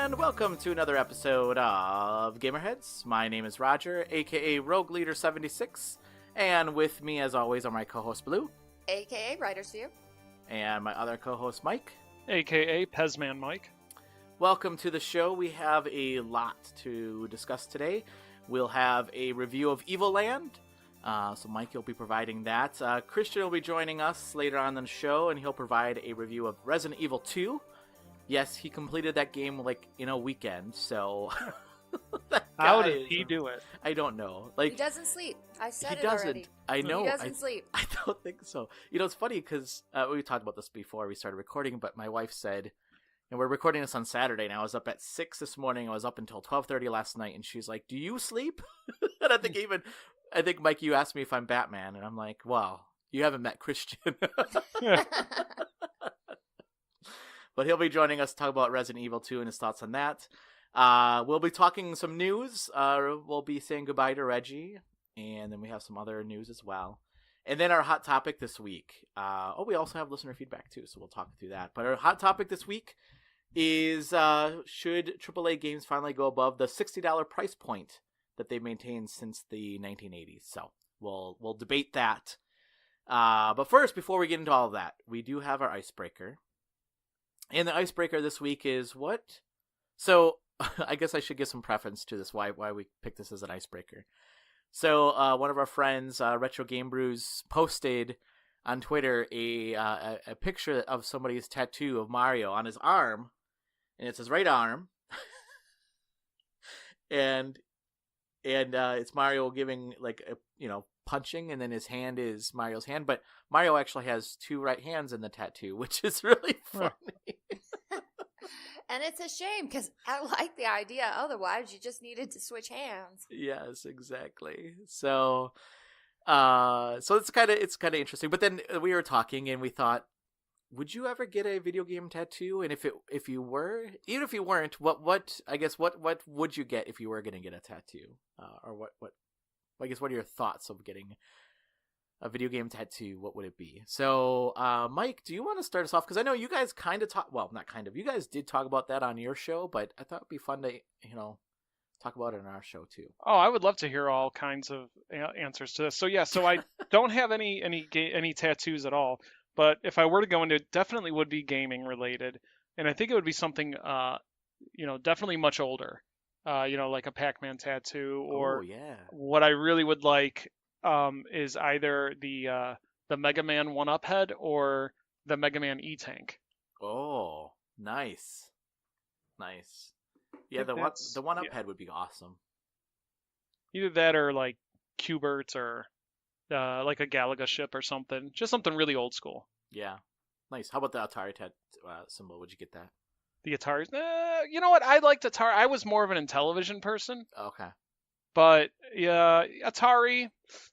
and welcome to another episode of GamerHeads. My name is Roger, aka Rogue Leader 76, and with me, as always, are my co-host Blue, aka Writer's View, and my other co-host Mike, aka Pezman Mike. Welcome to the show. We have a lot to discuss today. We'll have a review of Evoland. So Mike will be providing that. Christian will be joining us later on in the show, and he'll provide a review of Resident Evil 2. Yes, he completed that game in a weekend, so... How did he do it? I don't know. He doesn't sleep. I said it already. I know. He doesn't sleep. I don't think so. It's funny because we talked about this before we started recording, but my wife said, and we're recording this on Saturday, and I was up at 6 this morning. I was up until 12:30 last night, and she's like, "Do you sleep?" And I think, Mike, you asked me if I'm Batman, and I'm like, "Well, you haven't met Christian." But he'll be joining us to talk about Resident Evil 2 and his thoughts on that. We'll be talking some news. We'll be saying goodbye to Reggie, and then we have some other news as well. And then our hot topic this week. We also have listener feedback too, so we'll talk through that. But our hot topic this week is should AAA games finally go above the $60 price point that they've maintained since the 1980s? So we'll debate that. But first, before we get into all of that, we do have our icebreaker. And the icebreaker this week is what? So I guess I should give some preference to this, why we picked this as an icebreaker. So one of our friends, Retro Game Brews, posted on Twitter a picture of somebody's tattoo of Mario on his arm, and it's his right arm, and it's Mario giving punching, and then his hand is Mario's hand, but Mario actually has two right hands in the tattoo, which is really funny. And it's a shame because I like the idea. Otherwise, you just needed to switch hands. Yes, exactly. So it's kind of interesting. But then we were talking, and we thought, would you ever get a video game tattoo? And if you were, even if you weren't, what would you get if you were going to get a tattoo? Or what? I guess what are your thoughts of getting a video game tattoo? What would it be? So, Mike, do you want to start us off? Because I know you guys you guys did talk about that on your show, but I thought it'd be fun to, talk about it on our show too. Oh, I would love to hear all kinds of answers to this. So yeah, so I don't have any tattoos at all, but if I were to go into it, definitely would be gaming related, and I think it would be something, definitely much older, like a Pac-Man tattoo, or what I really would like. Is either the Mega Man 1-Up head or the Mega Man E-Tank. Oh, nice. Yeah, the 1-Up head would be awesome. Either that or like Q*berts or like a Galaga ship or something. Just something really old school. Yeah, nice. How about the Atari symbol? Would you get that? The Atari? You know what? I liked Atari. I was more of an Intellivision person. Okay. But yeah, Atari,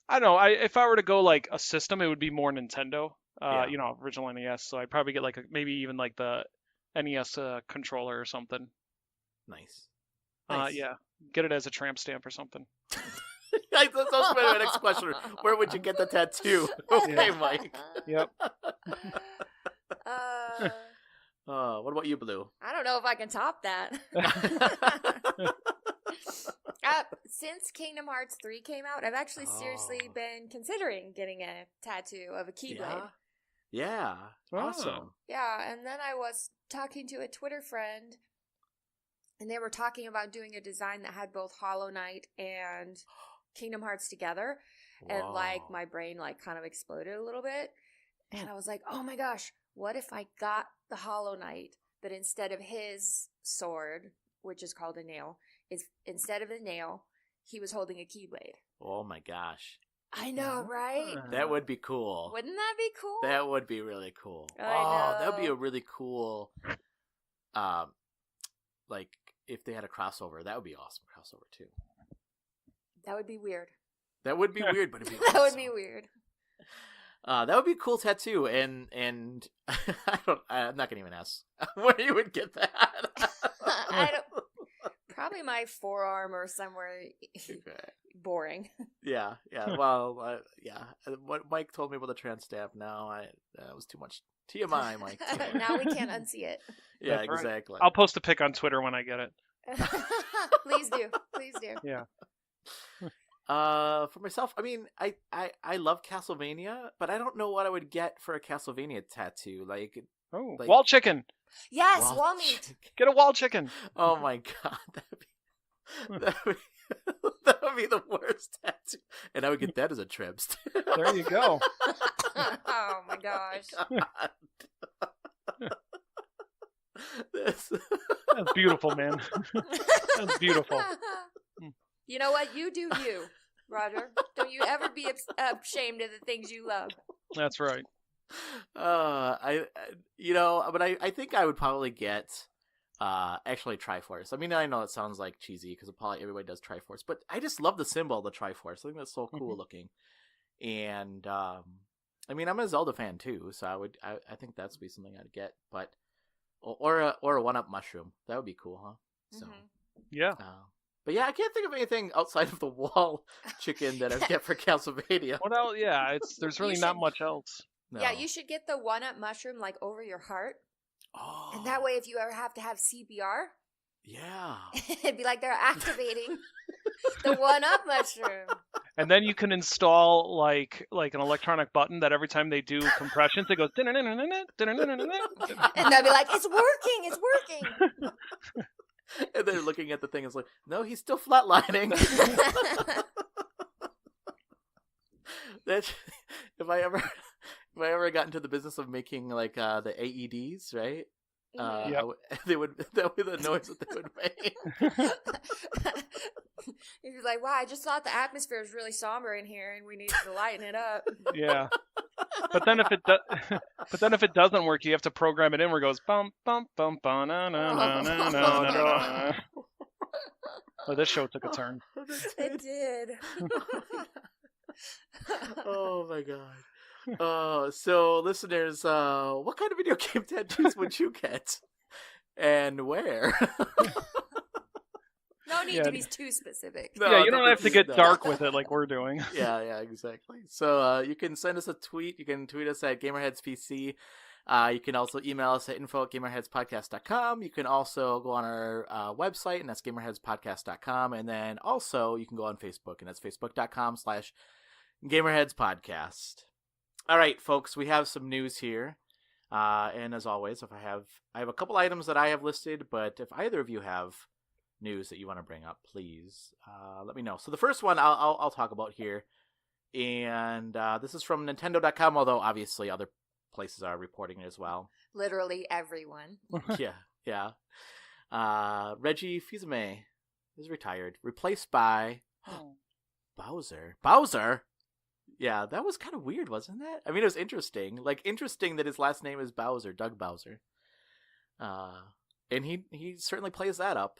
I don't know. If I were to go like a system, it would be more Nintendo. Original NES. So I'd probably get maybe even like the NES controller or something. Nice. Yeah, get it as a tramp stamp or something. That was my next question. Where would you get the tattoo? Okay, Mike. Yep. What about you, Blue? I don't know if I can top that. Since Kingdom Hearts 3 came out, I've actually seriously been considering getting a tattoo of a Keyblade. Yeah. Awesome. Yeah, and then I was talking to a Twitter friend, and they were talking about doing a design that had both Hollow Knight and Kingdom Hearts together. Whoa. And my brain kind of exploded a little bit. And I was like, oh my gosh, what if I got the Hollow Knight, but instead of his sword, which is called a nail, instead of a nail, he was holding a Keyblade. Oh my gosh. I know, right? That would be cool. Wouldn't that be cool? That would be really cool. I know. That would be a really cool, if they had a crossover, that would be awesome crossover too. That would be weird. That would be weird, but it'd be awesome. That would be weird. That would be a cool tattoo, and I'm not gonna even ask where you would get that. Probably my forearm or somewhere. Boring. Yeah. Well, yeah. What Mike told me about the trans stamp, no, that was too much TMI, Mike. TMI. Now we can't unsee it. Yeah, That's right. exactly. I'll post a pic on Twitter when I get it. Please do. Please do. Yeah. For myself, I mean, I love Castlevania, but I don't know what I would get for a Castlevania tattoo. Like Wall chicken. Yes, wall wall meat. chicken. Get a wall chicken. Oh my god, that would be the worst tattoo, and I would get that as a tribs. There you go. Oh my gosh. That's beautiful, man. That's beautiful. You know what? You do you, Roger. Don't you ever be ashamed of the things you love. That's right. But I think I would probably get actually Triforce. I mean, I know it sounds like cheesy because probably everybody does Triforce, but I just love the symbol of the Triforce. I think that's so cool looking. And I mean, I'm a Zelda fan too, so I think that's be something I'd get. But or a 1-up mushroom, that would be cool, huh? So yeah. But yeah, I can't think of anything outside of the wall chicken that I'd get for Castlevania. Well, yeah, there's really not much else. No. Yeah, you should get the 1-up mushroom like over your heart. Oh. And that way, if you ever have to have CPR, yeah, it'd be like they're activating the 1-up mushroom. And then you can install like an electronic button that every time they do compressions, it goes. And they'll be like, "It's working! It's working!" And they're looking at the thing. It's like, no, he's still flatlining. That if I ever got into the business of making like the AEDs, right? That would be the noise that they would make. You're like, wow, I just thought the atmosphere was really somber in here, and we needed to lighten it up. Yeah, but then if it doesn't work, you have to program it in where it goes bum bum bum bum na na na na na na. Oh, this show took a turn. It did. Oh my god. So listeners, what kind of video game tattoos would you get? And where? No need to be too specific. No, yeah, you don't have to get dark with it like we're doing. Yeah, exactly. So you can send us a tweet. You can tweet us at GamerHeadsPC. You can also email us at info@gamerheadspodcast.com. You can also go on our website, and that's gamerheadspodcast.com. And then also you can go on Facebook, and that's facebook.com/gamerheadspodcast. All right, folks, we have some news here. And as always, I have a couple items that I have listed, but if either of you have news that you want to bring up, please let me know. So the first one I'll talk about here, and this is from Nintendo.com, although obviously other places are reporting it as well. Literally everyone. Yeah. Reggie Fils-Aime is retired, replaced by Bowser. Yeah, that was kind of weird, wasn't that? I mean, it was interesting. Like, interesting that his last name is Bowser, Doug Bowser. And he certainly plays that up.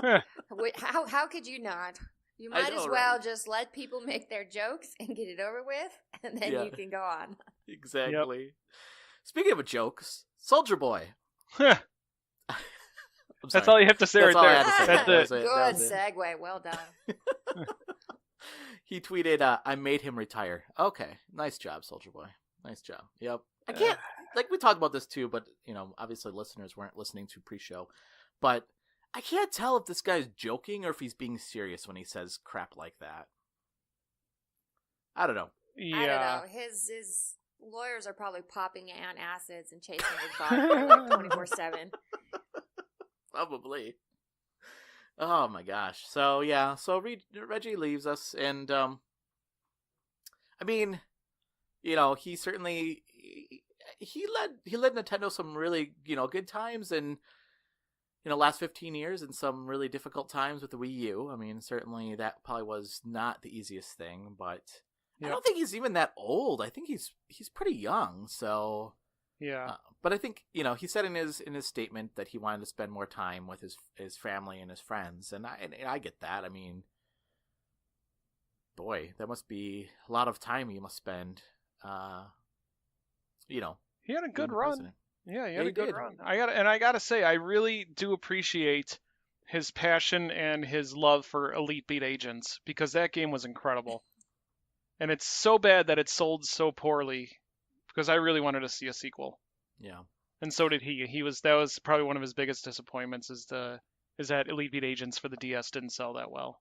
How could you not? You might as well just let people make their jokes and get it over with, and then you can go on. Exactly. Yep. Speaking of jokes, Soldier Boy. That's all you have to say right there. That's it. Good segue. Well done. He tweeted, I made him retire. Okay. Nice job, Soldier Boy. Nice job. Yep. I can't, like, we talked about this too, but, obviously listeners weren't listening to pre-show. But I can't tell if this guy's joking or if he's being serious when he says crap like that. I don't know. Yeah. I don't know. His lawyers are probably popping on acids and chasing his body like 24/7. Probably. Oh my gosh. So yeah, Reggie leaves us, and I mean, he certainly he led Nintendo some really good times, and last 15 years, and some really difficult times with the Wii U. I mean, certainly that probably was not the easiest thing, but I don't think he's even that old. I think he's pretty young. So yeah. But I think he said in his statement that he wanted to spend more time with his family and his friends, and I get that. I mean, boy, that must be a lot of time you must spend. He had a good run. President. Yeah, he had a good run. I gotta say, I really do appreciate his passion and his love for Elite Beat Agents, because that game was incredible. And it's so bad that it sold so poorly, because I really wanted to see a sequel, Yeah. and so did he. That was probably one of his biggest disappointments is that Elite Beat Agents for the DS didn't sell that well.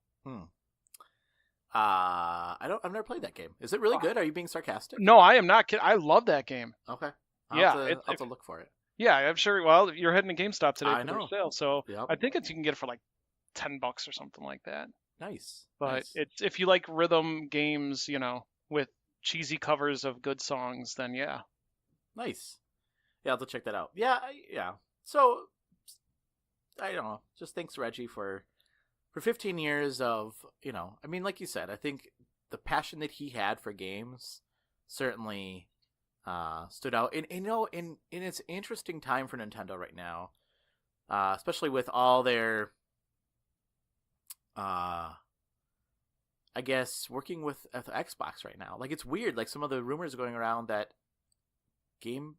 I've never played that game. Is it really good? Are you being sarcastic? No, I am not kidding. I love that game. Okay. I'll have to look for it. Yeah, I'm sure. Well, you're heading to GameStop today for their sale, so Yep. I think you can get it for like $10 or something like that. Nice. But it's if you like rhythm games, with cheesy covers of good songs, then yeah. Nice. Yeah, I'll have to check that out. Yeah. So I don't know. Just thanks, Reggie, for 15 years of, I mean, like you said, I think the passion that he had for games certainly stood out. And in it's an interesting time for Nintendo right now, especially with all their, I guess, working with Xbox right now. Like, it's weird. Like, some of the rumors going around that Game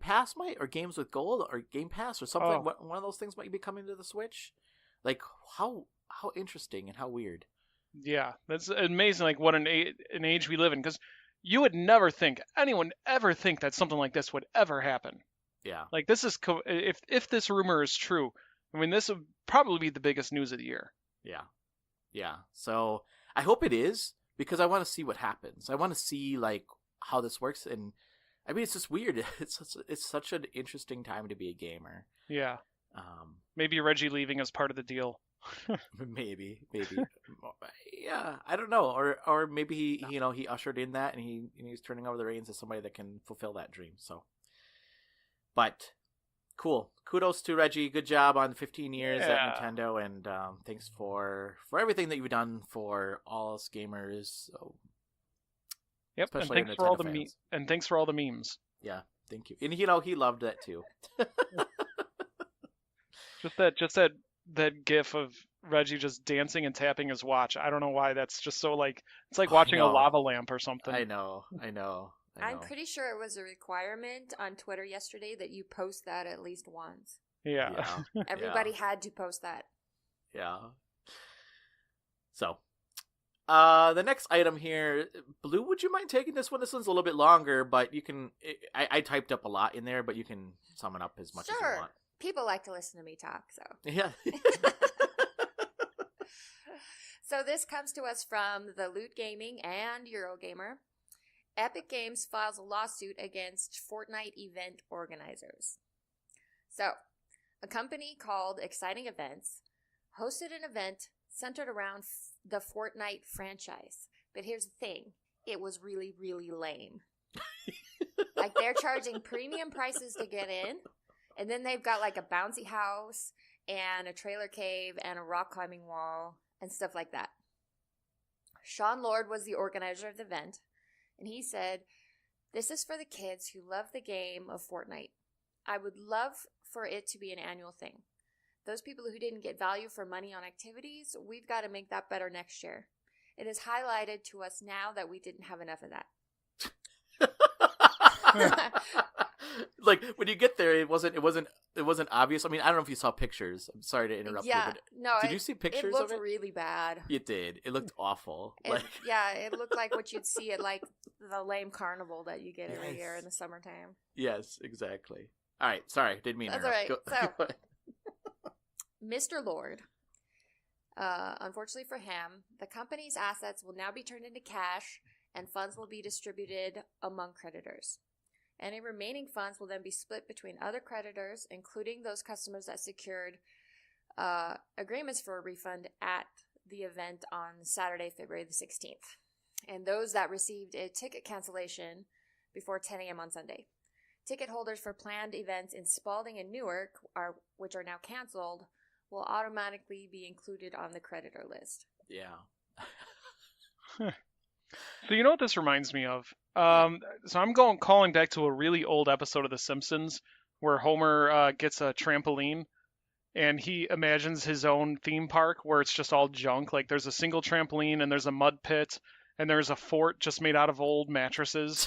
Pass or Games with Gold or Game Pass or something, one of those things might be coming to the Switch. Like, how interesting and how weird. Yeah, that's amazing. Like, what an age we live in, because you would never think, anyone ever think that something like this would ever happen. Yeah. Like, this is if this rumor is true, I mean, this would probably be the biggest news of the year. Yeah. So I hope it is, because I want to see what happens. I want to see like how this works, and I mean, it's just weird. It's such an interesting time to be a gamer. Yeah. Maybe Reggie leaving as part of the deal. maybe. Yeah, I don't know. Or maybe he ushered in that, and he's turning over the reins to somebody that can fulfill that dream. So, but cool. Kudos to Reggie. Good job on 15 years at Nintendo, and thanks for everything that you've done for all us gamers. So, yep, and thanks for all the thanks for all the memes. Yeah, thank you. And he loved that too. Just that gif of Reggie just dancing and tapping his watch. I don't know why that's just so like it's like watching a lava lamp or something. I know. I'm pretty sure it was a requirement on Twitter yesterday that you post that at least once. Yeah. Everybody had to post that. Yeah. So, the next item here, Blue, would you mind taking this one? This one's a little bit longer, but you can. I typed up a lot in there, but you can sum it up as much as you want. People like to listen to me talk, so. Yeah. So this comes to us from the Loot Gaming and Eurogamer. Epic Games files a lawsuit against Fortnite event organizers. So, a company called Exciting Events hosted an event centered around the Fortnite franchise. But here's the thing. It was really, really lame. Like, they're charging premium prices to get in. And then they've got like a bouncy house and a trailer cave and a rock climbing wall and stuff like that. Sean Lord was the organizer of the event, and he said, "This is for the kids who love the game of Fortnite. I would love for it to be an annual thing. Those people who didn't get value for money on activities, we've got to make that better next year. It is highlighted to us now that we didn't have enough of that." Like, when you get there, it wasn't obvious. I mean, I don't know if you saw pictures. I'm sorry to interrupt you, but did you see pictures of it? It looked really bad. It did. It looked awful. It looked like what you'd see at like the lame carnival that you get every year in the summertime. Yes, exactly. All right, sorry, didn't mean to interrupt. That's all right. So, Mr. Lord, unfortunately for him, the company's assets will now be turned into cash, and funds will be distributed among creditors. Any remaining funds will then be split between other creditors, including those customers that secured agreements for a refund at the event on Saturday, February the 16th, and those that received a ticket cancellation before 10 a.m. on Sunday. Ticket holders for planned events in Spalding and Newark, which are now canceled, will automatically be included on the creditor list. Yeah. So you know what this reminds me of? So I'm calling back to a really old episode of The Simpsons where Homer gets a trampoline and he imagines his own theme park where it's just all junk. Like there's a single trampoline and there's a mud pit and there's a fort just made out of old mattresses.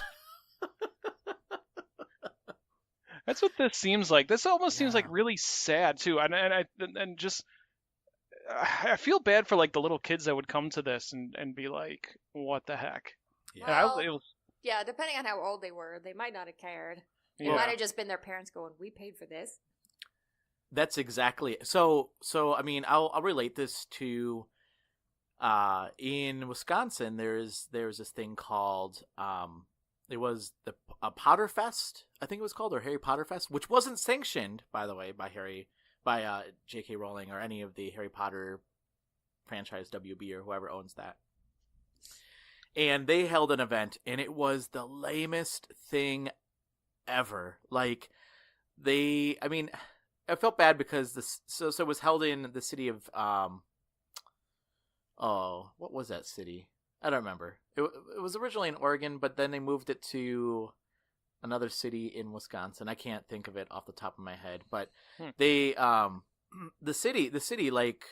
That's what this seems like. This almost seems like really sad too. And just I feel bad for like the little kids that would come to this and be like, what the heck? Yeah. Yeah, depending on how old they were, they might not have cared. It Yeah. might have just been their parents going, "We paid for this." That's exactly it. So I mean, I'll relate this to in Wisconsin. There's this thing called it was the Potter Fest, I think it was called, or Harry Potter Fest, which wasn't sanctioned, by the way, by J.K. Rowling or any of the Harry Potter franchise, WB or whoever owns that. And they held an event, and it was the lamest thing ever. Like, I mean, I felt bad because so it was held in the city of what was that city? I don't remember. It was originally in Oregon, but then they moved it to another city in Wisconsin. I can't think of it off the top of my head, but they the city like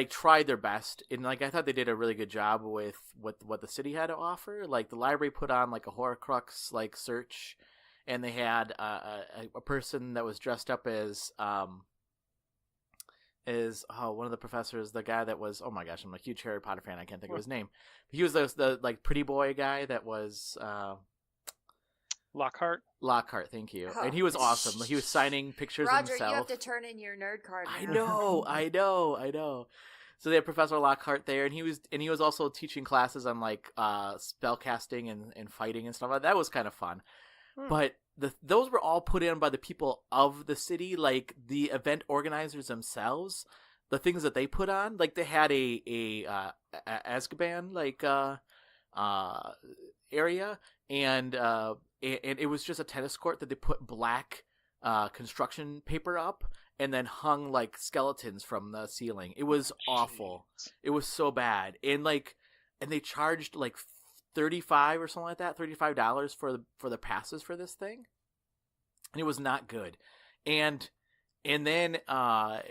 tried their best, and like I thought they did a really good job with what the city had to offer. Like the library put on like a Horcrux like search, and they had a person that was dressed up as one of the professors, the guy that was, oh my gosh, I'm a huge Harry Potter fan. I can't think of his name. He was the like pretty boy guy that was Lockhart. Lockhart, thank you. Oh. And he was awesome. He was signing pictures of Roger, himself. you have to turn in your nerd card now. I know. So they had Professor Lockhart there, and he was also teaching classes on like spell casting and fighting and stuff like that. That was kind of fun. But those were all put in by the people of the city, like the event organizers themselves. The things that they put on, like they had a Azkaban like area, and it was just a tennis court that they put black construction paper up and then hung like skeletons from the ceiling. It was awful. It was so bad. And they charged like $35 or something like that, $35 for the passes for this thing. And it was not good. And then my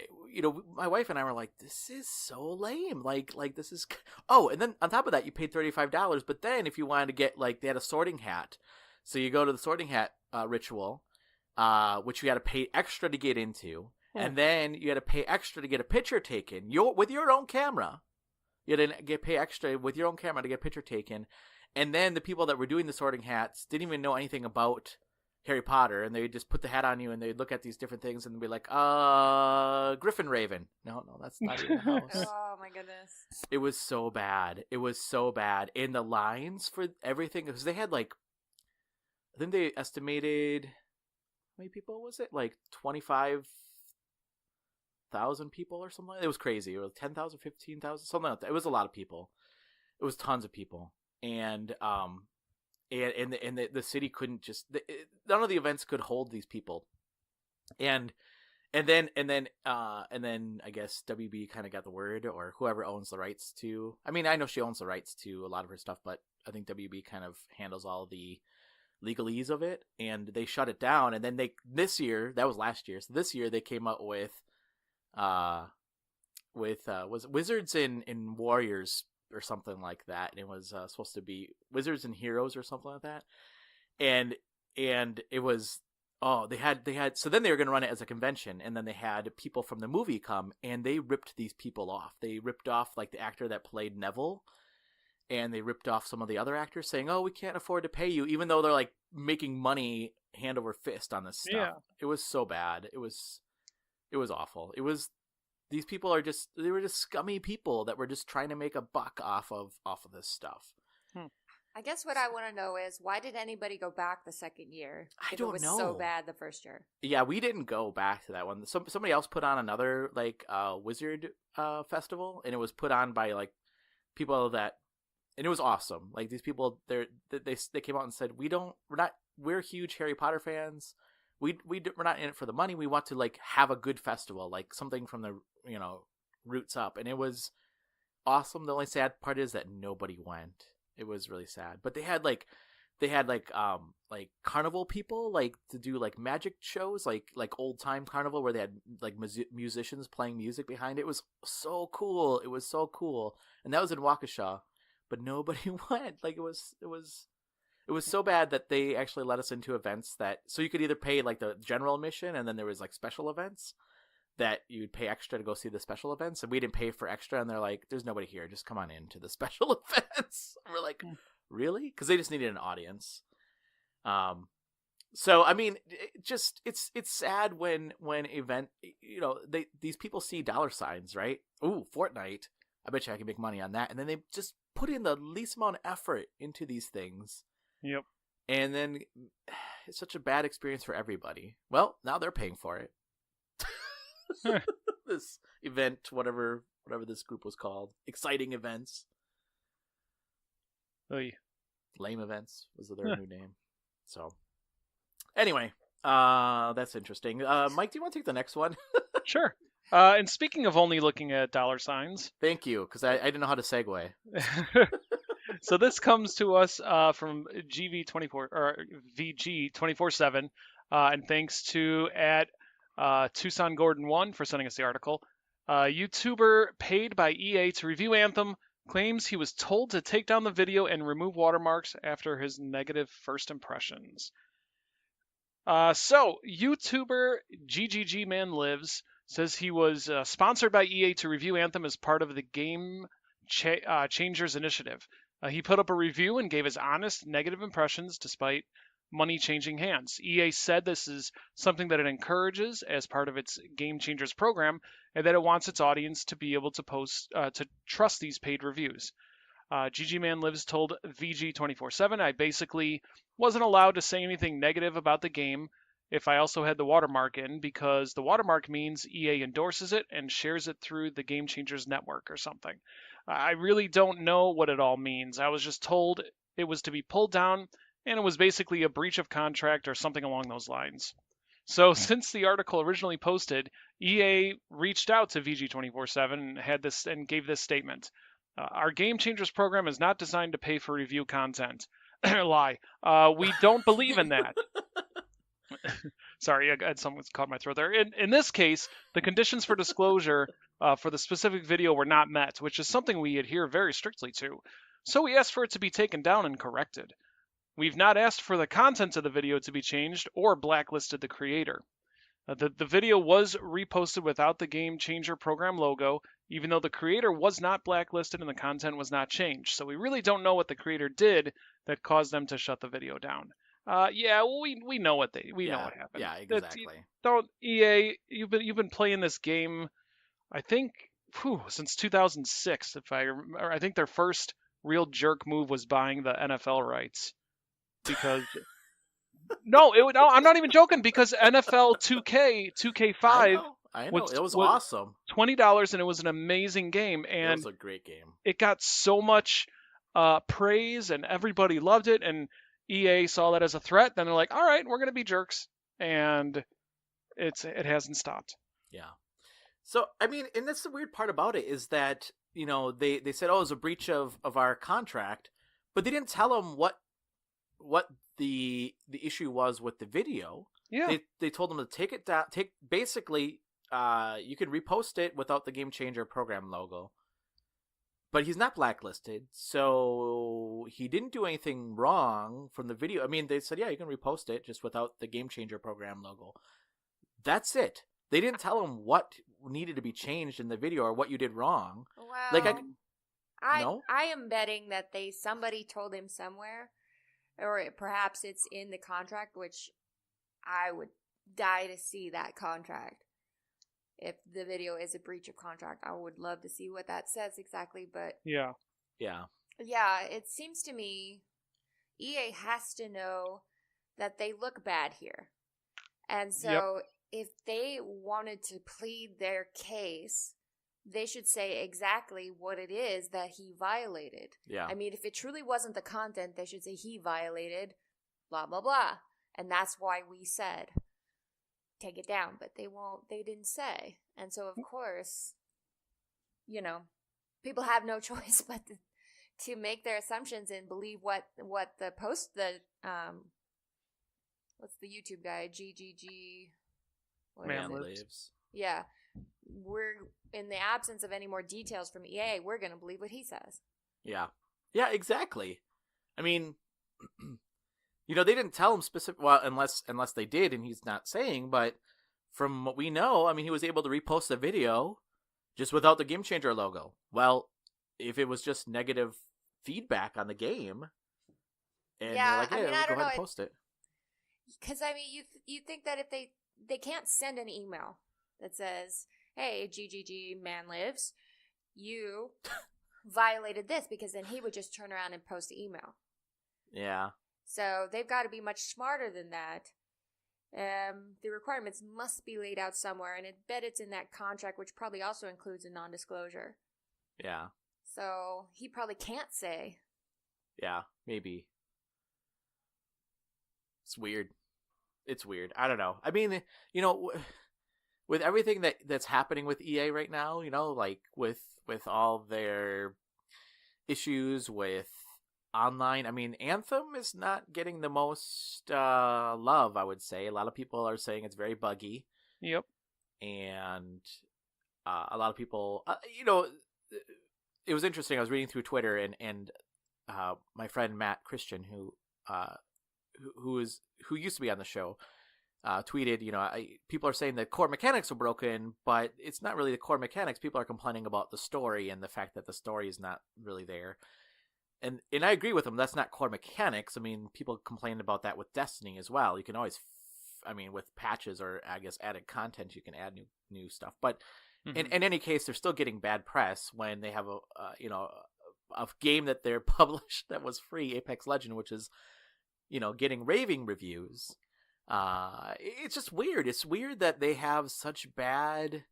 wife and I were like, this is so lame. Like this is and then on top of that you paid $35, but then if you wanted to get like, they had a sorting hat. So you go to the sorting hat ritual, which you had to pay extra to get into, and then you had to pay extra to get a picture taken with your own camera. You had to pay extra with your own camera to get a picture taken, and then the people that were doing the sorting hats didn't even know anything about Harry Potter, and they would just put the hat on you, and they'd look at these different things and be like, Griffin Raven. No, that's not even a house. Oh my goodness. It was so bad. And the lines for everything, because they had like, I think they estimated, how many people was it? Like 25,000 people or something. It was crazy. It was 10,000, 15,000, something like that. It was a lot of people. It was tons of people. And the city couldn't none of the events could hold these people. And then I guess WB kind of got the word, or whoever owns the rights to, I mean, I know she owns the rights to a lot of her stuff, but I think WB kind of handles all the legalese of it, and they shut it down. And then this year, that was last year, so this year they came out with was Wizards and Warriors or something like that, and it was supposed to be Wizards and Heroes or something like that, and it was they had so then they were going to run it as a convention, and then they had people from the movie come, and they ripped these people off. They ripped off like the actor that played Neville, and they ripped off some of the other actors, saying, "Oh, we can't afford to pay you," even though they're like making money hand over fist on this stuff. Yeah. It was so bad. It was awful. These people they were just scummy people that were just trying to make a buck off of this stuff. I guess what I want to know is, why did anybody go back the second year? I don't know. It was so bad the first year. Yeah, we didn't go back to that one. Somebody else put on another like wizard festival, and it was put on by like people that, and it was awesome. Like these people, they came out and said, we're huge Harry Potter fans. We're not in it for the money. We want to like have a good festival, like something from the roots up. And it was awesome. The only sad part is that nobody went. It was really sad. But they had carnival people like to do like magic shows, like old time carnival where they had like musicians playing music behind it. It was so cool. And that was in Waukesha, but nobody went. Like it was so bad that they actually let us into events so you could either pay like the general admission, and then there was like special events that you'd pay extra to go see the special events, and we didn't pay for extra, and they're like, there's nobody here, just come on in to the special events. And we're like, really? Because they just needed an audience. So I mean, it's sad when these people see dollar signs, right? Ooh, Fortnite. I bet you I can make money on that, and then they just put in the least amount of effort into these things. Yep. And then it's such a bad experience for everybody. Well, now they're paying for it. This event, whatever this group was called, exciting events. Oy. Lame events was their new name. So, anyway, that's interesting. Mike, do you want to take the next one? Sure. And speaking of only looking at dollar signs. Thank you, because I didn't know how to segue. So this comes to us from GV24 or VG247, and thanks to Tucson Gordon 1 for sending us the article. YouTuber paid by EA to review Anthem claims he was told to take down the video and remove watermarks after his negative first impressions. So YouTuber GGG Man Lives says he was sponsored by EA to review Anthem as part of the Game Changers initiative. He put up a review and gave his honest negative impressions despite money changing hands. EA said this is something that it encourages as part of its Game Changers program, and that it wants its audience to be able to to trust these paid reviews. GG Man Lives told VG247, I basically wasn't allowed to say anything negative about the game if I also had the watermark in, because the watermark means EA endorses it and shares it through the Game Changers network or something. I really don't know what it all means. I was just told it was to be pulled down, and it was basically a breach of contract or something along those lines. So since the article originally posted, EA reached out to VG247 and gave this statement. Our Game Changers program is not designed to pay for review content. Lie. We don't believe in that. Sorry, I had someone caught my throat there. In this case, the conditions for disclosure for the specific video were not met, which is something we adhere very strictly to. So we asked for it to be taken down and corrected. We've not asked for the content of the video to be changed or blacklisted the creator. The video was reposted without the Game Changer program logo, even though the creator was not blacklisted and the content was not changed. So we really don't know what the creator did that caused them to shut the video down. We know what know what happened. Yeah, exactly. Don't EA, you've been playing this game, I think, since 2006. I think their first real jerk move was buying the NFL rights. Because no, I'm not even joking. Because NFL 2K5, I know. It was awesome. $20, and it was an amazing game. And it was a great game. It got so much praise, and everybody loved it. And EA saw that as a threat. Then they're like, "All right, we're gonna be jerks," and it hasn't stopped. Yeah. So I mean, and that's the weird part about it is that they said, "Oh, it was a breach of our contract," but they didn't tell them what the issue was with the video. Yeah. They told them to take it down. Basically, you can repost it without the Game Changer program logo. But he's not blacklisted, so he didn't do anything wrong from the video. I mean, they said, yeah, you can repost it just without the Game Changer program logo. That's it. They didn't tell him what needed to be changed in the video or what you did wrong. Well, I am betting that somebody told him somewhere, or perhaps it's in the contract, which I would die to see that contract. If the video is a breach of contract, I would love to see what that says exactly. But yeah, it seems to me EA has to know that they look bad here, and so if they wanted to plead their case, they should say exactly what it is that he violated. Yeah, I mean, if it truly wasn't the content, they should say he violated blah blah blah, and that's why we said take it down, but they didn't say. And so of course, people have no choice but to make their assumptions and believe what the what's the YouTube guy, GGG Man Lives. Yeah. We're in the absence of any more details from EA, we're going to believe what he says. Yeah. Yeah, exactly. I mean, they didn't tell him specific. Well, unless they did, and he's not saying. But from what we know, I mean, he was able to repost the video just without the Game Changer logo. Well, if it was just negative feedback on the game, And Yeah, they're like, I "Hey, mean, I we'll go don't ahead know. and post it." Because I mean, you think that if they can't send an email that says, "Hey, GGG man lives," you violated this, because then he would just turn around and post the email. Yeah. So they've got to be much smarter than that. The requirements must be laid out somewhere, and I bet it's in that contract, which probably also includes a non-disclosure. Yeah. So he probably can't say. Yeah, maybe. It's weird. It's weird. I don't know. I mean, with everything that's happening with EA right now, like with all their issues with online. I mean, Anthem is not getting the most love, I would say. A lot of people are saying it's very buggy. Yep. And a lot of people, it was interesting. I was reading through Twitter, and my friend Matt Christian, who used to be on the show, tweeted, people are saying that core mechanics are broken, but it's not really the core mechanics. People are complaining about the story and the fact that the story is not really there. And I agree with them. That's not core mechanics. I mean, people complain about that with Destiny as well. You can always, with patches or I guess added content, you can add new stuff. But in any case, they're still getting bad press when they have a game that they're published that was free, Apex Legend, which is, getting raving reviews. It's just weird. It's weird that they have such bad,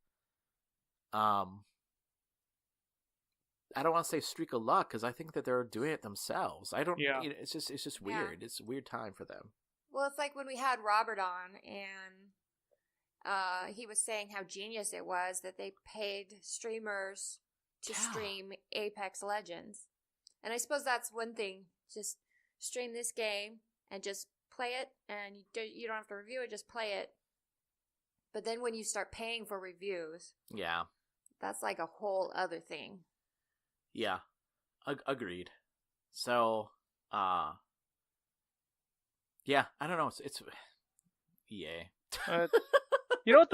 I don't want to say streak of luck, because I think that they're doing it themselves. I don't. Yeah. It's just weird. Yeah. It's a weird time for them. Well, it's like when we had Robert on, and he was saying how genius it was that they paid streamers to stream Apex Legends, and I suppose that's one thing. Just stream this game and just play it, and you don't have to review it. Just play it. But then when you start paying for reviews, yeah, that's like a whole other thing. Yeah, agreed. So, yeah, I don't know. It's EA. You know what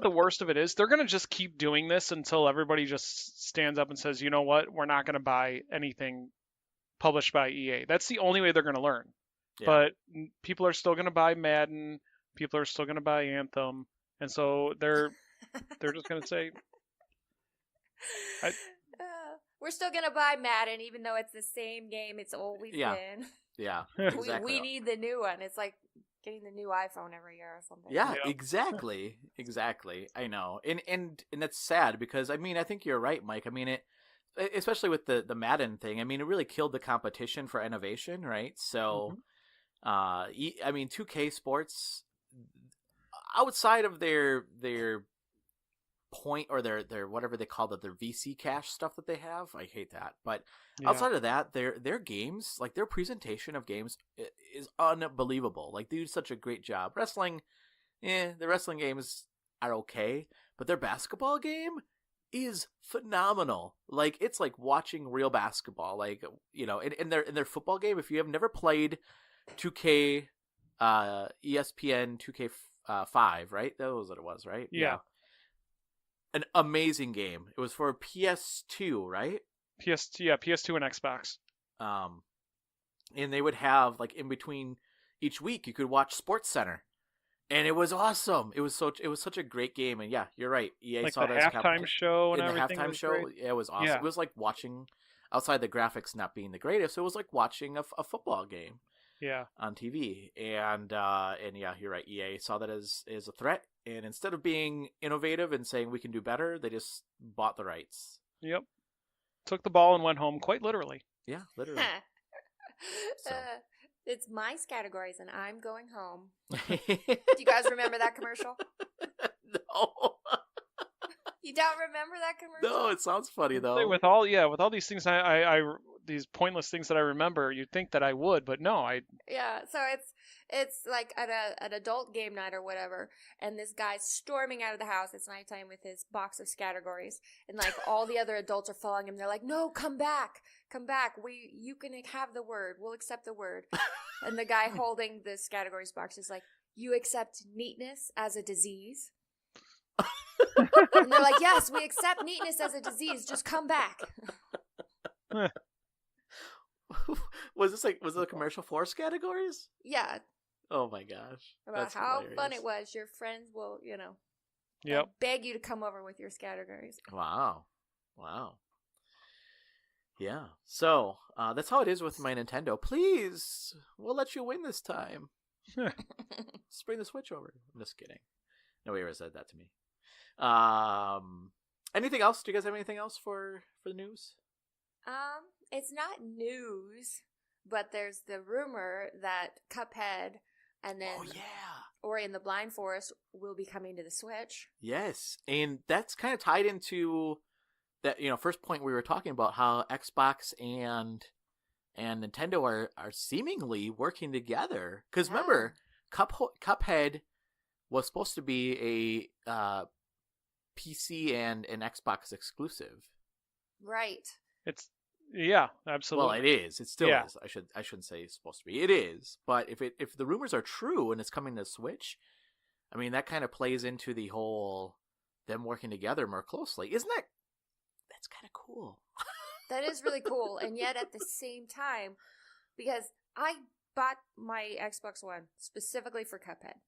the worst of it is? They're gonna just keep doing this until everybody just stands up and says, "You know what? We're not gonna buy anything published by EA." That's the only way they're gonna learn. Yeah. But people are still gonna buy Madden. People are still gonna buy Anthem, and so they're just gonna say. We're still going to buy Madden, even though it's the same game it's always been. Yeah, exactly. We need the new one. It's like getting the new iPhone every year or something. Yeah, exactly. Exactly. I know. And that's sad because, I think you're right, Mike. Especially with the Madden thing, it really killed the competition for innovation, right? So, 2K Sports, outside of their point or their whatever they call it, their VC cache stuff that they have, I hate that, but outside of that, their games, like their presentation of games is unbelievable. Like they do such a great job. Wrestling, the wrestling games are okay, but their basketball game is phenomenal. Like it's like watching real basketball. Like in their football game, if you have never played 2K ESPN 2K5, right? That was what it was, right? Yeah. An amazing game. It was for PS2, right? PS2 and Xbox. And they would have like in between each week you could watch Sports Center, and it was awesome. It was such a great game, and yeah, you're right. EA like saw the that halftime show and everything. The halftime show, it was awesome. Yeah. It was like watching, outside the graphics not being the greatest, it was like watching a football game. Yeah. On TV, and yeah, you're right. EA saw that as a threat, and instead of being innovative and saying we can do better, they just bought the rights. Yep. Took the ball and went home, quite literally. Yeah, literally. So. It's mice categories, and I'm going home. Do you guys remember that commercial? No. You don't remember that commercial? No, it sounds funny though. With all these things, I these pointless things that I remember, you'd think that I would, but no, I. Yeah, so it's like at an adult game night or whatever, and this guy's storming out of the house. It's nighttime with his box of categories, and like all the other adults are following him. They're like, "No, come back. You can have the word. We'll accept the word." And the guy holding this categories box is like, "You accept neatness as a disease?" And they're like, "Yes, we accept neatness as a disease. Just come back." Was it a commercial for categories? Yeah, Oh my gosh. about That's how fun hilarious. it was. Your friends will, Yep. beg you to come over with your categories. Wow. Yeah. So, that's how it is with my Nintendo. Please, we'll let you win this time. Just bring the Switch over. I'm just kidding. Nobody ever said that to me. Anything else? Do you guys have anything else for the news? It's not news, but there's the rumor that Cuphead and then Oh yeah. Ori and the Blind Forest will be coming to the Switch. Yes, and that's kind of tied into that, first point we were talking about, how Xbox and Nintendo are seemingly working together. Because remember, Cuphead was supposed to be a PC and an Xbox exclusive. Right. Yeah, absolutely. Well, it is. It still is. I shouldn't say it's supposed to be. It is. But if the rumors are true and it's coming to Switch, I mean, that kind of plays into the whole them working together more closely. Isn't that? That's kind of cool. That is really cool. And yet at the same time, because I bought my Xbox One specifically for Cuphead,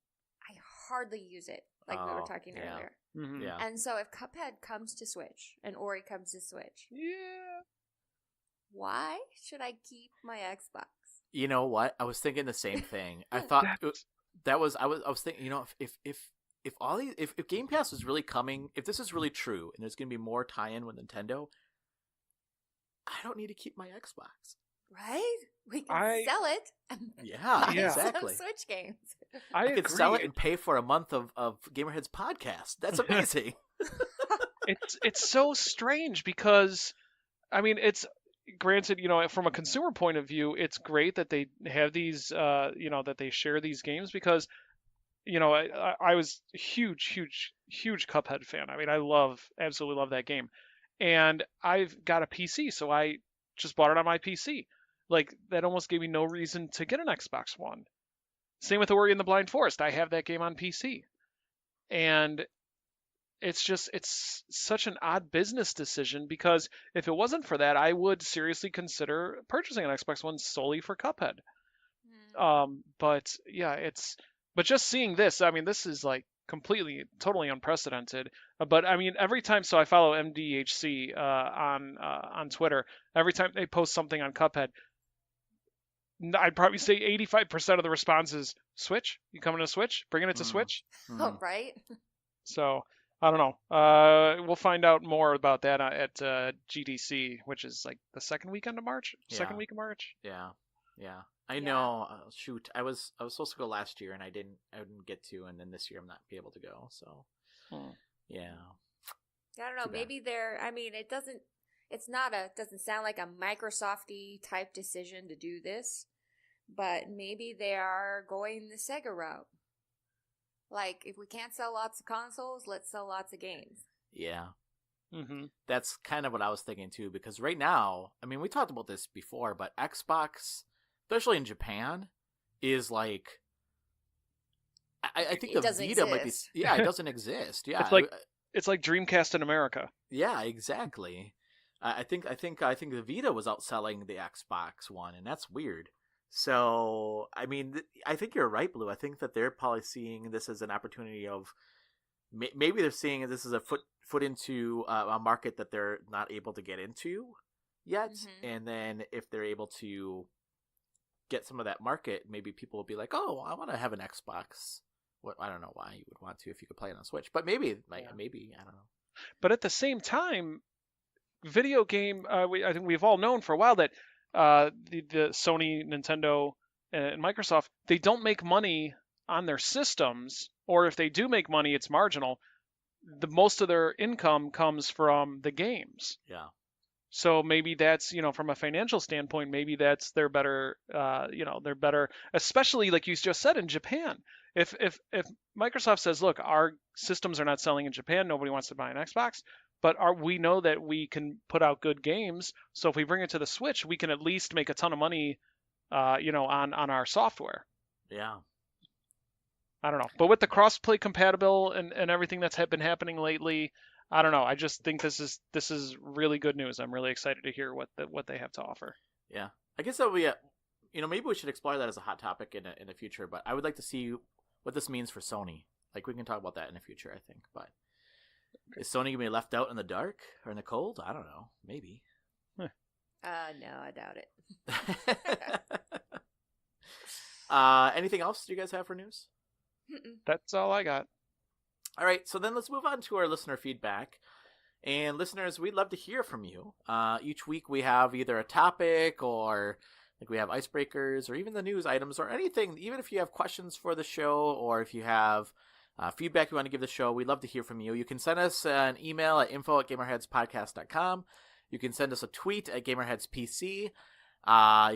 I hardly use it, like we were talking earlier. Mm-hmm. Yeah. And so if Cuphead comes to Switch and Ori comes to Switch, why should I keep my Xbox? You know what? I was thinking the same thing. I thought I was thinking, if all these, if Game Pass is really coming, if this is really true, and there's going to be more tie-in with Nintendo, I don't need to keep my Xbox. Right? We can sell it. And Yeah, buy exactly. Some Switch games. I could sell it and pay for a month of GamerHeads podcast. That's amazing. It's so strange because, I mean, it's granted, from a consumer point of view, it's great that they have these, that they share these games because, I was a huge Cuphead fan. I mean, absolutely love that game. And I've got a PC, so I just bought it on my PC. Like, that almost gave me no reason to get an Xbox One. Same with Ori and the Blind Forest. I have that game on PC. And it's such an odd business decision because if it wasn't for that, I would seriously consider purchasing an Xbox One solely for Cuphead. But yeah, but just seeing this, I mean, this is like totally unprecedented. But I mean, every time, so I follow MDHC on Twitter. Every time they post something on Cuphead, I'd probably say 85% of the response is Switch. You coming to Switch? Bringing it to Switch? Oh, right. So I don't know. We'll find out more about that at GDC, which is like the second weekend of March. Second week of March. Yeah. I know. Shoot, I was supposed to go last year and I didn't get to, and then this year I'm not be able to go. So yeah. I don't know. Maybe I mean, it doesn't sound like a Microsoft-y type decision to do this, but maybe they are going the Sega route. Like, if we can't sell lots of consoles, let's sell lots of games. Yeah. Mm-hmm. That's kind of what I was thinking too, because right now, I mean, we talked about this before, but Xbox, especially in Japan, is like, I think the Vita might be, it doesn't exist. Yeah. It's like Dreamcast in America. Yeah, exactly. I think the Vita was outselling the Xbox One, and that's weird. So, I mean, I think you're right, Blue. I think that they're probably seeing this as an opportunity of, maybe they're seeing this as a foot into a market that they're not able to get into yet. Mm-hmm. And then if they're able to get some of that market, maybe people will be like, oh, I want to have an Xbox. I don't know why you would want to if you could play it on Switch, but maybe, I don't know. But at the same time, video game, I think we've all known for a while that the Sony, Nintendo, and Microsoft, they don't make money on their systems, or if they do make money, it's marginal. Most of their income comes from the games. Yeah. So maybe that's, from a financial standpoint, maybe that's their better, they're better, especially like you just said in Japan. If Microsoft says, look, our systems are not selling in Japan, nobody wants to buy an Xbox, but we know that we can put out good games. So if we bring it to the Switch, we can at least make a ton of money, on our software. Yeah. I don't know. But with the cross-play compatible and everything that's been happening lately, I don't know. I just think this is really good news. I'm really excited to hear what they have to offer. Yeah. I guess that'll be maybe we should explore that as a hot topic in the future. But I would like to see what this means for Sony. Like, we can talk about that in the future, I think. But is Sony gonna be left out in the dark or in the cold? I don't know. Maybe. No, I doubt it. Anything else you guys have for news? That's all I got. All right, so then let's move on to our listener feedback. And listeners, we'd love to hear from you. Each week we have either a topic or like we have icebreakers or even the news items or anything. Even if you have questions for the show or if you have feedback you want to give the show, we'd love to hear from you. You can send us an email at info@gamerheadspodcast.com. You can send us a tweet at GamerHeadsPC. You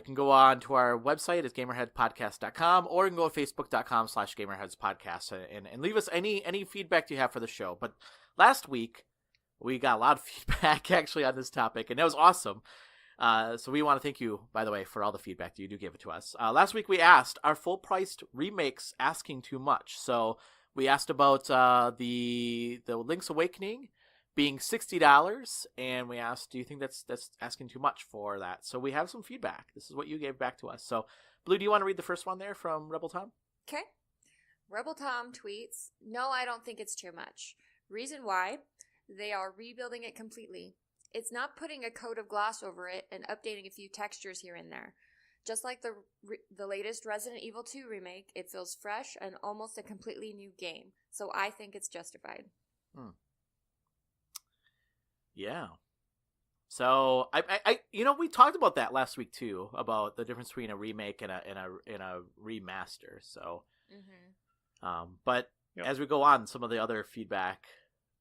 can go on to our website at gamerheadspodcast.com, or you can go to facebook.com/gamerheadspodcast and leave us any feedback you have for the show. But last week, we got a lot of feedback actually on this topic, and that was awesome. So we want to thank you, by the way, for all the feedback that you do give it to us. Last week we asked, are full-priced remakes asking too much? So we asked about the Link's Awakening being $60, and we asked, do you think that's asking too much for that? So we have some feedback. This is what you gave back to us. So, Blue, do you want to read the first one there from Rebel Tom? Okay. Rebel Tom tweets, no, I don't think it's too much. Reason why? They are rebuilding it completely. It's not putting a coat of gloss over it and updating a few textures here and there. Just like the latest Resident Evil 2 remake, it feels fresh and almost a completely new game. So I think it's justified. Yeah. So I we talked about that last week too, about the difference between a remake and a remaster. So, but as we go on, some of the other feedback,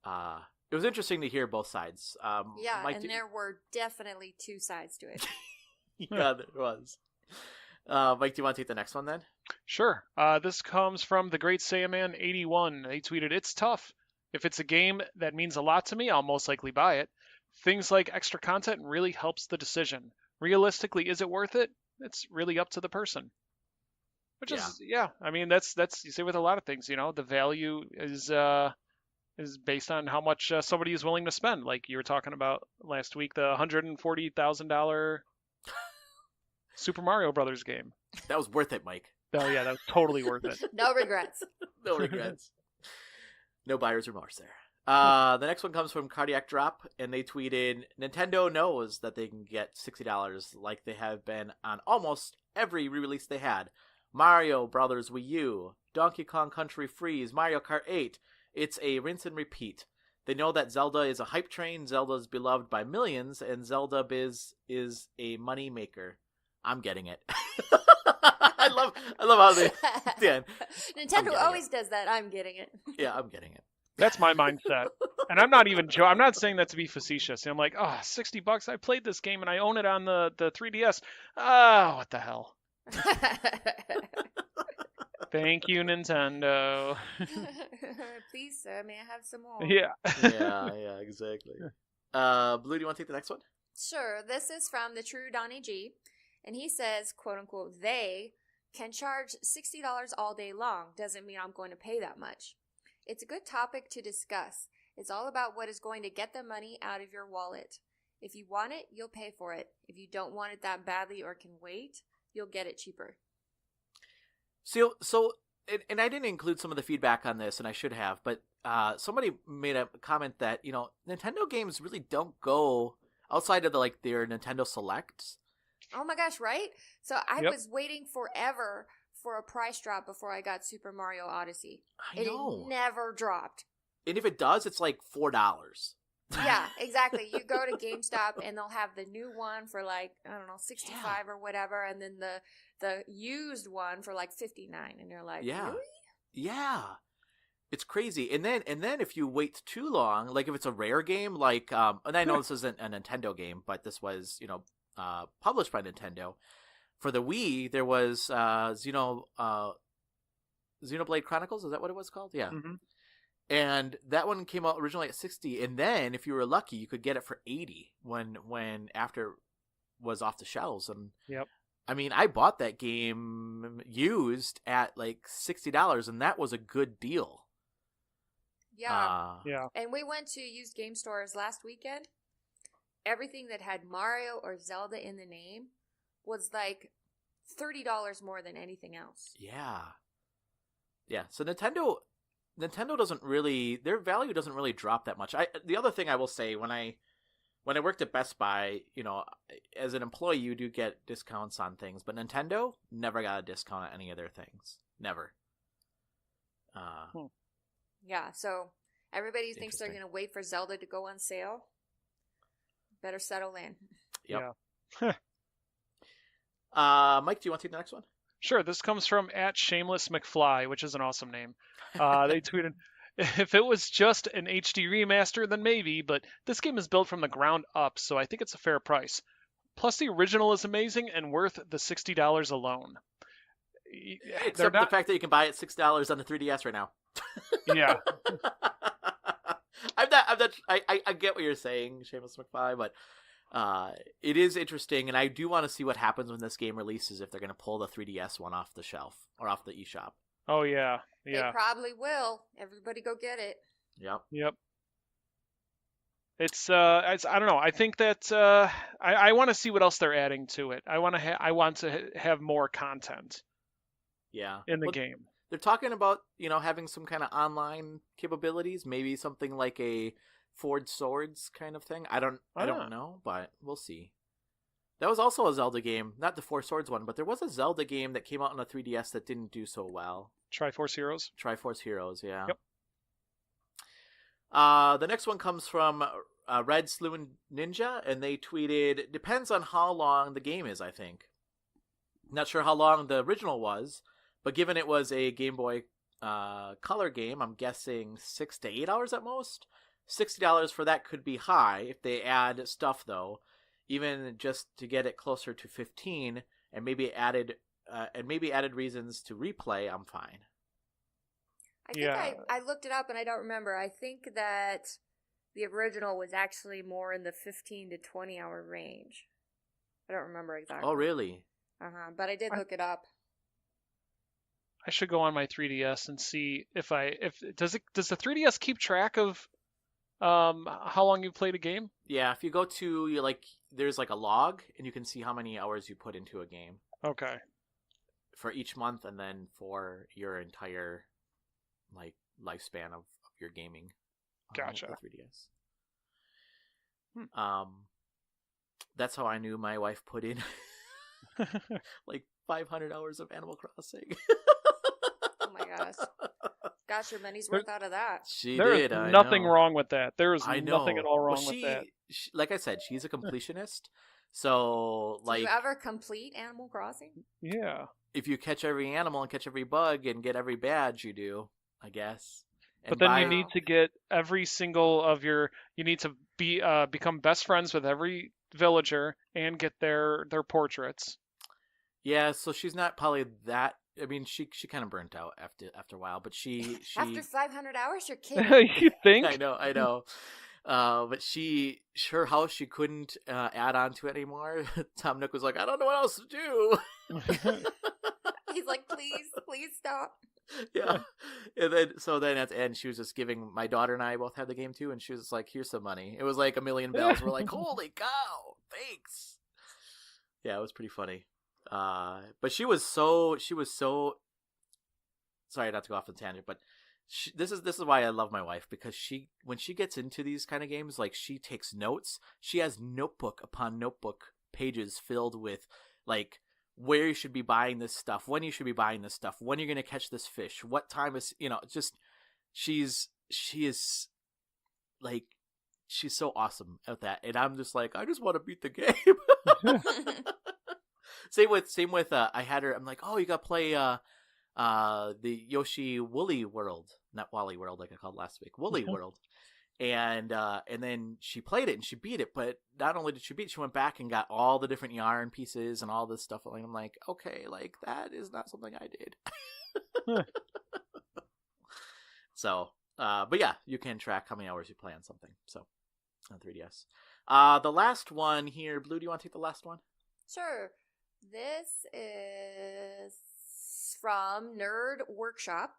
it was interesting to hear both sides. Mike, there were definitely two sides to it. Yeah, there was. Mike, do you want to take the next one then? Sure. This comes from the great Saiyaman 81. They tweeted, "It's tough. If it's a game that means a lot to me, I'll most likely buy it. Things like extra content really helps the decision. Realistically, is it worth it? It's really up to the person." Which is, I mean, that's you say with a lot of things, the value is based on how much somebody is willing to spend. Like you were talking about last week, the $140,000 Super Mario Brothers game. That was worth it, Mike. Oh yeah, that was totally worth it. No regrets. No regrets. No buyer's remorse there. The next one comes from Cardiac Drop, and they tweeted, Nintendo knows that they can get $60 like they have been on almost every re-release they had. Mario Brothers Wii U, Donkey Kong Country Freeze, Mario Kart 8. It's a rinse and repeat. They know that Zelda is a hype train, Zelda is beloved by millions, and Zelda Biz is a money maker. I'm getting it. I love how they Dan. Nintendo always does that. I'm getting it. Yeah, I'm getting it. That's my mindset. And I'm not even I'm not saying that to be facetious. I'm like, $60. I played this game and I own it on the 3DS. Oh, what the hell? Thank you, Nintendo. Please, sir, may I have some more? Yeah. yeah, exactly. Blue, do you want to take the next one? Sure. This is from the True DonnyG. And he says, quote unquote, they can charge $60 all day long. Doesn't mean I'm going to pay that much. It's a good topic to discuss. It's all about what is going to get the money out of your wallet. If you want it, you'll pay for it. If you don't want it that badly or can wait, you'll get it cheaper. So and I didn't include some of the feedback on this, and I should have, but somebody made a comment that, Nintendo games really don't go outside of their Nintendo Selects. Oh my gosh, right? So I was waiting forever for a price drop before I got Super Mario Odyssey. I know. It never dropped. And if it does, it's like $4. Yeah, exactly. You go to GameStop and they'll have the new one for $65 or whatever, and then the used one for $59, and you're like, really? Yeah. It's crazy. And then if you wait too long, like if it's a rare game, and I know this isn't a Nintendo game, but this was, published by Nintendo. For the Wii, there was Xenoblade Chronicles. Is that what it was called? Yeah. Mm-hmm. And that one came out originally at $60, and then if you were lucky, you could get it for $80 when after it was off the shelves. And I mean, I bought that game used at $60, and that was a good deal. Yeah. And we went to used game stores last weekend. Everything that had Mario or Zelda in the name was $30 more than anything else. Yeah. So Nintendo doesn't really, their value doesn't really drop that much. The other thing I will say, when I worked at Best Buy, as an employee, you do get discounts on things, but Nintendo never got a discount on any of their things. Never. Yeah, so everybody thinks they're going to wait for Zelda to go on sale. Better settle in. Yep. Yeah. Mike, do you want to take the next one? Sure. This comes from @Shameless McFly, which is an awesome name. They tweeted, "If it was just an HD remaster, then maybe, but this game is built from the ground up, so I think it's a fair price. Plus, the original is amazing and worth the $60 alone." Except the fact that you can buy it $6 on the 3DS right now. Yeah. I'm not. I get what you're saying, Seamus McFly, but it is interesting, and I do want to see what happens when this game releases. If they're going to pull the 3DS one off the shelf or off the eShop. Oh yeah. They probably will. Everybody go get it. Yep. It's I don't know. I think that I want to see what else they're adding to it. I want to have more content. Yeah. In the game. They're talking about, having some kind of online capabilities, maybe something like a Forged Swords kind of thing. I don't know, but we'll see. That was also a Zelda game, not the Forged Swords one, but there was a Zelda game that came out on the 3DS that didn't do so well. Triforce Heroes. Triforce Heroes, yeah. Yep. The next one comes from Red Slew Ninja, and they tweeted, "Depends on how long the game is, I think. Not sure how long the original was, but given it was a Game Boy Color game, I'm guessing 6 to 8 hours at most. $60 for that could be high if they add stuff, though. Even just to get it closer to 15, and maybe added reasons to replay, I'm fine." I think I looked it up and I don't remember. I think that the original was actually more in the 15 to 20 hour range. I don't remember exactly. Oh, really? But I did look it up. I should go on my 3DS and see if does the 3DS keep track of how long you played a game? Yeah, if you go to there's a log, and you can see how many hours you put into a game. Okay. For each month, and then for your entire lifespan of your gaming. Gotcha. The 3DS. That's how I knew my wife put in 500 hours of Animal Crossing. Oh my gosh. Gosh, your money's worth out of that. There's nothing wrong with that. There is nothing at all wrong with that. Like I said, she's a completionist. So, Do you ever complete Animal Crossing? Yeah. If you catch every animal and catch every bug and get every badge, you do, I guess. But then you need to get every single of your. You need to become best friends with every villager and get their portraits. Yeah, so she's not probably that. I mean, she kind of burnt out after a while, but she after 500 hours, you're kidding. You think? I know. But her house, she couldn't add on to it anymore. Tom Nook was like, "I don't know what else to do." He's like, please stop. Yeah. And then at the end, she was just giving, my daughter and I both had the game too, and she was just like, "Here's some money." It was like $1 million bells. We're like, "Holy cow, thanks." Yeah, it was pretty funny. But she was so sorry not to go off on a tangent, but this is why I love my wife, because when she gets into these kind of games, she takes notes. She has notebook upon notebook pages filled with where you should be buying this stuff, when you should be buying this stuff, when you're going to catch this fish, what time is, just she is she's so awesome at that. And I'm just like, I just want to beat the game. Same with I had her, I'm like, "Oh, you got to play the Yoshi Woolly World," not Wally World like I called last week, Woolly World. And then she played it and she beat it, but not only did she beat it, she went back and got all the different yarn pieces and all this stuff. I'm like, okay, that is not something I did. So, but yeah, you can track how many hours you play on something. So, on 3DS. The last one here, Blue, do you want to take the last one? Sure. This is from Nerd Workshop,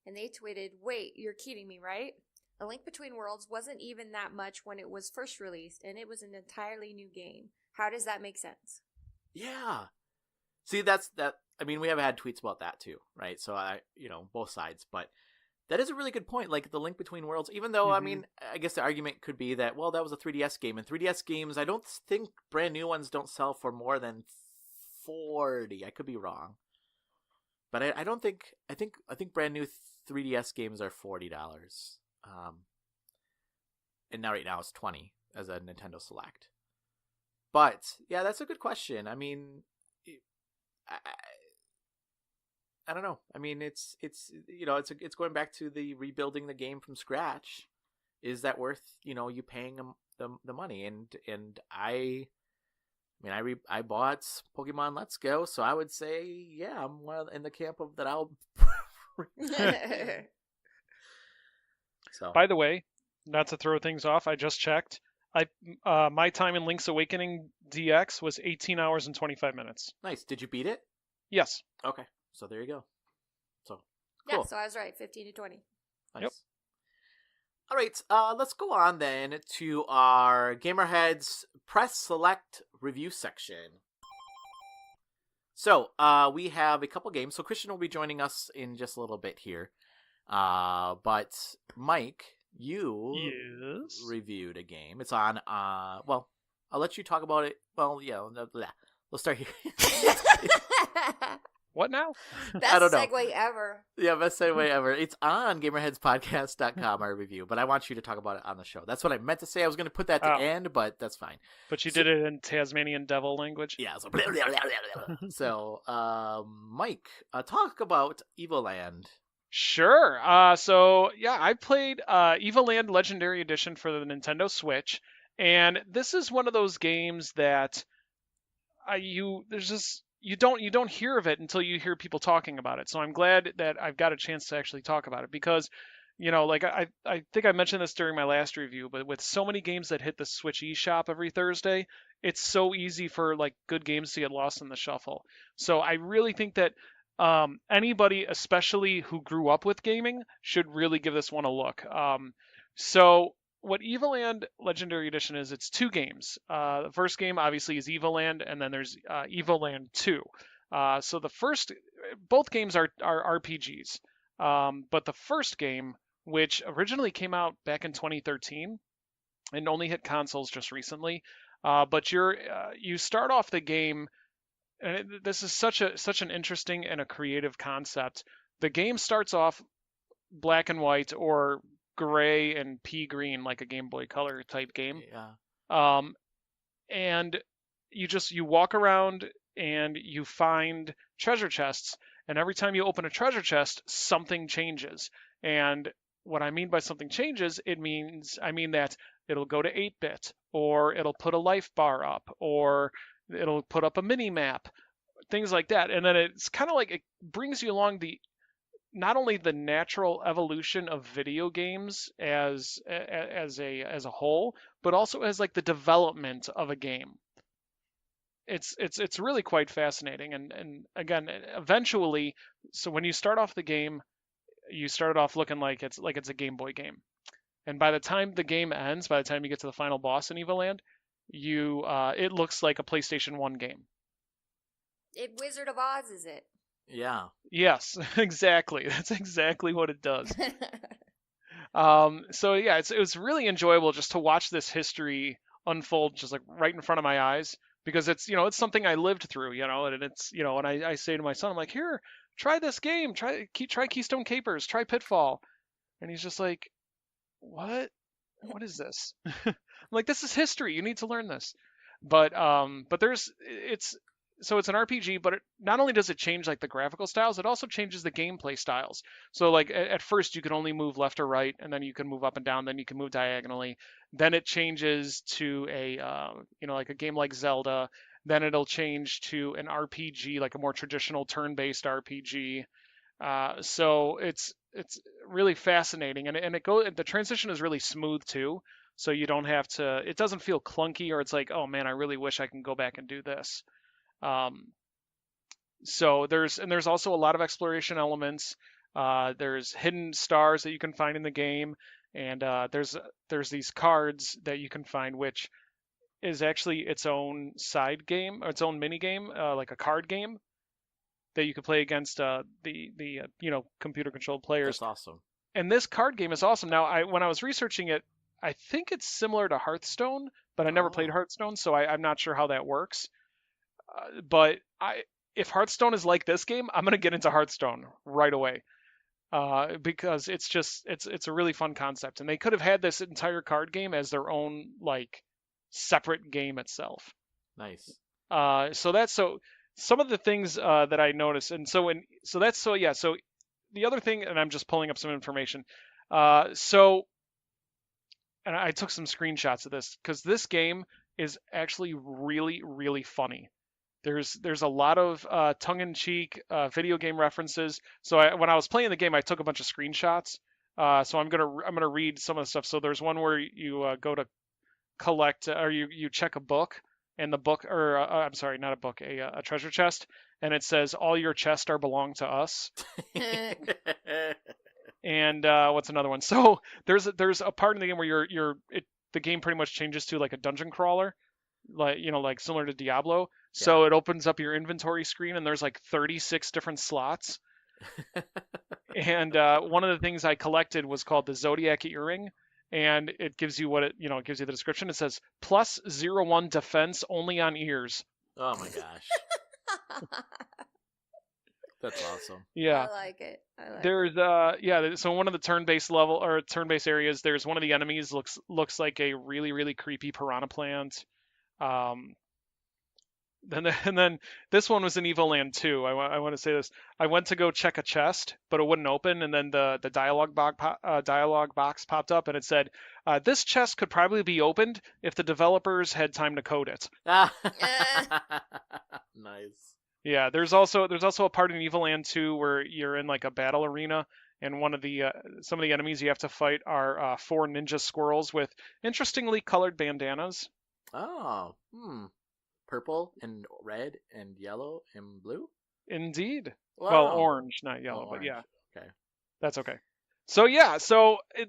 and they tweeted, "Wait, you're kidding me, right? A Link Between Worlds wasn't even that much when it was first released, and it was an entirely new game. How does that make sense?" Yeah. See, that's that. I mean, we have had tweets about that too, right? So both sides, but that is a really good point. Like the link between worlds, even though I mean, I guess the argument could be that well, that was a 3DS game, and 3DS games, I don't think brand new ones don't sell for more than 40. I could be wrong, but I don't think. I think brand new 3DS games are $40. And now right now it's 20 as a Nintendo Select. But yeah, that's a good question. I mean, I don't know. I mean, it's going back to the rebuilding the game from scratch. Is that worth you paying them the money? And I bought Pokemon Let's Go, so I would say yeah, I'm in the camp of that. I'll. So by the way, not to throw things off, I just checked. My time in Link's Awakening DX was 18 hours and 25 minutes. Nice. Did you beat it? Yes. Okay. So there you go. So yeah, cool. so I was right, 15 to 20. Nice. Yep. All right, let's go on then to our GamerHeads Press Select review section. So we have a couple games. So Christian will be joining us in just a little bit here. But Mike, you reviewed a game. It's on. Well, I'll let you talk about it. Well, yeah. Let's start here. What now? Best segue ever. Yeah, best segue ever. It's on GamerHeadsPodcast.com, our review, but I want you to talk about it on the show. That's what I meant to say. I was going to put that at the end, but that's fine. But you did it in Tasmanian devil language? Yeah. So, Mike, talk about Evoland. Sure. So, yeah, I played Evoland Legendary Edition for the Nintendo Switch, and this is one of those games that you don't hear of it until you hear people talking about it. So I'm glad that I've got a chance to actually talk about it because, like I think I mentioned this during my last review, but with so many games that hit the Switch eShop every Thursday, it's so easy for like good games to get lost in the shuffle. So I really think that anybody, especially who grew up with gaming, should really give this one a look. So what Evoland Legendary Edition is, it's two games. The first game obviously is Evoland, and then there's Evoland 2. So both games are RPGs. But the first game, which originally came out back in 2013 and only hit consoles just recently, but you start off the game, and this is such an interesting and a creative concept. The game starts off black and white or gray and pea green, like a Game Boy Color type game. Yeah. And you walk around and you find treasure chests, and every time you open a treasure chest, something changes. And what I mean by something changes, I mean that it'll go to 8-bit, or it'll put a life bar up, or it'll put up a mini map, things like that. And then it's kind of like it brings you along not only the natural evolution of video games as a whole, but also as like the development of a game. It's really quite fascinating. And again, eventually, so when you start off the game, you start off looking like it's a Game Boy game. And by the time the game ends, by the time you get to the final boss in Evoland, it looks like a PlayStation 1 game. Wizard of Oz, is it? Yeah. Yes, exactly. That's exactly what it does. So yeah, it was really enjoyable just to watch this history unfold just like right in front of my eyes, because it's something I lived through, and it's and I say to my son, I'm like, here, try this game, try Keystone Capers, try Pitfall, and he's just like, what is this? I'm like, this is history, you need to learn this. But it's an RPG, but not only does it change like the graphical styles, it also changes the gameplay styles. So like at first you can only move left or right, and then you can move up and down, then you can move diagonally. Then it changes to a like a game like Zelda. Then it'll change to an RPG, like a more traditional turn-based RPG. So it's really fascinating, and the transition is really smooth too. So you don't have to. It doesn't feel clunky, or it's like, oh man, I really wish I can go back and do this. So there's also a lot of exploration elements. There's hidden stars that you can find in the game, and there's these cards that you can find, which is actually its own side game or its own mini game, like a card game. that you could play against the computer controlled players. That's awesome. And this card game is awesome. Now, when I was researching it, I think it's similar to Hearthstone, but I never played Hearthstone, so I'm not sure how that works. But if Hearthstone is like this game, I'm gonna get into Hearthstone right away. Because it's a really fun concept, and they could have had this entire card game as their own like separate game itself. Nice. So some of the things that I noticed, and so the other thing, and I'm just pulling up some information. And I took some screenshots of this because this game is actually really, really funny. There's a lot of tongue-in-cheek video game references. So when I was playing the game, I took a bunch of screenshots. So I'm gonna read some of the stuff. So there's one where you go to collect, or you check a book, and the book, or I'm sorry, not a book, a treasure chest, and it says all your chests are belong to us. And what's another one? So there's a part in the game where the game pretty much changes to like a dungeon crawler, like similar to Diablo. So it opens up your inventory screen, and there's like 36 different slots. And one of the things I collected was called the Zodiac Earring, and it gives you it gives you the description. It says +01 defense only on ears. Oh my gosh. That's awesome. Yeah. I like it. There's so one of the turn-based areas, there's one of the enemies looks like a really, really creepy piranha plant. And then this one was in Evoland 2. I want to say this. I went to go check a chest, but it wouldn't open, and then the dialogue box popped up, and it said, "This chest could probably be opened if the developers had time to code it." Nice. Yeah, there's also a part in Evoland 2 where you're in like a battle arena, and some of the enemies you have to fight are 4 ninja squirrels with interestingly colored bandanas. Oh, purple and red and yellow and blue? Indeed. Wow. Well, orange, not yellow, but orange. yeah. Okay. That's okay. So yeah,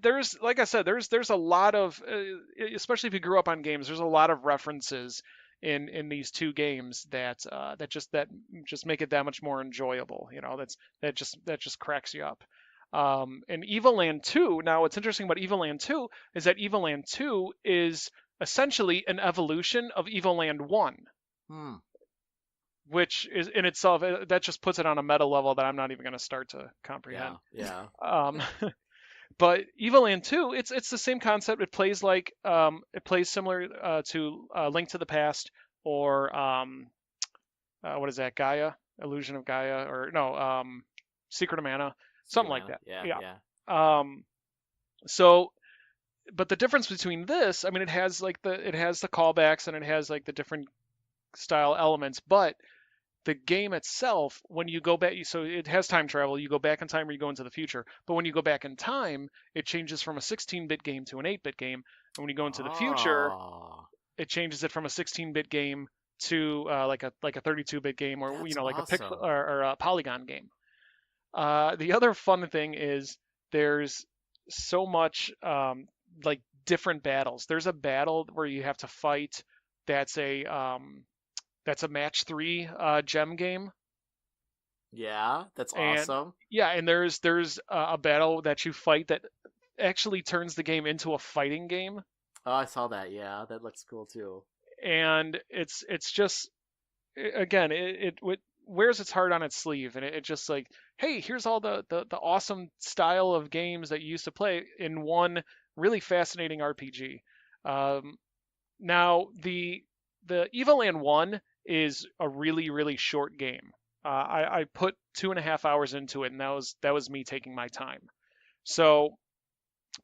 there's, like I said, there's a lot of, especially if you grew up on games, there's a lot of references in these two games that just make it that much more enjoyable. That just cracks you up. And Evoland 2. Now, what's interesting about Evoland 2 is that Evoland 2 is essentially an evolution of Evoland 1. Which is in itself, that just puts it on a meta level that I'm not even going to start to comprehend. Yeah. But Evoland 2, it's the same concept. It plays similar to Link to the Past, or what is that? Gaia, Illusion of Gaia, or no, Secret of Mana, something like that. Yeah. So, but the difference between this, I mean, it has the callbacks, and it has like the different style elements, but the game itself, when you go back, so it has time travel. You go back in time, or you go into the future. But when you go back in time, it changes from a 16-bit game to an 8-bit game. And when you go into the future, it changes it from a 16-bit game to like a 32-bit game, or That's like awesome. a pixel or a polygon game. The other fun thing is there's so much like different battles. There's a battle where you have to fight. That's a match 3 gem game. Yeah, that's awesome. And there's a battle that you fight that actually turns the game into a fighting game. Oh, I saw that. Yeah, that looks cool too. And it's just, again, it wears its heart on its sleeve, and it just like, hey, here's all the awesome style of games that you used to play in one really fascinating RPG. Now the Evoland 1 is a really, really short game. I put 2.5 hours into it, and that was me taking my time. So,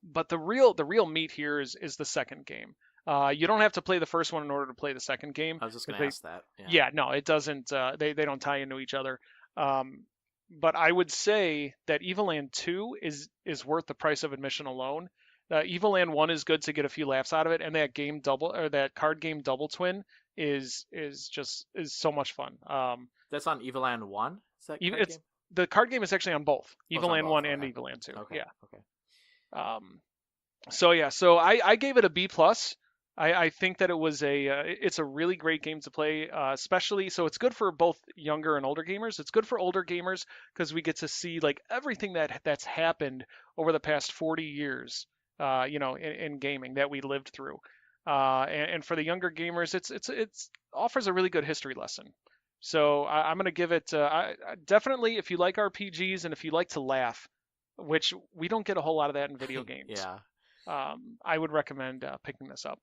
but the real meat here is the second game. You don't have to play the first one in order to play the second game. I was just going to ask that. Yeah, no, it doesn't. They don't tie into each other. But I would say that Evoland 2 is worth the price of admission alone. Evoland 1 is good to get a few laughs out of it, and that card game Double Twin is so much fun. That's on Evoland 1? Is that card game? The card game is actually on both Evoland 1 and okay. Evoland 2. Okay. Yeah. Okay. So I gave it a B+. I think that it's a really great game to play, especially so it's good for both younger and older gamers. It's good for older gamers because we get to see like everything that's happened over the past 40 years, in gaming that we lived through. And for the younger gamers, it's offers a really good history lesson. So I'm gonna give it definitely if you like RPGs and if you like to laugh, which we don't get a whole lot of that in video games. Yeah. I would recommend picking this up.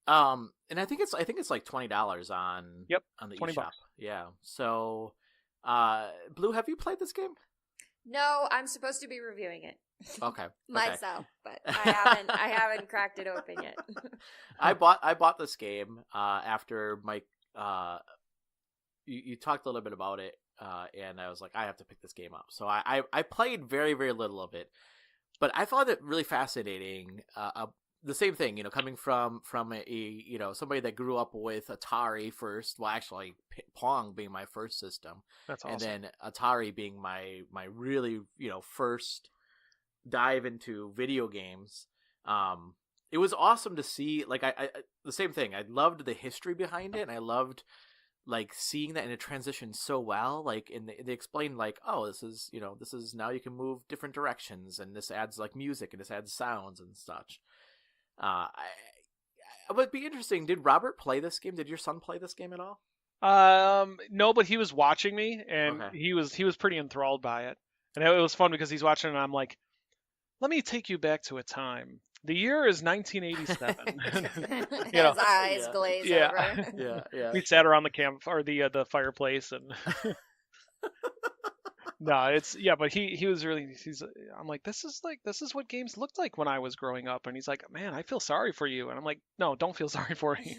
And I think it's like $20 on Yep, on the 20 eShop. bucks. Yeah. So, Blue, have you played this game? No, I'm supposed to be reviewing it Okay. myself, but I haven't cracked it open yet. I bought this game after Mike. You talked a little bit about it, and I was like, I have to pick this game up. So I played very, very little of it, but I found it really fascinating. The same thing, coming from a somebody that grew up with Atari first. Well, actually, Pong being my first system, That's awesome. and then Atari being my really first dive into video games. It was awesome to see. Like I the same thing. I loved the history behind it, and I loved like seeing that in a transition so well. Like they explained like, oh, this is now you can move different directions, and this adds like music and this adds sounds and such. It would be interesting. Did Robert play this game? Did your son play this game at all? No, but he was watching me, and Okay. he was pretty enthralled by it, and it was fun because he's watching, and I'm like, let me take you back to a time. The year is 1987. His eyes glaze Yeah. over. Yeah. We sat around the camp or the fireplace, and no, but he was really I'm like, this is what games looked like when I was growing up, and he's like, man, I feel sorry for you, and I'm like, no, don't feel sorry for me.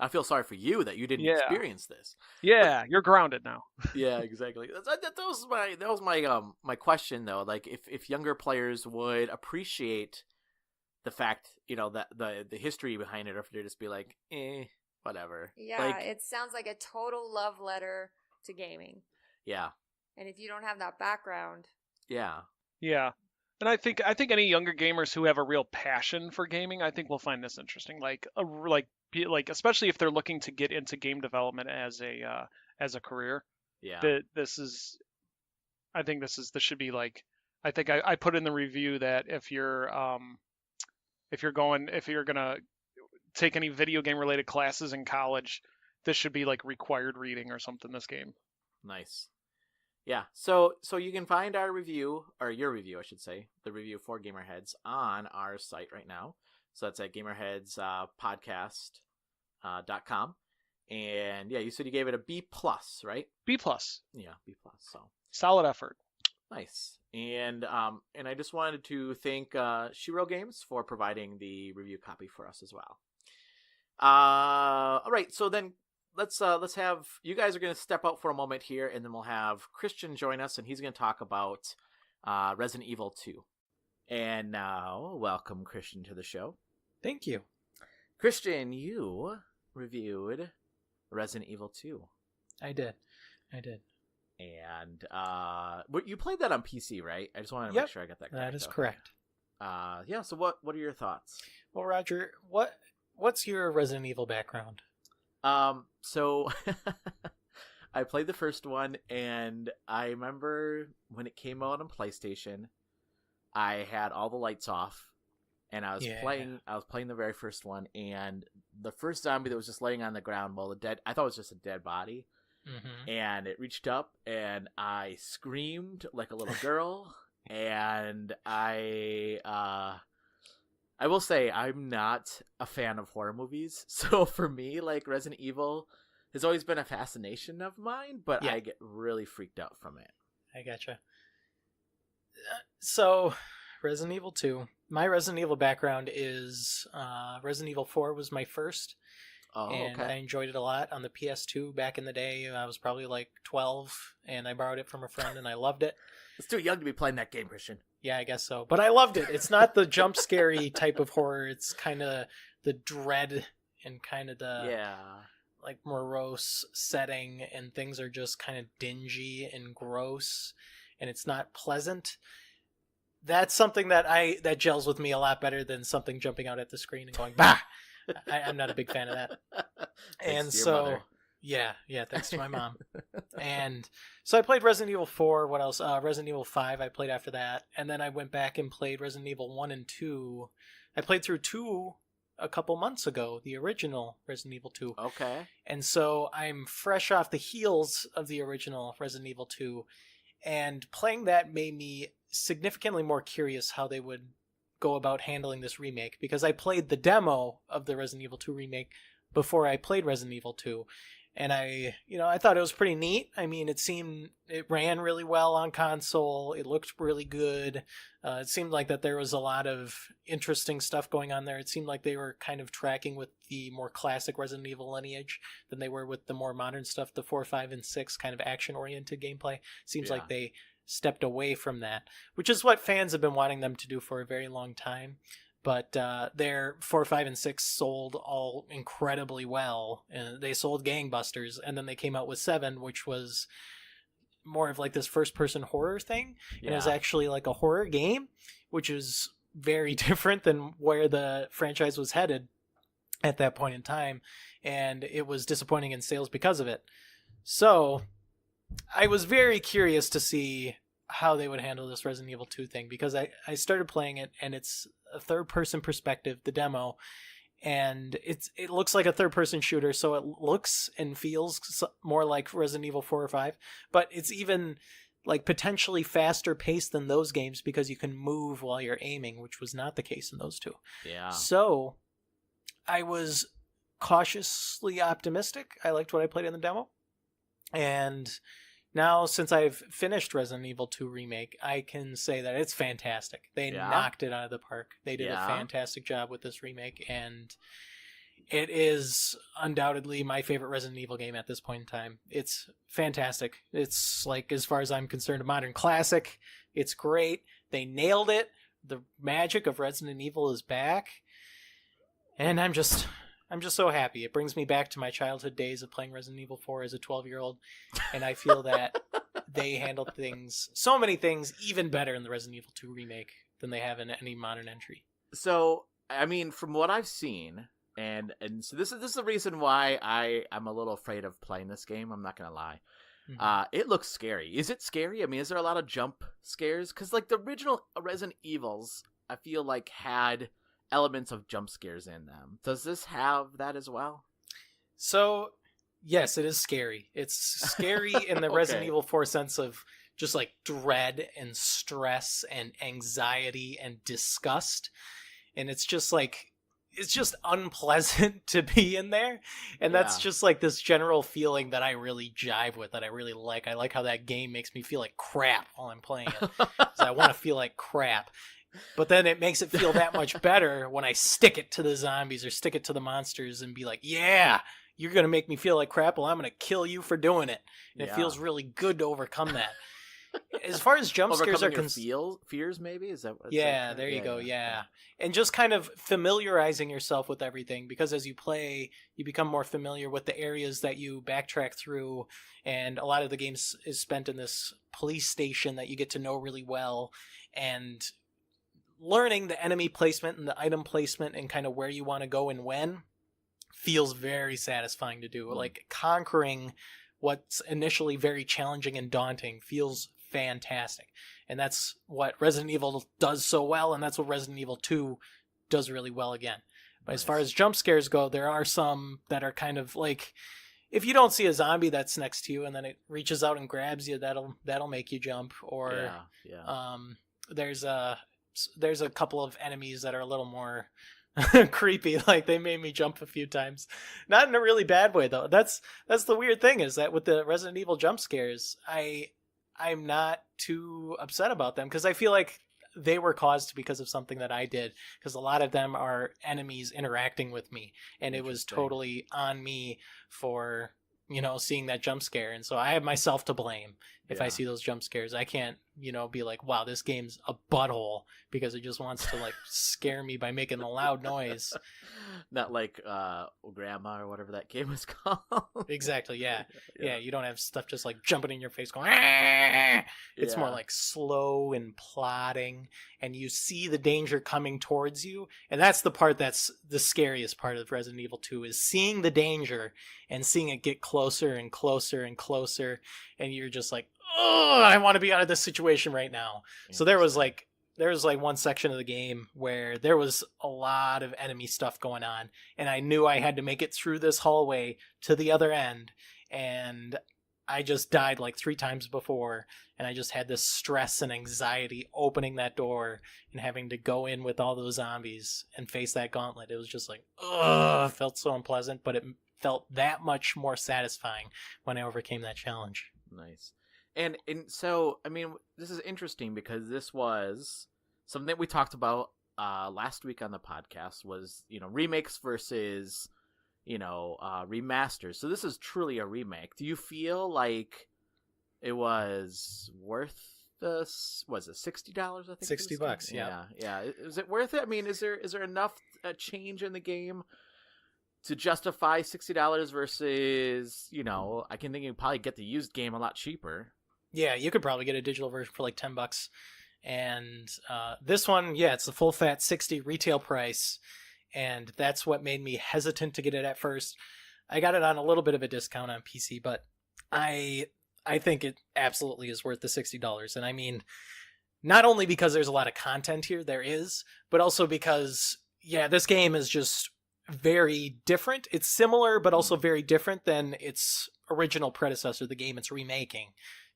I feel sorry for you that you didn't Yeah. experience this. Yeah, you're grounded now. Yeah, exactly. That was my question though. Like if younger players would appreciate the fact, that the history behind it, or if they just be like, whatever. Yeah, Like, it sounds like a total love letter to gaming. yeah. And if you don't have that background, Yeah. Yeah. And I think any younger gamers who have a real passion for gaming, I think will find this interesting. Like especially if they're looking to get into game development as a career. Yeah. This should be like, I think I put in the review that if you're gonna take any video game related classes in college, this should be like required reading or something. This game. Nice. Yeah, so you can find our review, or your review, I should say, the review for GamerHeads on our site right now. So that's at GamerHeads podcast.com. And yeah, you said you gave it a B+, right? B+. Yeah, B+. So solid effort. Nice. And I just wanted to thank Shiro Games for providing the review copy for us as well. All right, so then let's have, you guys are going to step out for a moment here, and then we'll have Christian join us, and he's going to talk about Resident Evil 2. And now, welcome Christian to the show. Thank you. Christian, you reviewed Resident Evil 2. I did. And you played that on PC, right? I just wanted to Yep, make sure I got that correct. That is correct. Yeah, so what are your thoughts? Well, Roger, what's your Resident Evil background? So I played the first one, and I remember when it came out on PlayStation, I had all the lights off, and I was playing the very first one, and the first zombie that was just laying on the ground, I thought it was just a dead body. Mm-hmm. And it reached up, and I screamed like a little girl, and I will say I'm not a fan of horror movies, so for me, like, Resident Evil has always been a fascination of mine, but I get really freaked out from it. I gotcha. So, Resident Evil 2. My Resident Evil background is Resident Evil 4 was my first. Oh, and okay. I enjoyed it a lot on the PS2 back in the day. I was probably like 12, and I borrowed it from a friend, and I loved it. It's too young to be playing that game, Christian. Yeah, I guess so. But I loved it. It's not the jump scary type of horror. It's kind of the dread and kind of the like morose setting, and things are just kind of dingy and gross, and it's not pleasant. that's something that gels with me a lot better than something jumping out at the screen and going bah. I'm not a big fan of that. And so mother. yeah, thanks to my mom. And so I played Resident Evil 4. What else? Resident Evil 5 I played after that, and then I went back and played Resident Evil 1 and 2. I played through 2 a couple months ago, the original Resident Evil 2. Okay. And so I'm fresh off the heels of the original Resident Evil 2, and playing that made me significantly more curious how they would go about handling this remake, because I played the demo of the Resident Evil 2 remake before I played Resident Evil 2, and I thought it was pretty neat. I mean, it ran really well on console. It looked really good. It seemed like that there was a lot of interesting stuff going on there. It seemed like they were kind of tracking with the more classic Resident Evil lineage than they were with the more modern stuff, the 4, 5, and 6 kind of action-oriented gameplay. Seems like they stepped away from that, which is what fans have been wanting them to do for a very long time. But their 4, 5, and 6 sold all incredibly well. They sold gangbusters, and then they came out with 7, which was more of like this first-person horror thing. Yeah. And it was actually like a horror game, which is very different than where the franchise was headed at that point in time. And it was disappointing in sales because of it. So I was very curious to see how they would handle this Resident Evil 2 thing, because I started playing it, and it's a third-person perspective, the demo, and it looks like a third-person shooter, so it looks and feels more like Resident Evil 4 or 5, but it's even like potentially faster paced than those games because you can move while you're aiming, which was not the case in those two. Yeah. So I was cautiously optimistic. I liked what I played in the demo, and now, since I've finished Resident Evil 2 Remake, I can say that it's fantastic. They knocked it out of the park. They did a fantastic job with this remake, and it is undoubtedly my favorite Resident Evil game at this point in time. It's fantastic. It's, like, as far as I'm concerned, a modern classic. It's great. They nailed it. The magic of Resident Evil is back. And I'm just so happy. It brings me back to my childhood days of playing Resident Evil 4 as a 12-year-old, and I feel that they handled so many things, even better in the Resident Evil 2 remake than they have in any modern entry. So, I mean, from what I've seen, and so this is the reason why I'm a little afraid of playing this game, I'm not going to lie. Mm-hmm. It looks scary. Is it scary? I mean, is there a lot of jump scares? Because, like, the original Resident Evils, I feel like, had elements of jump scares in them. Does this have that as well? So, yes, it is scary. It's scary in the okay. Resident Evil 4 sense of just like dread and stress and anxiety and disgust. And it's just unpleasant to be in there. And that's just like this general feeling that I really jive with, that I really like. I like how that game makes me feel like crap while I'm playing it. So I want to feel like crap. But then it makes it feel that much better when I stick it to the zombies or stick it to the monsters and be like, yeah, you're going to make me feel like crap. Well, I'm going to kill you for doing it. And it feels really good to overcome that. As far as jump scares are concerned, fears maybe? Is that what? Yeah, there you go. Yeah. And just kind of familiarizing yourself with everything, because as you play, you become more familiar with the areas that you backtrack through. And a lot of the game is spent in this police station that you get to know really well. And learning the enemy placement and the item placement and kind of where you want to go and when feels very satisfying to do. Like conquering what's initially very challenging and daunting feels fantastic. And that's what Resident Evil does so well, and that's what Resident Evil 2 does really well again. But as far as jump scares go, there are some that are kind of like, if you don't see a zombie that's next to you and then it reaches out and grabs you, that'll make you jump. Or there's a couple of enemies that are a little more creepy. Like, they made me jump a few times, not in a really bad way though. That's the weird thing, is that with the Resident Evil jump scares, I'm not too upset about them, because I feel like they were caused because of something that I did, because a lot of them are enemies interacting with me, and it was totally on me for seeing that jump scare, and so I have myself to blame. if I see those jump scares. I can't, be like, wow, this game's a butthole because it just wants to like scare me by making a loud noise. Not like Grandma or whatever that game was called. Exactly, yeah. You don't have stuff just like jumping in your face going, "Ah!" It's more like slow and plodding, and you see the danger coming towards you. And that's the part that's the scariest part of Resident Evil 2 is seeing the danger and seeing it get closer and closer and closer. And you're just like, oh, I want to be out of this situation right now. So there was like one section of the game where there was a lot of enemy stuff going on, and I knew I had to make it through this hallway to the other end, and I just died like 3 times before, and I just had this stress and anxiety opening that door and having to go in with all those zombies and face that gauntlet. It was just like, ugh, it felt so unpleasant, but it felt that much more satisfying when I overcame that challenge. Nice. And so, I mean, this is interesting because this was something that we talked about last week on the podcast was, remakes versus, remasters. So this is truly a remake. Do you feel like it was worth was it $60? I think $60. Yeah. Yeah. Is it worth it? I mean, is there enough change in the game to justify $60 versus, I can think you probably get the used game a lot cheaper. Yeah, you could probably get a digital version for like $10. And this one, it's the full fat 60 retail price, and that's what made me hesitant to get it at first. I got it on a little bit of a discount on PC, but I think it absolutely is worth the $60. And I mean, not only because there's a lot of content here, there is, but also because, this game is just very different. It's similar, but also very different than its original predecessor, the game it's remaking.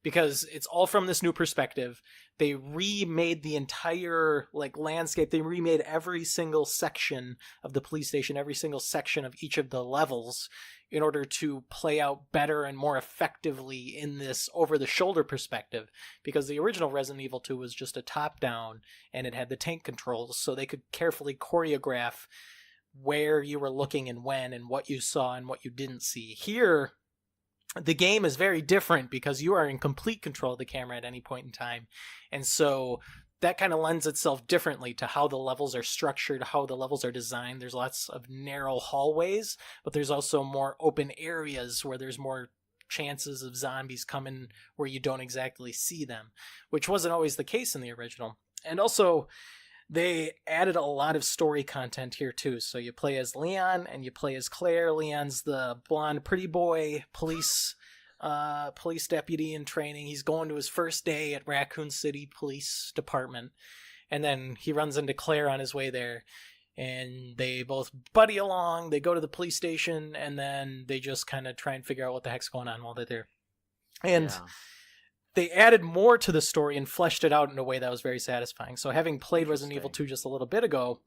Because it's all from this new perspective. They remade the entire landscape. They remade every single section of the police station, every single section of each of the levels in order to play out better and more effectively in this over-the-shoulder perspective. Because the original Resident Evil 2 was just a top-down, and it had the tank controls, so they could carefully choreograph where you were looking and when and what you saw and what you didn't see. Here, the game is very different because you are in complete control of the camera at any point in time. And so that kind of lends itself differently to how the levels are structured, how the levels are designed. There's lots of narrow hallways, but there's also more open areas where there's more chances of zombies coming where you don't exactly see them, which wasn't always the case in the original. And also, they added a lot of story content here too. So you play as Leon and you play as Claire. Leon's the blonde pretty boy police deputy in training. He's going to his first day at Raccoon City Police Department. And then he runs into Claire on his way there. And they both buddy along. They go to the police station, and then they just kind of try and figure out what the heck's going on while they're there. And they added more to the story and fleshed it out in a way that was very satisfying. So having played Resident Evil 2 just a little bit ago,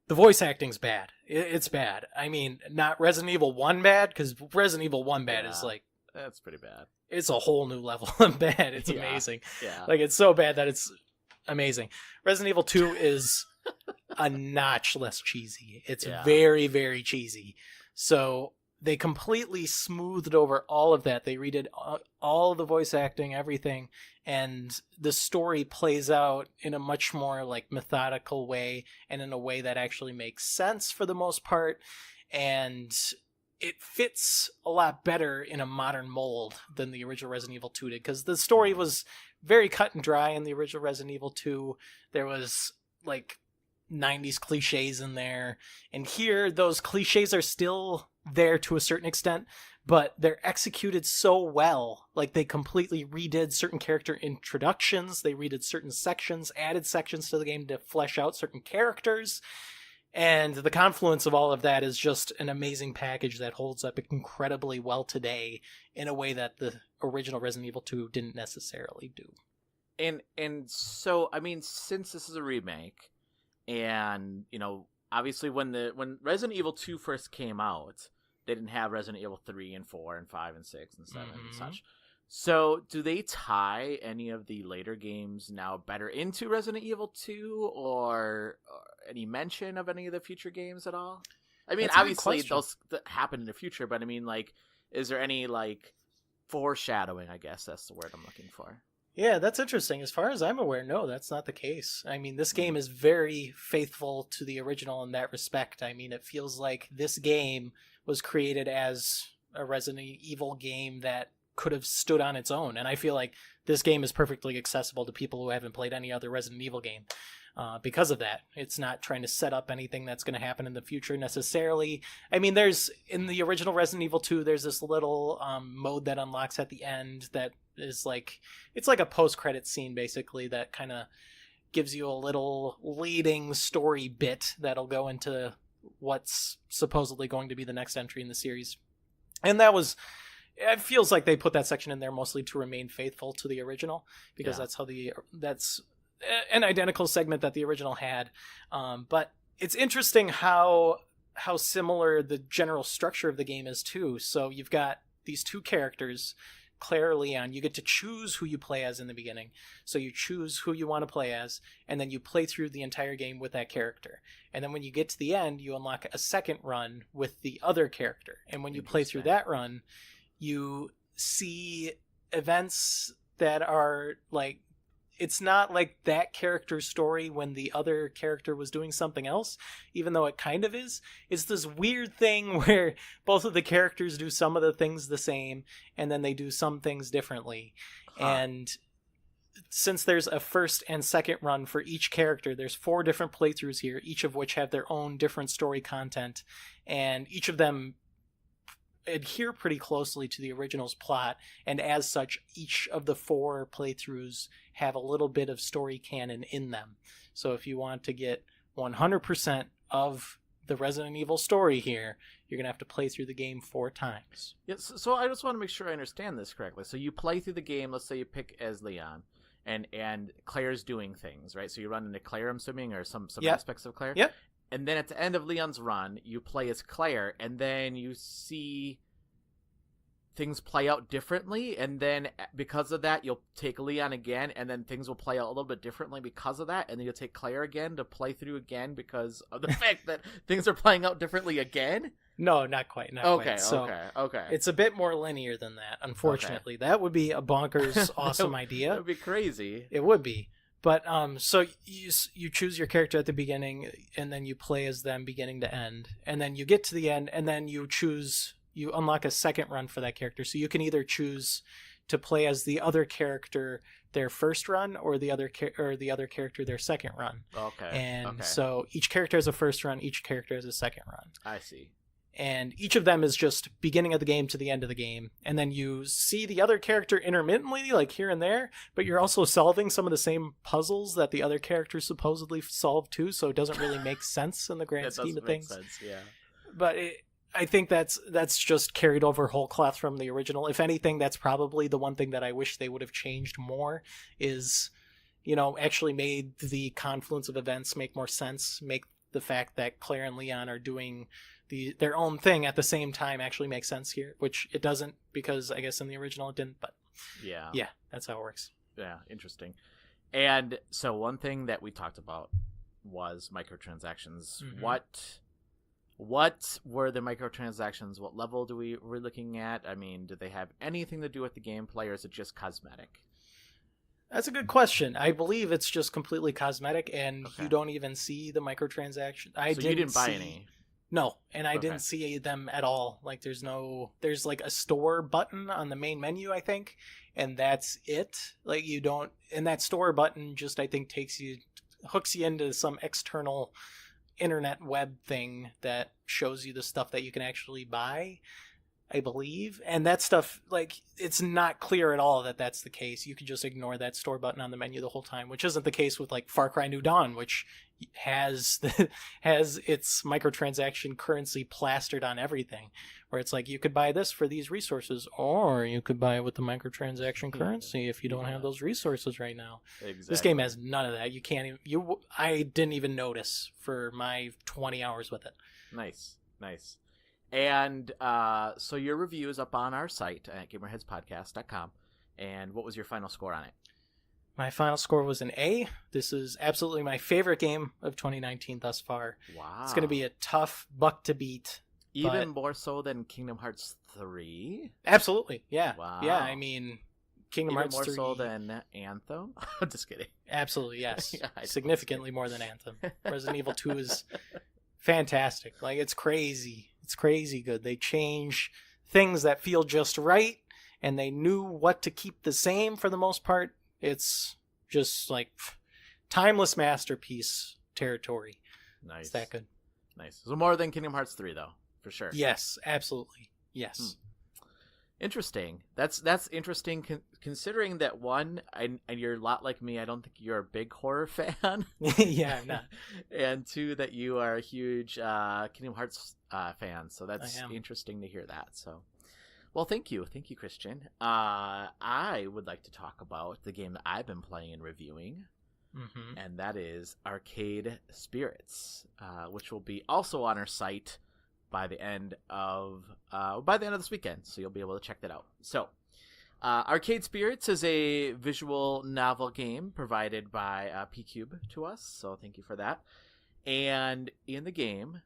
the voice acting's bad. It's bad. I mean, not Resident Evil 1 bad, because Resident Evil 1 bad is that's pretty bad. It's a whole new level of bad. It's amazing. Yeah. It's so bad that it's amazing. Resident Evil 2 is a notch less cheesy. It's very, very cheesy. So they completely smoothed over all of that. They redid all the voice acting, everything, and the story plays out in a much more methodical way and in a way that actually makes sense for the most part. And it fits a lot better in a modern mold than the original Resident Evil 2 did, because the story was very cut and dry in the original Resident Evil 2. There was 90s cliches in there, and here those cliches are still there to a certain extent, but they're executed so well. They completely redid certain character introductions, they redid certain sections, added sections to the game to flesh out certain characters, and the confluence of all of that is just an amazing package that holds up incredibly well today in a way that the original Resident Evil 2 didn't necessarily do. And so, I mean, since this is a remake, and obviously when Resident Evil 2 first came out, they didn't have Resident Evil 3 and 4 and 5 and 6 and 7 and such. So do they tie any of the later games now better into Resident Evil 2 or any mention of any of the future games at all? I mean, obviously those happen in the future, but I mean, is there any foreshadowing, I guess that's the word I'm looking for. Yeah, that's interesting. As far as I'm aware, no, that's not the case. I mean, this game is very faithful to the original in that respect. I mean, it feels like this game was created as a Resident Evil game that could have stood on its own. And I feel like this game is perfectly accessible to people who haven't played any other Resident Evil game. Because of that, it's not trying to set up anything that's going to happen in the future necessarily. I mean, in the original Resident Evil 2, there's this little mode that unlocks at the end that is it's like a post-credit scene basically that kind of gives you a little leading story bit that'll go into what's supposedly going to be the next entry in the series. And it feels like they put that section in there mostly to remain faithful to the original, because that's an identical segment that the original had. But it's interesting how similar the general structure of the game is too. So you've got these two characters, Claire and Leon. You get to choose who you play as in the beginning. So you choose who you want to play as, and then you play through the entire game with that character. And then when you get to the end, you unlock a second run with the other character. And when you play through that run, you see events that are like, it's not like that character's story when the other character was doing something else, even though it kind of is. It's this weird thing where both of the characters do some of the things the same, and then they do some things differently. And since there's a first and second run for each character, there's 4 different playthroughs here, each of which have their own different story content, and each of them adhere pretty closely to the original's plot, and as such, each of the 4 playthroughs have a little bit of story canon in them. So if you want to get 100% of the Resident Evil story here, you're going to have to play through the game 4 times. Yes, so I just want to make sure I understand this correctly. So you play through the game, let's say you pick as Leon, and Claire's doing things, right? So you run into Claire, I'm assuming, or some aspects of Claire? Yep. And then at the end of Leon's run, you play as Claire, and then you see things play out differently, and then because of that, you'll take Leon again, and then things will play out a little bit differently because of that, and then you'll take Claire again to play through again because of the fact that things are playing out differently again? No, not quite. Okay. It's a bit more linear than that, unfortunately. Okay. That would be a bonkers awesome idea. That would be crazy. It would be. But so you choose your character at the beginning, and then you play as them beginning to end, and then you get to the end, and then you unlock a second run for that character. So you can either choose to play as the other character their first run, or the other character their second run. Okay. And so each character has a first run, each character has a second run. I see. And each of them is just beginning of the game to the end of the game. And then you see the other character intermittently, like here and there, but you're also solving some of the same puzzles that the other characters supposedly solve too, so it doesn't really make sense in the grand scheme of things. Sense, yeah. But I think that's just carried over whole cloth from the original. If anything, that's probably the one thing that I wish they would have changed more is, actually made the confluence of events make more sense, make the fact that Claire and Leon are doing their own thing at the same time actually makes sense here, which it doesn't, because I guess in the original it didn't, but yeah, that's how it works. Yeah, interesting. And so one thing that we talked about was microtransactions. Mm-hmm. What were the microtransactions? What level we're looking at? I mean, do they have anything to do with the gameplay, or is it just cosmetic? That's a good question. I believe it's just completely cosmetic, and you don't even see the microtransaction. So you didn't buy any? No, and I didn't see them at all. Like, there's like a store button on the main menu, I think, and that's it. Like, and that store button just, I think, hooks you into some external internet web thing that shows you the stuff that you can actually buy, I believe. And that stuff, like, it's not clear at all that that's the case. You could just ignore that store button on the menu the whole time, which isn't the case with, like, Far Cry New Dawn, which has its microtransaction currency plastered on everything, where it's like, you could buy this for these resources, or you could buy it with the microtransaction currency if you don't have those resources right now. Exactly. This game has none of that. You can't even, I didn't even notice for my 20 hours with it. Nice. And so your review is up on our site at GamerHeadsPodcast.com. And what was your final score on it? My final score was an A. This is absolutely my favorite game of 2019 thus far. Wow. It's going to be a tough buck to beat. Even more so than Kingdom Hearts 3? Absolutely, yeah. Wow. Yeah, I mean, Kingdom Even Hearts more 3... so than Anthem? I'm just kidding. Absolutely, yes. Yeah, significantly more than Anthem. Resident Evil 2 is fantastic. Like, it's crazy. It's crazy good. They change things that feel just right, and they knew what to keep the same for the most part. It's just like timeless masterpiece territory. Nice. It's that good. Nice. So more than Kingdom Hearts 3, though, for sure. Yes, absolutely. Yes. Interesting. That's interesting considering that one, and you're a lot like me, I don't think you're a big horror fan. Yeah, I'm not. And two, that you are a huge Kingdom Hearts fan. So that's interesting to hear that. So, well, thank you. Thank you, Christian. I would like to talk about the game that I've been playing and reviewing. Mm-hmm. And that is Arcade Spirits, which will be also on our site by the end of this weekend, so you'll be able to check that out. So, Arcade Spirits is a visual novel game provided by P-Cube to us, so thank you for that. And in the game,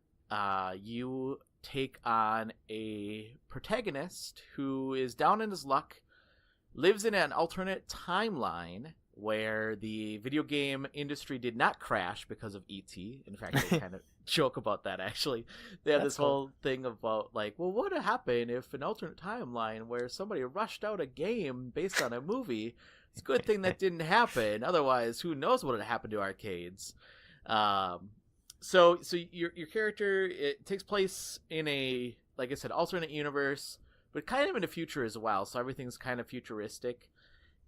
you take on a protagonist who is down in his luck, lives in an alternate timeline where the video game industry did not crash because of E.T. In fact, they kind of joke about that, actually. They have this whole thing about, like, well, what would happen if an alternate timeline where somebody rushed out a game based on a movie? It's a good thing that didn't happen. Otherwise, who knows what would have happened to arcades. So your character, it takes place in a, like I said, alternate universe, but kind of in the future as well. So everything's kind of futuristic.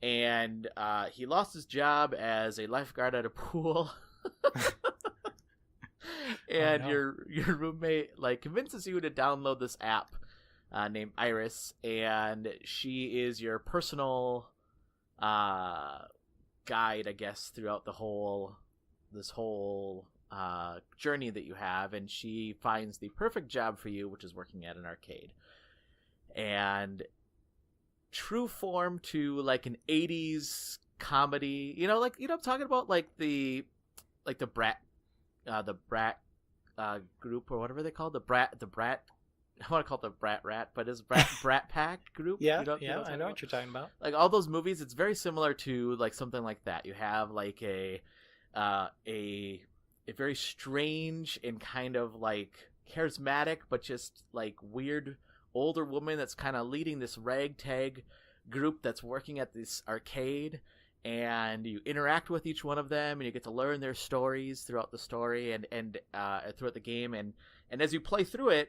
And he lost his job as a lifeguard at a pool. And your roommate like convinces you to download this app named Iris, and she is your personal guide, I guess, throughout this whole journey that you have. And she finds the perfect job for you, which is working at an arcade. And true form to like an 80s comedy, I'm talking about, like the brat group, or whatever they call the brat I want to call it the brat rat, but it's brat pack group. Yeah, I know what you're talking about. Like all those movies, it's very similar to like something like that. You have like a very strange and kind of like charismatic but just like weird older woman that's kind of leading this ragtag group that's working at this arcade, and you interact with each one of them, and you get to learn their stories throughout the story and throughout the game, and as you play through it,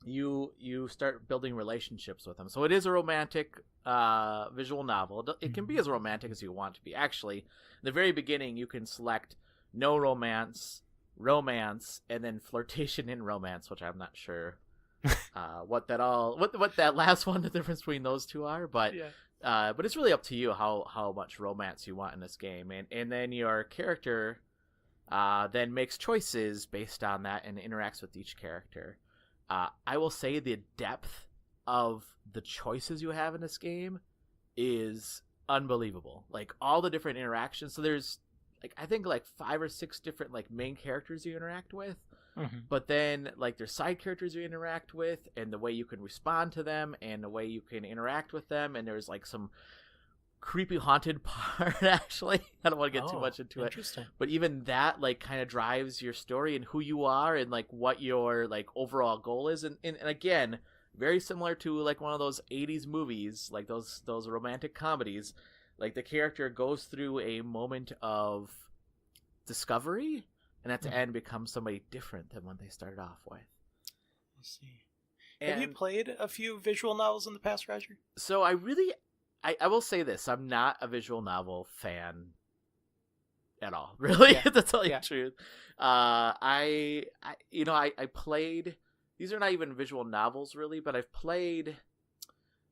you start building relationships with them. So it is a romantic visual novel. It can be as romantic as you want to be. Actually, in the very beginning, you can select no romance, and then flirtation in romance, which I'm not sure what that last one, the difference between those two are, but it's really up to you how much romance you want in this game, and then your character then makes choices based on that and interacts with each character. I will say the depth of the choices you have in this game is unbelievable. Like all the different interactions. So there's like I think like 5 or 6 different like main characters you interact with. Mm-hmm. But then, like, there's side characters you interact with, and the way you can respond to them, and the way you can interact with them, and there's, like, some creepy haunted part, actually. I don't want to get too much into it. But even that, like, kind of drives your story and who you are and, like, what your, like, overall goal is. And again, very similar to, like, one of those 80s movies, like those romantic comedies. Like, the character goes through a moment of discovery, and at the end becomes somebody different than when they started off with. I see. Have you played a few visual novels in the past, Roger? So I will say this. I'm not a visual novel fan at all, really, to tell you the truth. I played... These are not even visual novels, really, but I've played...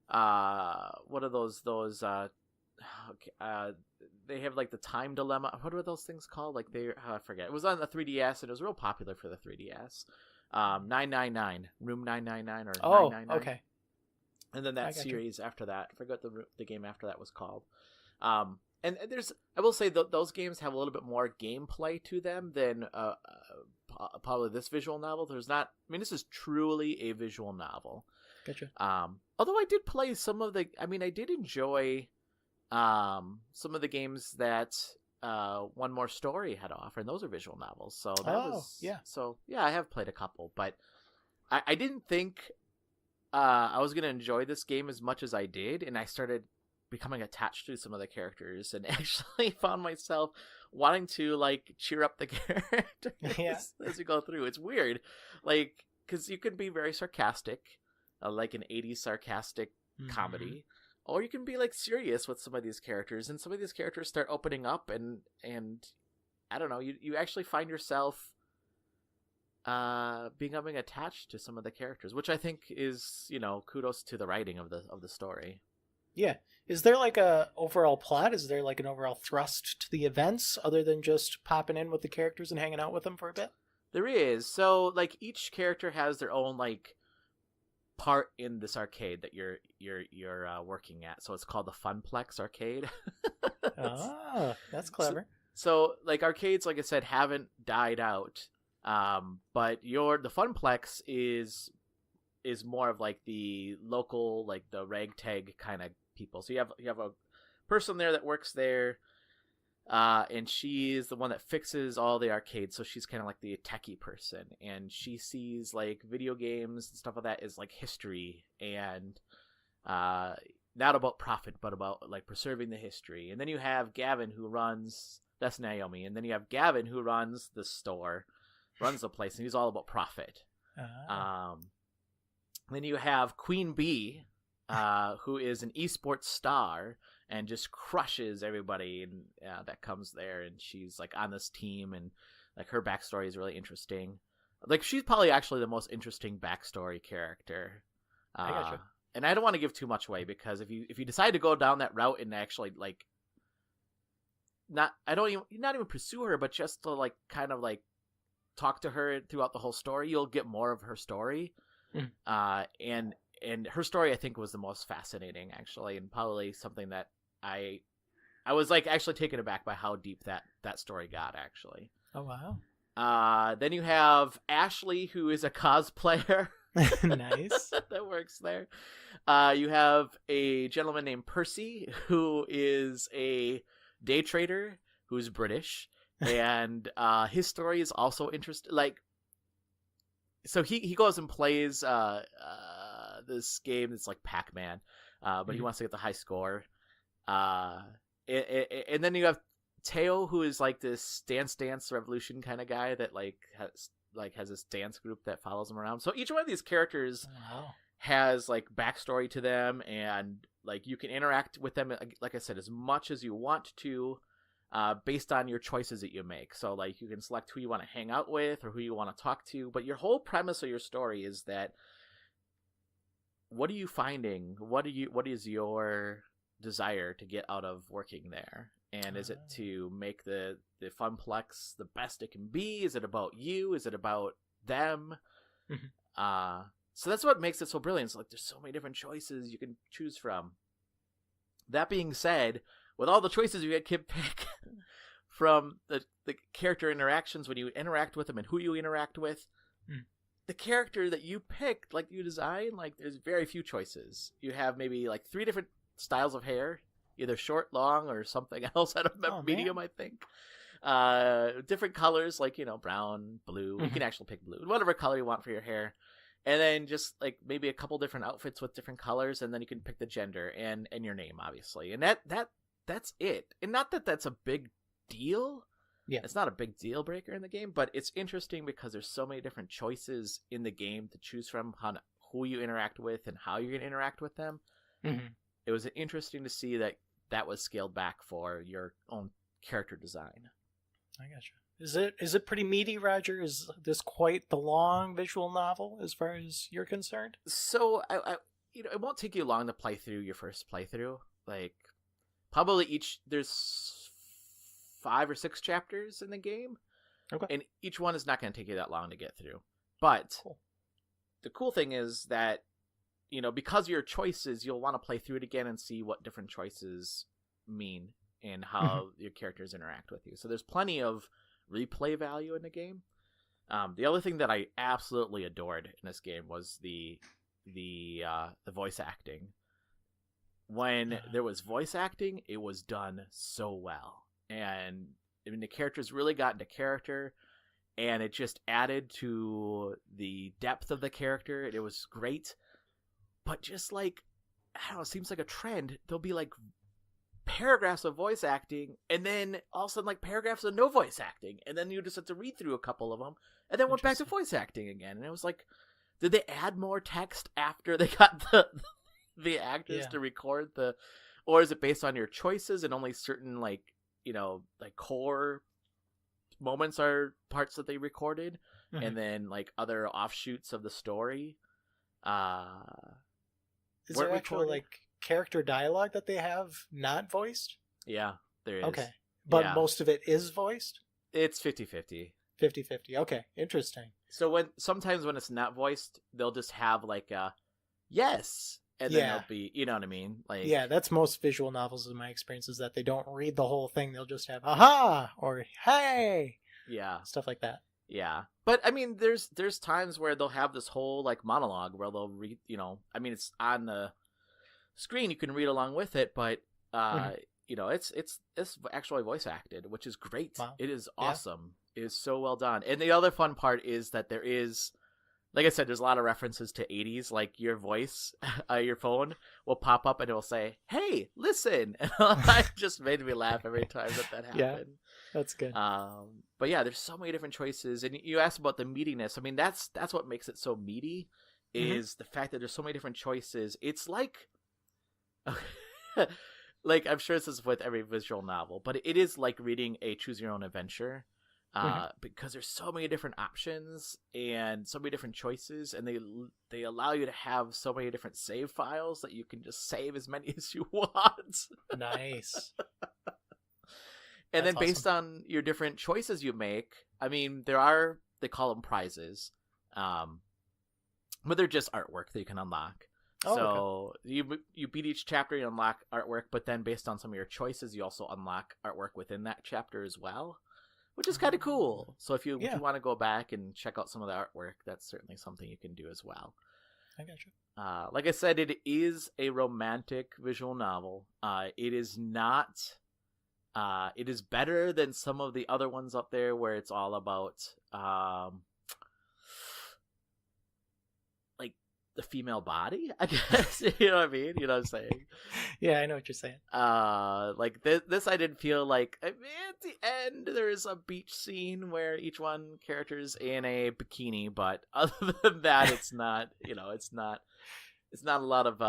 what are those they have like the time dilemma. What are those things called? Like I forget. It was on the 3DS and it was real popular for the 3DS. 999, Room 999 or 999. Okay. And then that series after that, I forgot the game after that was called. And I will say those games have a little bit more gameplay to them than probably this visual novel. There's not. I mean, this is truly a visual novel. Gotcha. Although I did play some of the. I mean, I did enjoy some of the games that One More Story had to offer, and those are visual novels. So that was yeah. So yeah, I have played a couple, but I didn't think I was gonna enjoy this game as much as I did, and I started becoming attached to some of the characters, and actually found myself wanting to like cheer up the characters as you go through. It's weird, like because you can be very sarcastic, like an '80s sarcastic comedy. Or you can be like serious with some of these characters, and some of these characters start opening up, and I don't know, you actually find yourself becoming attached to some of the characters, which I think is, you know, kudos to the writing of the story. Yeah. Is there like a overall plot? Is there like an overall thrust to the events other than just popping in with the characters and hanging out with them for a bit? There is. So like each character has their own like part in this arcade that you're working at. So it's called the Funplex Arcade. That's clever. So like arcades, like I said, haven't died out. But the Funplex is more of like the local, like the ragtag kind of people. So you have a person there that works there, and she's the one that fixes all the arcades. So she's kind of like the techie person, and she sees like video games and stuff like that as like history, and not about profit, but about like preserving the history. And then you have Gavin, who runs. That's Naomi, and then you have Gavin, who runs the store, runs the place, and he's all about profit. Then you have Queen Bee, who is an esports star and just crushes everybody and that comes there, and she's like on this team, and like her backstory is really interesting. Like she's probably actually the most interesting backstory character. I gotcha. And I don't want to give too much away, because if you decide to go down that route and actually like not even pursue her, but just to like kind of like talk to her throughout the whole story, you'll get more of her story. And her story, I think, was the most fascinating, actually, and probably something that I was like actually taken aback by how deep that story got, actually. Oh wow. Then you have Ashley, who is a cosplayer. Nice. That works there. You have a gentleman named Percy, who is a day trader who's British, and his story is also interesting. Like, so he goes and plays this game that's like Pac-Man, but he wants to get the high score. And then you have Teo, who is like this Dance Revolution kind of guy that has this dance group that follows him around. So each one of these characters has like backstory to them, and like you can interact with them, like I said, as much as you want to, based on your choices that you make. So like you can select who you want to hang out with or who you want to talk to, but your whole premise of your story is that what are you finding? What is your desire to get out of working there? And is it to make the Funplex the best it can be? Is it about you? Is it about them? So that's what makes it so brilliant. It's like there's so many different choices you can choose from. That being said, with all the choices you can pick from the character interactions when you interact with them and who you interact with, the character that you pick, like you design, like there's very few choices. You have maybe like 3 different styles of hair, either short, long, or something else out of medium, I think. Different colors, like, you know, brown, blue. You can actually pick blue, whatever color you want for your hair. And then just like maybe a couple different outfits with different colors, and then you can pick the gender and your name, obviously. And that's it. And not that that's a big deal. Yeah, it's not a big deal breaker in the game, but it's interesting because there's so many different choices in the game to choose from, who you interact with and how you're going to interact with them. It was interesting to see that was scaled back for your own character design. I gotcha. Is it pretty meaty, Roger? Is this quite the long visual novel as far as you're concerned? So I it won't take you long to play through your first playthrough. Like probably there's 5 or 6 chapters in the game. Okay. And each one is not going to take you that long to get through. But the cool thing is that, you know, because of your choices, you'll want to play through it again and see what different choices mean and how your characters interact with you. So there's plenty of replay value in the game. The other thing that I absolutely adored in this game was the voice acting. When there was voice acting, it was done so well, and I mean the characters really got into character, and it just added to the depth of the character. It was great, but just like, I don't know, it seems like a trend. There'll be like paragraphs of voice acting, and then all of a sudden like paragraphs of no voice acting, and then you just have to read through a couple of them, and then went back to voice acting again. And it was like, did they add more text after they got the actors to record the, or is it based on your choices and only certain like, you know, like core moments are parts that they recorded, and then like other offshoots of the story is there actual like character dialogue that they have not voiced? Yeah, there is. Okay, but most of it is voiced? It's 50-50. 50-50. Okay, interesting. So sometimes when it's not voiced, they'll just have like a yes, and then they'll be, you know what I mean? Like, yeah, that's most visual novels in my experience, is that they don't read the whole thing. They'll just have aha or hey, stuff like that. Yeah, but I mean, there's times where they'll have this whole like monologue where they'll read. You know, I mean, it's on the screen, you can read along with it, but you know, it's actually voice acted, which is great. Wow. It is awesome. It is so well done. And the other fun part is that there is, like I said, there's a lot of references to 80s. Like your voice, your phone will pop up and it will say, "Hey, listen!" And it just made me laugh every time that happened. Yeah, that's good. But yeah, there's so many different choices. And you asked about the meatiness. I mean, that's what makes it so meaty, is the fact that there's so many different choices. It's like, like I'm sure this is with every visual novel, but it is like reading a choose your own adventure. Because there's so many different options and so many different choices, and they allow you to have so many different save files that you can just save as many as you want. Nice. And then based on your different choices you make, I mean, they call them prizes, but they're just artwork that you can unlock. So you beat each chapter, you unlock artwork, but then based on some of your choices, you also unlock artwork within that chapter as well, which is kind of cool. So if you want to go back and check out some of the artwork, that's certainly something you can do as well. I gotcha. Like I said, it is a romantic visual novel. It is not. It is better than some of the other ones up there where it's all about like the female body, I guess. You know what I mean? You know what I'm saying? Yeah, I know what you're saying. Like this I didn't feel like. I mean, at the end there is a beach scene where each one character's in a bikini, but other than that, it's not. You know, it's not a lot of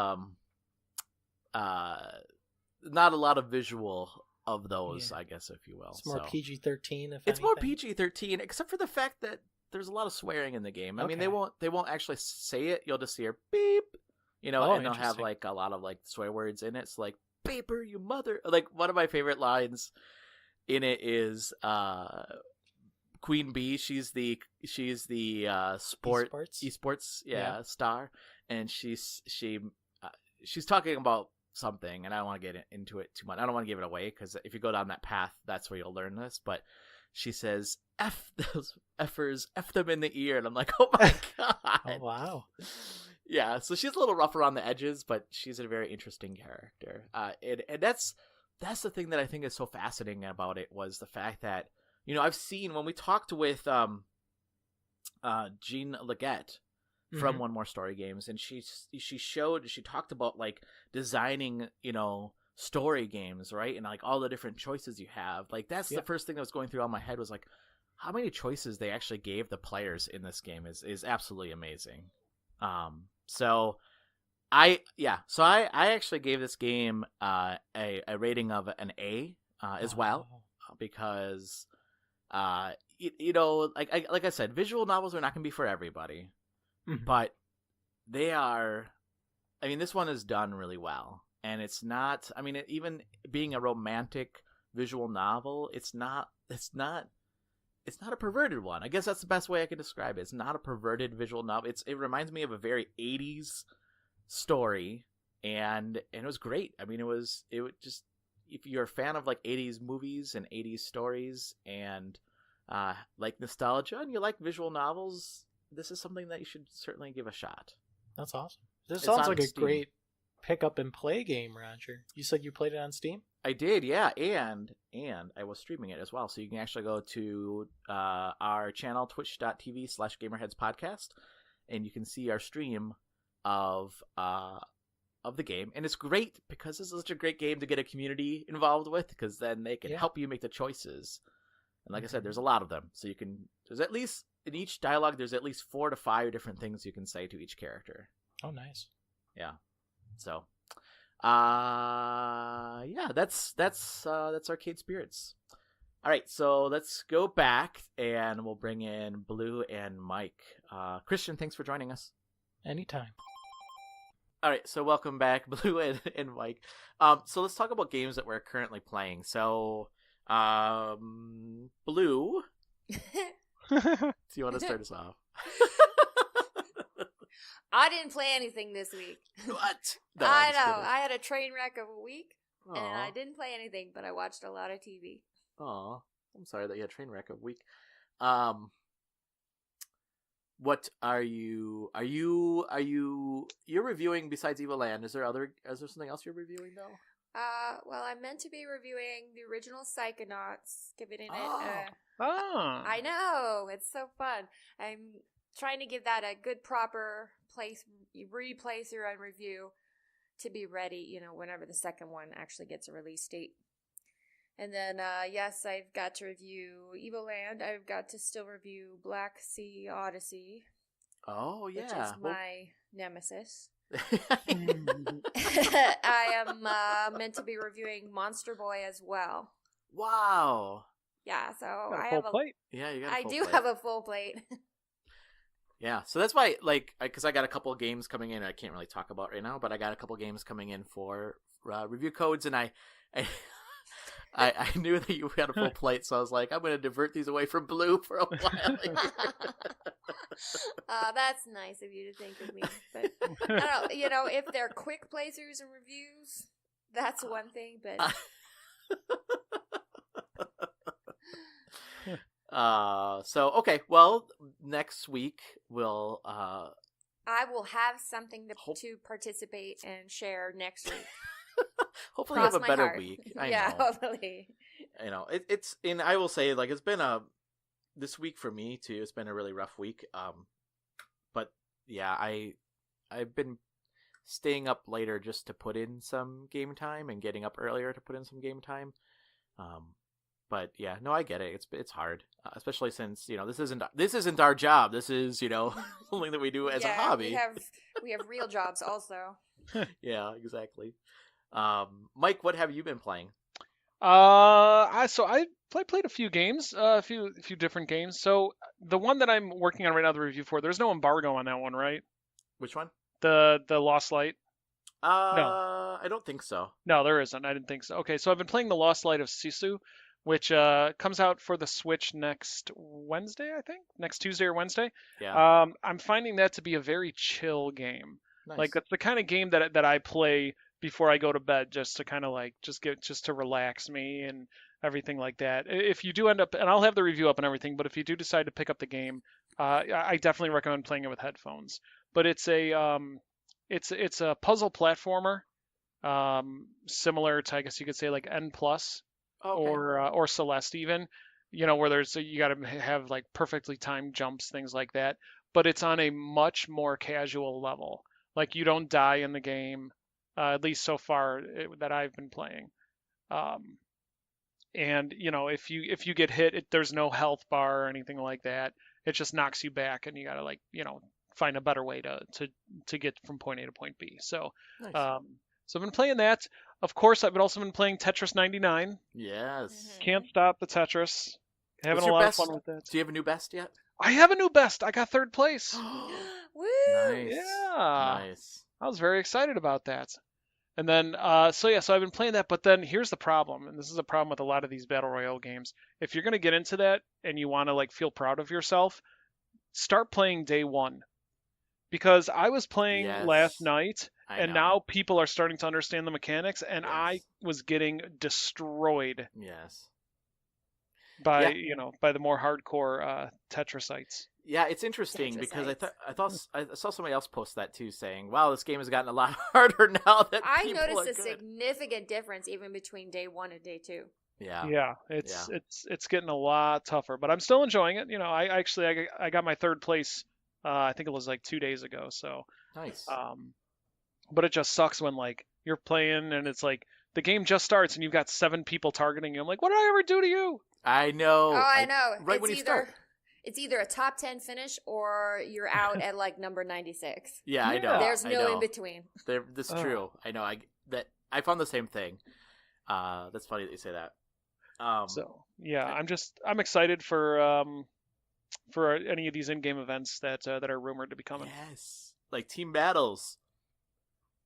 not a lot of visual of those, I guess, if you will. It's more PG-13. It's more PG-13, except for the fact that there's a lot of swearing in the game. I mean, they won't actually say it. You'll just hear beep, you know, and they'll have like a lot of like swear words in it. It's like beeper, you mother. Like one of my favorite lines in it is Queen Bee. She's the esports star, and she's talking about something, and I don't want to get into it too much. I don't want to give it away, because if you go down that path, that's where you'll learn this. But she says, "F those effers, F them in the ear," and I'm like, oh my god! Oh wow! Yeah, so she's a little rough around the edges, but she's a very interesting character. And that's the thing that I think is so fascinating about it, was the fact that, you know, I've seen when we talked with Jean Leggett from One More Story Games, and she talked about like designing, you know, story games, right? And like all the different choices you have. Like that's the first thing that was going through all my head, was like how many choices they actually gave the players in this game is absolutely amazing. So I actually gave this game a rating of an A as well, because you know, like I said, visual novels are not going to be for everybody. But they are. I mean, this one is done really well, and it's not. I mean, even being a romantic visual novel, it's not a perverted one. I guess that's the best way I can describe it. It's not a perverted visual novel. It reminds me of a very 80s story, and it was great. I mean, it would just, if you're a fan of like 80s movies and 80s stories, and like nostalgia and you like visual novels, this is something that you should certainly give a shot. That's awesome. This It's sounds on like a Steam. great pick up and play game, Roger. You said you played it on Steam? I did, yeah, and I was streaming it as well. So you can actually go to our channel, twitch.tv/GamerHeads podcast, and you can see our stream of the game. And it's great because this is such a great game to get a community involved with, because then they can help you make the choices. And like I said, there's a lot of them. So there's at least, in each dialogue, there's at least 4 to 5 different things you can say to each character. Oh, nice. Yeah. So, yeah, that's Arcade Spirits. All right, so let's go back and we'll bring in Blue and Mike. Christian, thanks for joining us. Anytime. All right, so welcome back, Blue and Mike. So let's talk about games that we're currently playing. So, Blue, do you want to start us off? I didn't play anything this week. What? No, I I'm just know. kidding. I had a train wreck of a week, and I Aw. didn't play anything, but I watched a lot of TV. Aw, I'm sorry that you had a train wreck of a week. What are you you're reviewing besides Evoland? Is there something else you're reviewing though? Well, I'm meant to be reviewing the original Psychonauts, giving it Oh. I know, it's so fun. I'm trying to give that a good proper replay through and review to be ready, whenever the second one actually gets a release date. And then, yes, I've got to review Evoland. I've got to still review Black Sea Odyssey. Oh yeah. Which is my nemesis. I am meant to be reviewing Monster Boy as well. Wow. Yeah, so Got a I full have plate. Yeah, you got. A I full do plate. have a full plate. Yeah, so that's why, because I got a couple of games coming in. I can't really talk about right now, but I got a couple of games coming in for review codes, and I knew that you had a full plate, so I was like, I'm going to divert these away from Blue for a while. That's nice of you to think of me. But I don't know, if they're quick playthroughs and reviews, that's one thing, but So okay, well, next week we'll I will have something to participate and share next week. hopefully have a my better heart. week. Yeah, know. hopefully. It's and I will say, it's been this week for me too. It's been a really rough week. But yeah, I've been staying up later just to put in some game time and getting up earlier to put in some game time. But yeah, no, I get it. It's hard, especially since this isn't our job. This is something that we do as a hobby. We have real jobs also. Yeah, exactly. Mike, what have you been playing? I played a few games, a few different games. So the one that I'm working on right now, the review for, there's no embargo on that one, right? Which one? The Lost Light. No. I don't think so. No, there isn't. I didn't think so. Okay, so I've been playing the Lost Light of Sisu, which comes out for the Switch next Wednesday, I think, next Tuesday or Wednesday. Yeah. I'm finding that to be a very chill game. Nice. Like that's the kind of game that I play before I go to bed, just to kind of just to relax me and everything like that. If you do end up, and I'll have the review up and everything, but if you do decide to pick up the game, I definitely recommend playing it with headphones. But it's a puzzle platformer, similar to, I guess you could say, like N Plus. Okay. Or Celeste even, where you got to have like perfectly timed jumps, things like that. But it's on a much more casual level. Like you don't die in the game, at least so far that I've been playing. And if you get hit, there's no health bar or anything like that. It just knocks you back, and you got to find a better way to get from point A to point B. So, Nice. So I've been playing that. Of course, I've also been playing Tetris 99. Yes. Can't stop the Tetris. Having What's a your lot best? of fun with that. Do you have a new best yet? I have a new best. I got third place. Woo! Nice. Yeah. Nice. I was very excited about that. And then, so I've been playing that. But then here's the problem, and this is a problem with a lot of these battle royale games. If you're gonna get into that and you want to feel proud of yourself, start playing day one. Because I was playing last night, and now people are starting to understand the mechanics, and I was getting destroyed. Yes. by Yeah. by the more hardcore Tetrasites. Yeah, it's interesting because Tetrasites. I saw somebody else post that too, saying, "Wow, this game has gotten a lot harder now that I people noticed are a good." significant difference even between day 1 and day 2. Yeah, Yeah, it's getting a lot tougher, but I'm still enjoying it. I got my third place. I think it was like 2 days ago. So, nice. but it just sucks when like you're playing and it's like the game just starts and you've got 7 people targeting you. I'm like, what did I ever do to you? I know. Oh, I know. Right when you start. It's either a top 10 finish or you're out at like number 96. Yeah, I know. Yeah. There's I no know. in between. This is true. I know. I found the same thing. That's funny that you say that. So yeah, I'm excited for any of these in-game events that are rumored to be coming. Yes, like team battles.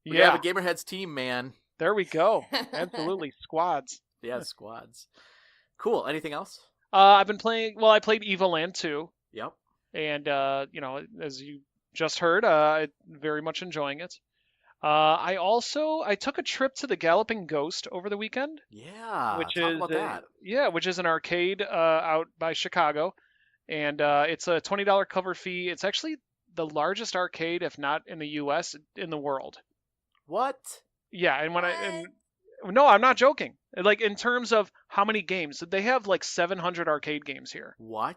We Yeah, have a GamerHeads team, man. there we go. Absolutely, squads. Yeah, squads. Cool. Anything else? I've been playing. Well, I played Evoland 2, Yep. and as you just heard, I'm very much enjoying it. I took a trip to the Galloping Ghost over the weekend, Yeah. which Talk is about that. which is an arcade out by Chicago, and it's a $20 cover fee. It's actually the largest arcade, if not in the U.S., in the world. What? Yeah, no, I'm not joking. Like in terms of how many games, they have like 700 arcade games here. What?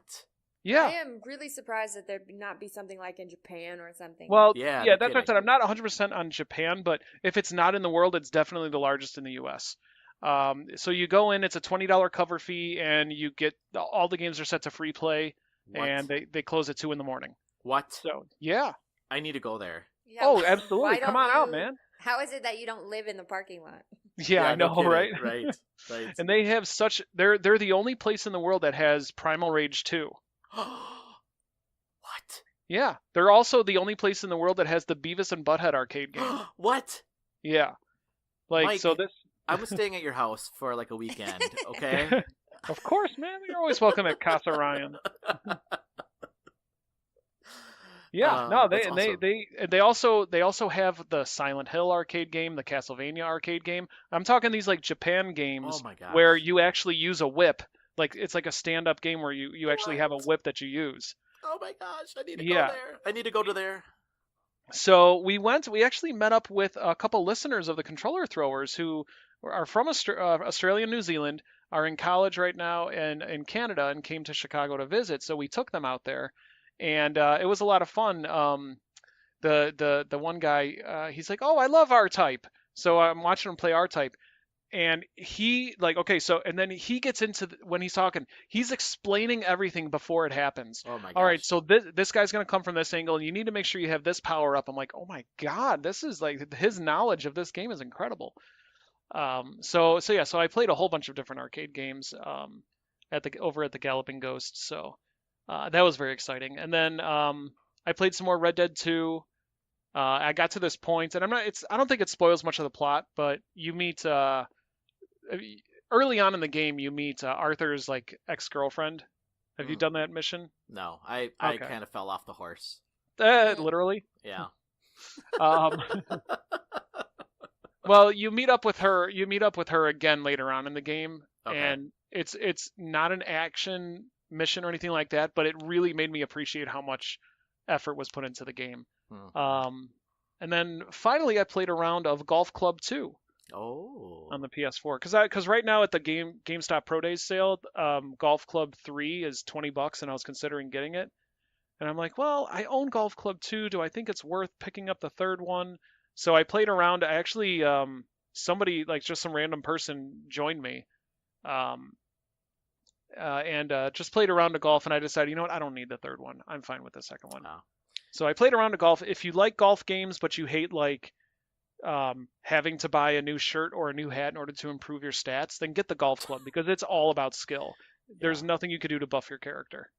Yeah. I am really surprised that there not be something like in Japan or something. Well, Yeah, yeah, no that's what I kidding. said. I'm not 100% on Japan, but if it's not in the world, it's definitely the largest in the U.S. So you go in, it's a $20 cover fee, and you get all the games are set to free play, What? and they close at 2 in the morning. What? So yeah. I need to go there. Yeah, Oh, why absolutely. Come don't on out, you- man. How is it that you don't live in the parking lot? Yeah, I no know, kidding. right? Right. Right. And they have they're the only place in the world that has Primal Rage 2. What? Yeah, they're also the only place in the world that has the Beavis and Butthead arcade game. What? Yeah, like Mike, so this. I was staying at your house for like a weekend. Okay. Of course, man. You're always welcome at Casa Ryan. Yeah, no, that's awesome. they also have the Silent Hill arcade game, the Castlevania arcade game. I'm talking these like Japan games Oh my gosh. where you actually use a whip. Like it's like a stand-up game where you actually have a What? whip that you use. Oh my gosh! I need to Yeah. go there. I need to go to there. So we actually met up with a couple listeners of the Controller Throwers who are from Australia and New Zealand, are in college right now and in Canada, and came to Chicago to visit. So we took them out there, and it was a lot of fun. The one guy, he's like, "Oh, I love R-Type." So I'm watching him play R-Type, and he like, okay, so and then he gets into when he's talking, he's explaining everything before it happens. Oh my gosh. All right, so this guy's gonna come from this angle, and you need to make sure you have this power up. I'm like, oh my god, this is like his knowledge of this game is incredible. So I played a whole bunch of different arcade games over at the Galloping Ghost. So that was very exciting. And then I played some more Red Dead 2. I got to this point, and I don't think it spoils much of the plot, but you meet early on in the game, you meet Arthur's like ex-girlfriend. Have you done that mission? No, I Okay. kind of fell off the horse. Literally. Yeah. Um, well, you meet up with her. You meet up with her again later on in the game, Okay. and it's not an action mission or anything like that, but it really made me appreciate how much effort was put into the game. Mhm. And then finally, I played a round of Golf Club 2 Oh. on the PS4 because right now at the GameStop Pro Days sale, Golf Club 3 is $20, and I was considering getting it. And I'm like, well, I own Golf Club 2. Do I think it's worth picking up the third one? So I played around. I actually, somebody, like just some random person joined me. And just played around to golf, and I decided, you know what, I don't need the third one. I'm fine with the second one. Oh. So I played around to golf. If you like golf games, but you hate like having to buy a new shirt or a new hat in order to improve your stats, then get the Golf Club because it's all about skill. There's Yeah. nothing you could do to buff your character.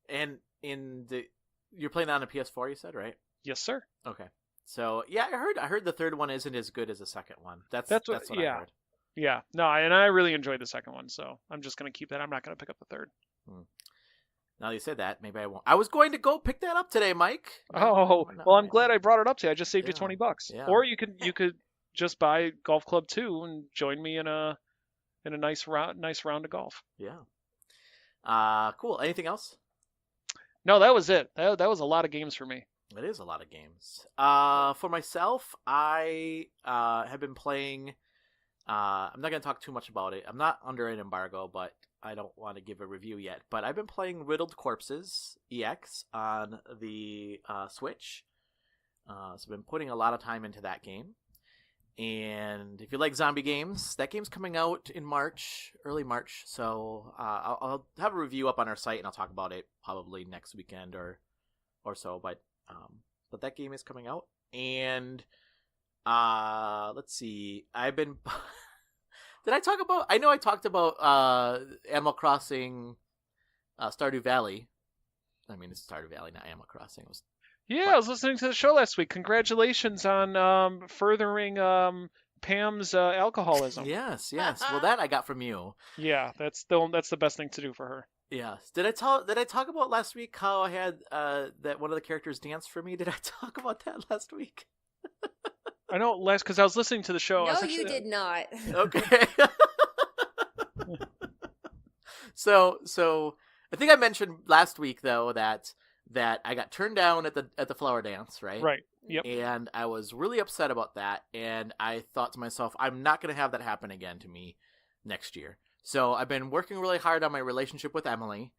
And you're playing that on a PS4, you said, right? Yes, sir. Okay. So yeah, I heard the third one isn't as good as the second one. That's what yeah. I heard. Yeah, no, and I really enjoyed the second one, so I'm just gonna keep that. I'm not gonna pick up the third. Now that you said that, maybe I won't. I was going to go pick that up today, Mike. Oh, well, I'm glad I brought it up to you. I just saved you Yeah. $20. Yeah. Or you could just buy Golf Club 2 and join me in a nice round of golf. Yeah. Cool. Anything else? No, that was it. That was a lot of games for me. It is a lot of games. For myself, I have been playing. I'm not going to talk too much about it. I'm not under an embargo, but I don't want to give a review yet. But I've been playing Riddled Corpses EX on the Switch. So I've been putting a lot of time into that game. And if you like zombie games, that game's coming out in March, early March. So I'll have a review up on our site, and I'll talk about it probably next weekend or so. But that game is coming out, and let's see. I've been. Did I talk about? I know I talked about Animal Crossing, Stardew Valley. I mean, it's Stardew Valley, not Animal Crossing. It was. Yeah, I was listening to the show last week. Congratulations on furthering Pam's alcoholism. Yes. Well, that I got from you. Yeah, that's the best thing to do for her. Yes. Did I talk about last week how I had that one of the characters dance for me? Did I talk about that last week? I know last because I was listening to the show. No, you did not. Okay. So I think I mentioned last week though that I got turned down at the flower dance, right? Right. Yep. And I was really upset about that, and I thought to myself, I'm not going to have that happen again to me next year. So I've been working really hard on my relationship with Emily,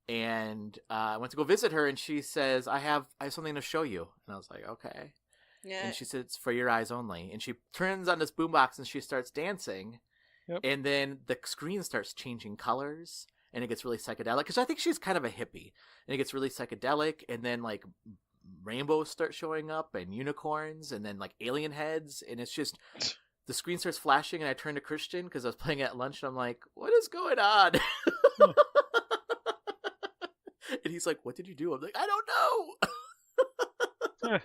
and I went to go visit her, and she says, I have something to show you. And I was like, okay. Yeah. And she said, it's for your eyes only. And she turns on this boombox, and she starts dancing, Yep. and then the screen starts changing colors. And it gets really psychedelic because I think she's kind of a hippie, and it gets really psychedelic. And then like rainbows start showing up and unicorns, and then like alien heads, and it's just the screen starts flashing. And I turn to Christian because I was playing at lunch, and I'm like, "What is going on?" And he's like, "What did you do?" I'm like, "I don't know."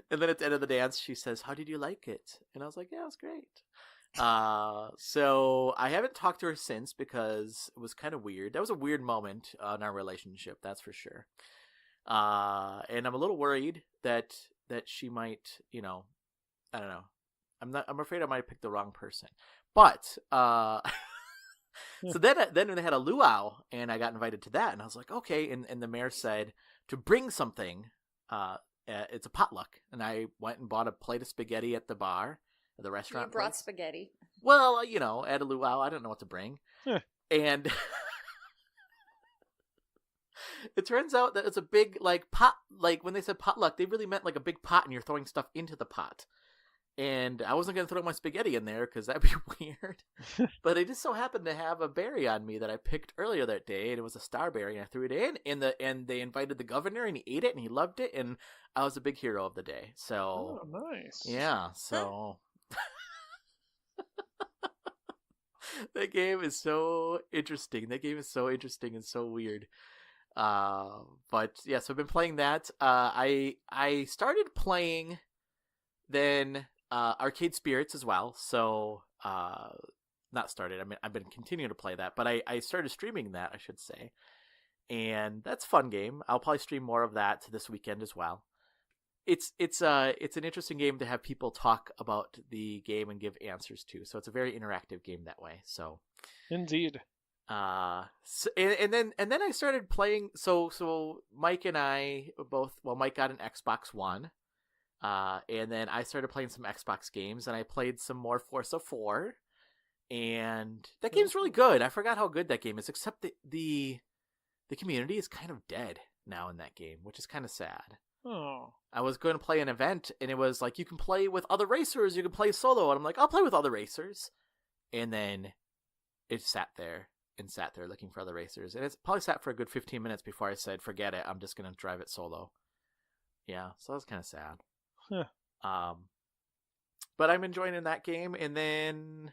And then at the end of the dance, she says, "How did you like it?" And I was like, "Yeah, it was great." So I haven't talked to her since because it was kind of weird. That was a weird moment in our relationship, that's for sure. And I'm a little worried that she might, I don't know. I'm afraid I might have picked the wrong person. But so then they had a luau, and I got invited to that, and I was like, okay. And the mayor said to bring something. It's a potluck, and I went and bought a plate of spaghetti at the bar. The restaurant. You brought place. spaghetti. Well, at a luau, I don't know what to bring. And it turns out that it's a big, like, pot. Like, when they said potluck, they really meant, like, a big pot, and you're throwing stuff into the pot. And I wasn't going to throw my spaghetti in there, because that'd be weird. But I just so happened to have a berry on me that I picked earlier that day, and it was a starberry, and I threw it in, and they invited the governor, and he ate it, and he loved it, and I was a big hero of the day. So, nice. Yeah, so... That game is so interesting. And so weird. But yeah, so I've been playing that. I started playing then Arcade Spirits as well. So not started. I mean, I've been continuing to play that, but I started streaming that, I should say. And that's a fun game. I'll probably stream more of that this weekend as well. It's an interesting game to have people talk about the game and give answers to. So it's a very interactive game that way. So indeed. And then I started playing. So Mike and I both. Well, Mike got an Xbox One, and then I started playing some Xbox games, and I played some more Forza 4, and that game's really good. I forgot how good that game is, except the community is kind of dead now in that game, which is kind of sad. Oh. I was going to play an event, and it was like, you can play with other racers, you can play solo, and I'm like, I'll play with other racers. And then it sat there looking for other racers, and it's probably sat for a good 15 minutes before I said, forget it, I'm just going to drive it solo. Yeah, so that was kind of sad. Huh. But I'm enjoying that game, and then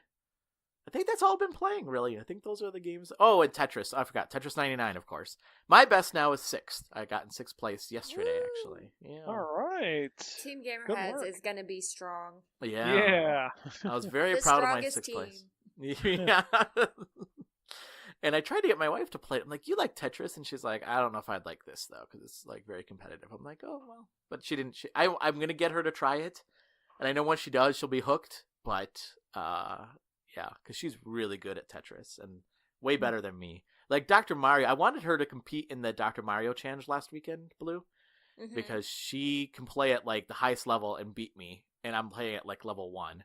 I think that's all I've been playing, really. I think those are the games. Oh, and Tetris. I forgot. Tetris 99, of course. My best now is 6th. I got in 6th place yesterday, actually. Yeah. All right. Team GamerHeads is going to be strong. Yeah. I was very proud of my 6th team. place. Yeah. And I tried to get my wife to play it. I'm like, you like Tetris? And she's like, I don't know if I'd like this, though, because it's like very competitive. I'm like, oh, well. But she didn't. I'm going to get her to try it. And I know once she does, she'll be hooked. But, yeah, because she's really good at Tetris, and way better than me. Like Dr. Mario, I wanted her to compete in the Dr. Mario challenge last weekend, Blue, because she can play at like the highest level and beat me, and I'm playing at like level 1.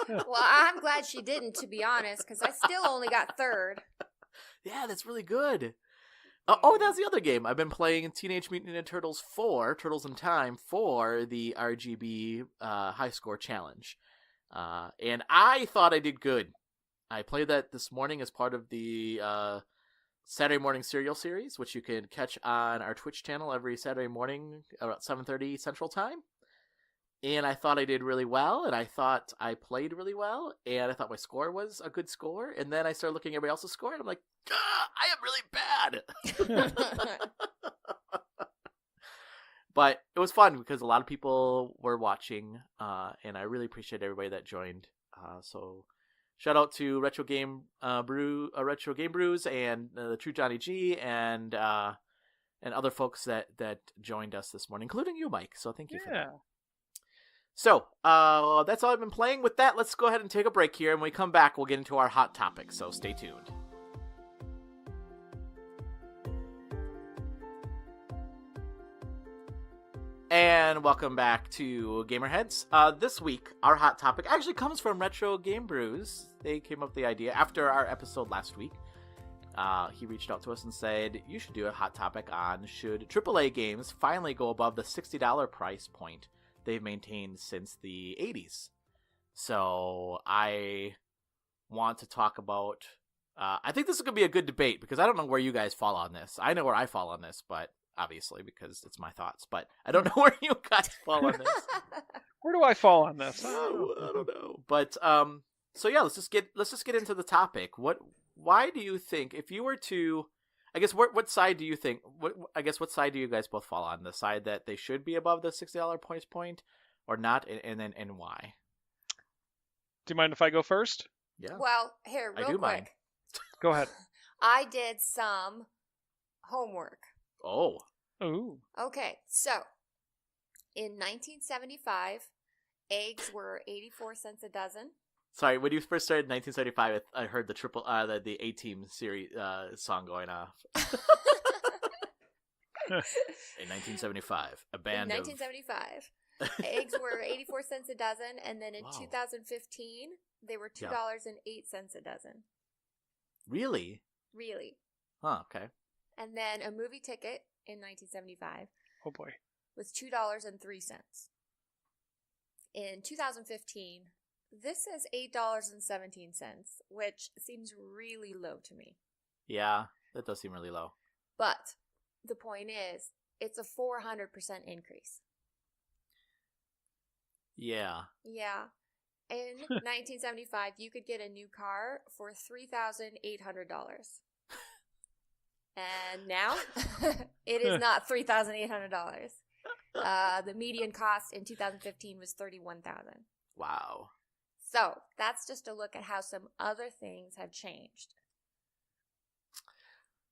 Well, I'm glad she didn't, to be honest, because I still only got 3rd. Yeah, that's really good. Oh, that's the other game. I've been playing Teenage Mutant Ninja Turtles 4, Turtles in Time, for the RGB high score challenge. And I thought I did good. I played that this morning as part of the Saturday Morning Serial Series, which you can catch on our Twitch channel every Saturday morning about 7:30 Central Time. And I thought I did really well, and I thought I played really well, and I thought my score was a good score. And then I started looking at everybody else's score, and I'm like, I am really bad. But it was fun because a lot of people were watching, and I really appreciate everybody that joined. So shout out to Retro Game Brews and the True DonnyG and other folks that joined us this morning, including you, Mike. So thank you for that. So, that's all I've been playing. With that, let's go ahead and take a break here, and when we come back, we'll get into our hot topic, so stay tuned. And welcome back to GamerHeads. This week, our hot topic actually comes from Retro Game Brews. They came up with the idea after our episode last week. He reached out to us and said, you should do a hot topic on should AAA games finally go above the $60 price point they've maintained since the 80s. So I want to talk about I think this is going to be a good debate because I don't know where you guys fall on this. I know where I fall on this, but obviously because it's my thoughts, but I don't know where you guys fall on this. Where do I fall on this? I don't know. But so yeah, let's just get into the topic. Why do you think, if you were to, I guess what side do you think? What side do you guys both fall on? The side that they should be above the $60 price point, or not, and why? Do you mind if I go first? Yeah. Well, here, real quick. Mind. Go ahead. I did some homework. Oh. Ooh. Okay, so in 1975, eggs were 84 cents a dozen. Sorry, when you first started in 1975, I heard the A-Team series song going off. In 1975, a band in 1975, eggs were 84 cents a dozen, and then in 2015, they were $2.08 a dozen. Really? Really. Huh, okay. And then a movie ticket in 1975 Oh boy. was $2.03. In 2015, this is $8.17, which seems really low to me. Yeah, that does seem really low. But the point is, it's a 400% increase. Yeah. Yeah. In 1975, you could get a new car for $3,800. And now, it is not $3,800. The median cost in 2015 was $31,000. Wow. So that's just a look at how some other things have changed.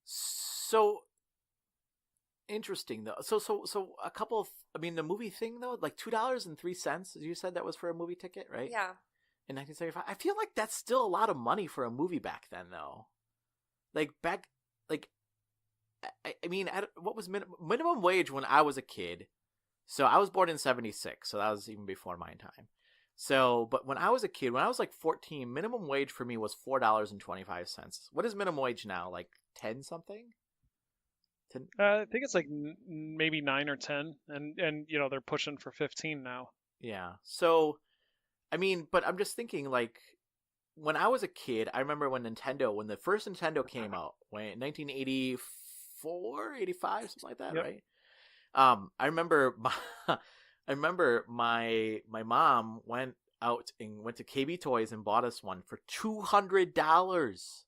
So interesting though. So a couple of, the movie thing though, like $2.03. You said that was for a movie ticket, right? Yeah. In 1975, I feel like that's still a lot of money for a movie back then, though. What was minimum wage when I was a kid? So I was born in 76, so that was even before my time. So, but when I was a kid, when I was like 14, minimum wage for me was $4.25. What is minimum wage now? Like 10 something? 10? I think it's like maybe 9 or 10, and they're pushing for 15 now. Yeah. So, but I'm just thinking, like, when I was a kid, I remember when the first Nintendo came out, when 1984, 85, something like that, yep. Right? I remember my mom went out and went to KB Toys and bought us one for $200,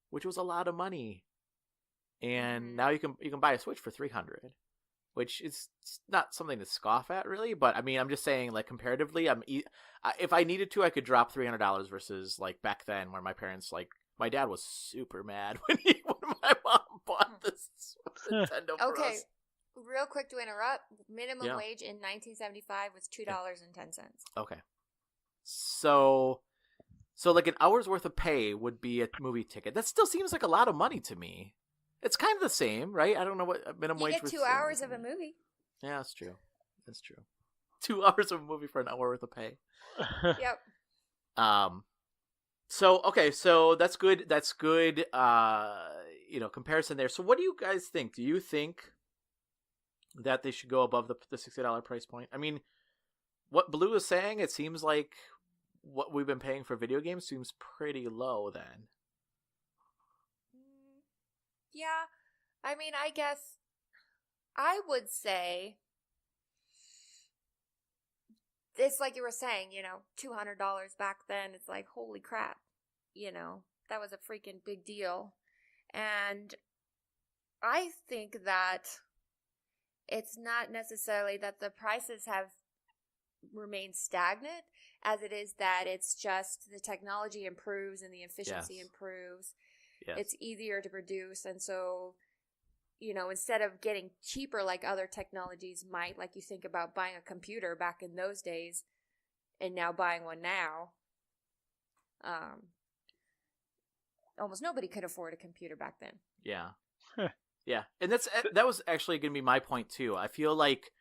which was a lot of money. And now you can buy a Switch for $300, which is not something to scoff at, really. But I'm just saying, like, comparatively, if I needed to, I could drop $300 versus like back then, where my parents, like, my dad was super mad when my mom bought this Nintendo for okay. us. Real quick to interrupt, minimum wage in 1975 was $2.10. Okay. So So like an hour's worth of pay would be a movie ticket. That still seems like a lot of money to me. It's kind of the same, right? I don't know what minimum You wage. get 2 hours of a movie. Yeah, that's true. That's true. 2 hours of a movie for an hour worth of pay. Yep. So okay, so that's good. That's good. Comparison there. So what do you guys think? Do you think that they should go above the $60 price point? I mean, what Blue is saying, it seems like what we've been paying for video games seems pretty low. Then. Yeah, I mean, I guess I would say it's like you were saying, $200 back then. It's like, holy crap, that was a freaking big deal. And I think that it's not necessarily that the prices have remained stagnant as it is that it's just the technology improves and the efficiency improves. Yes. It's easier to produce. And so, instead of getting cheaper like other technologies might, like you think about buying a computer back in those days and now buying one now, almost nobody could afford a computer back then. Yeah. Yeah. And that was actually going to be my point too. I feel like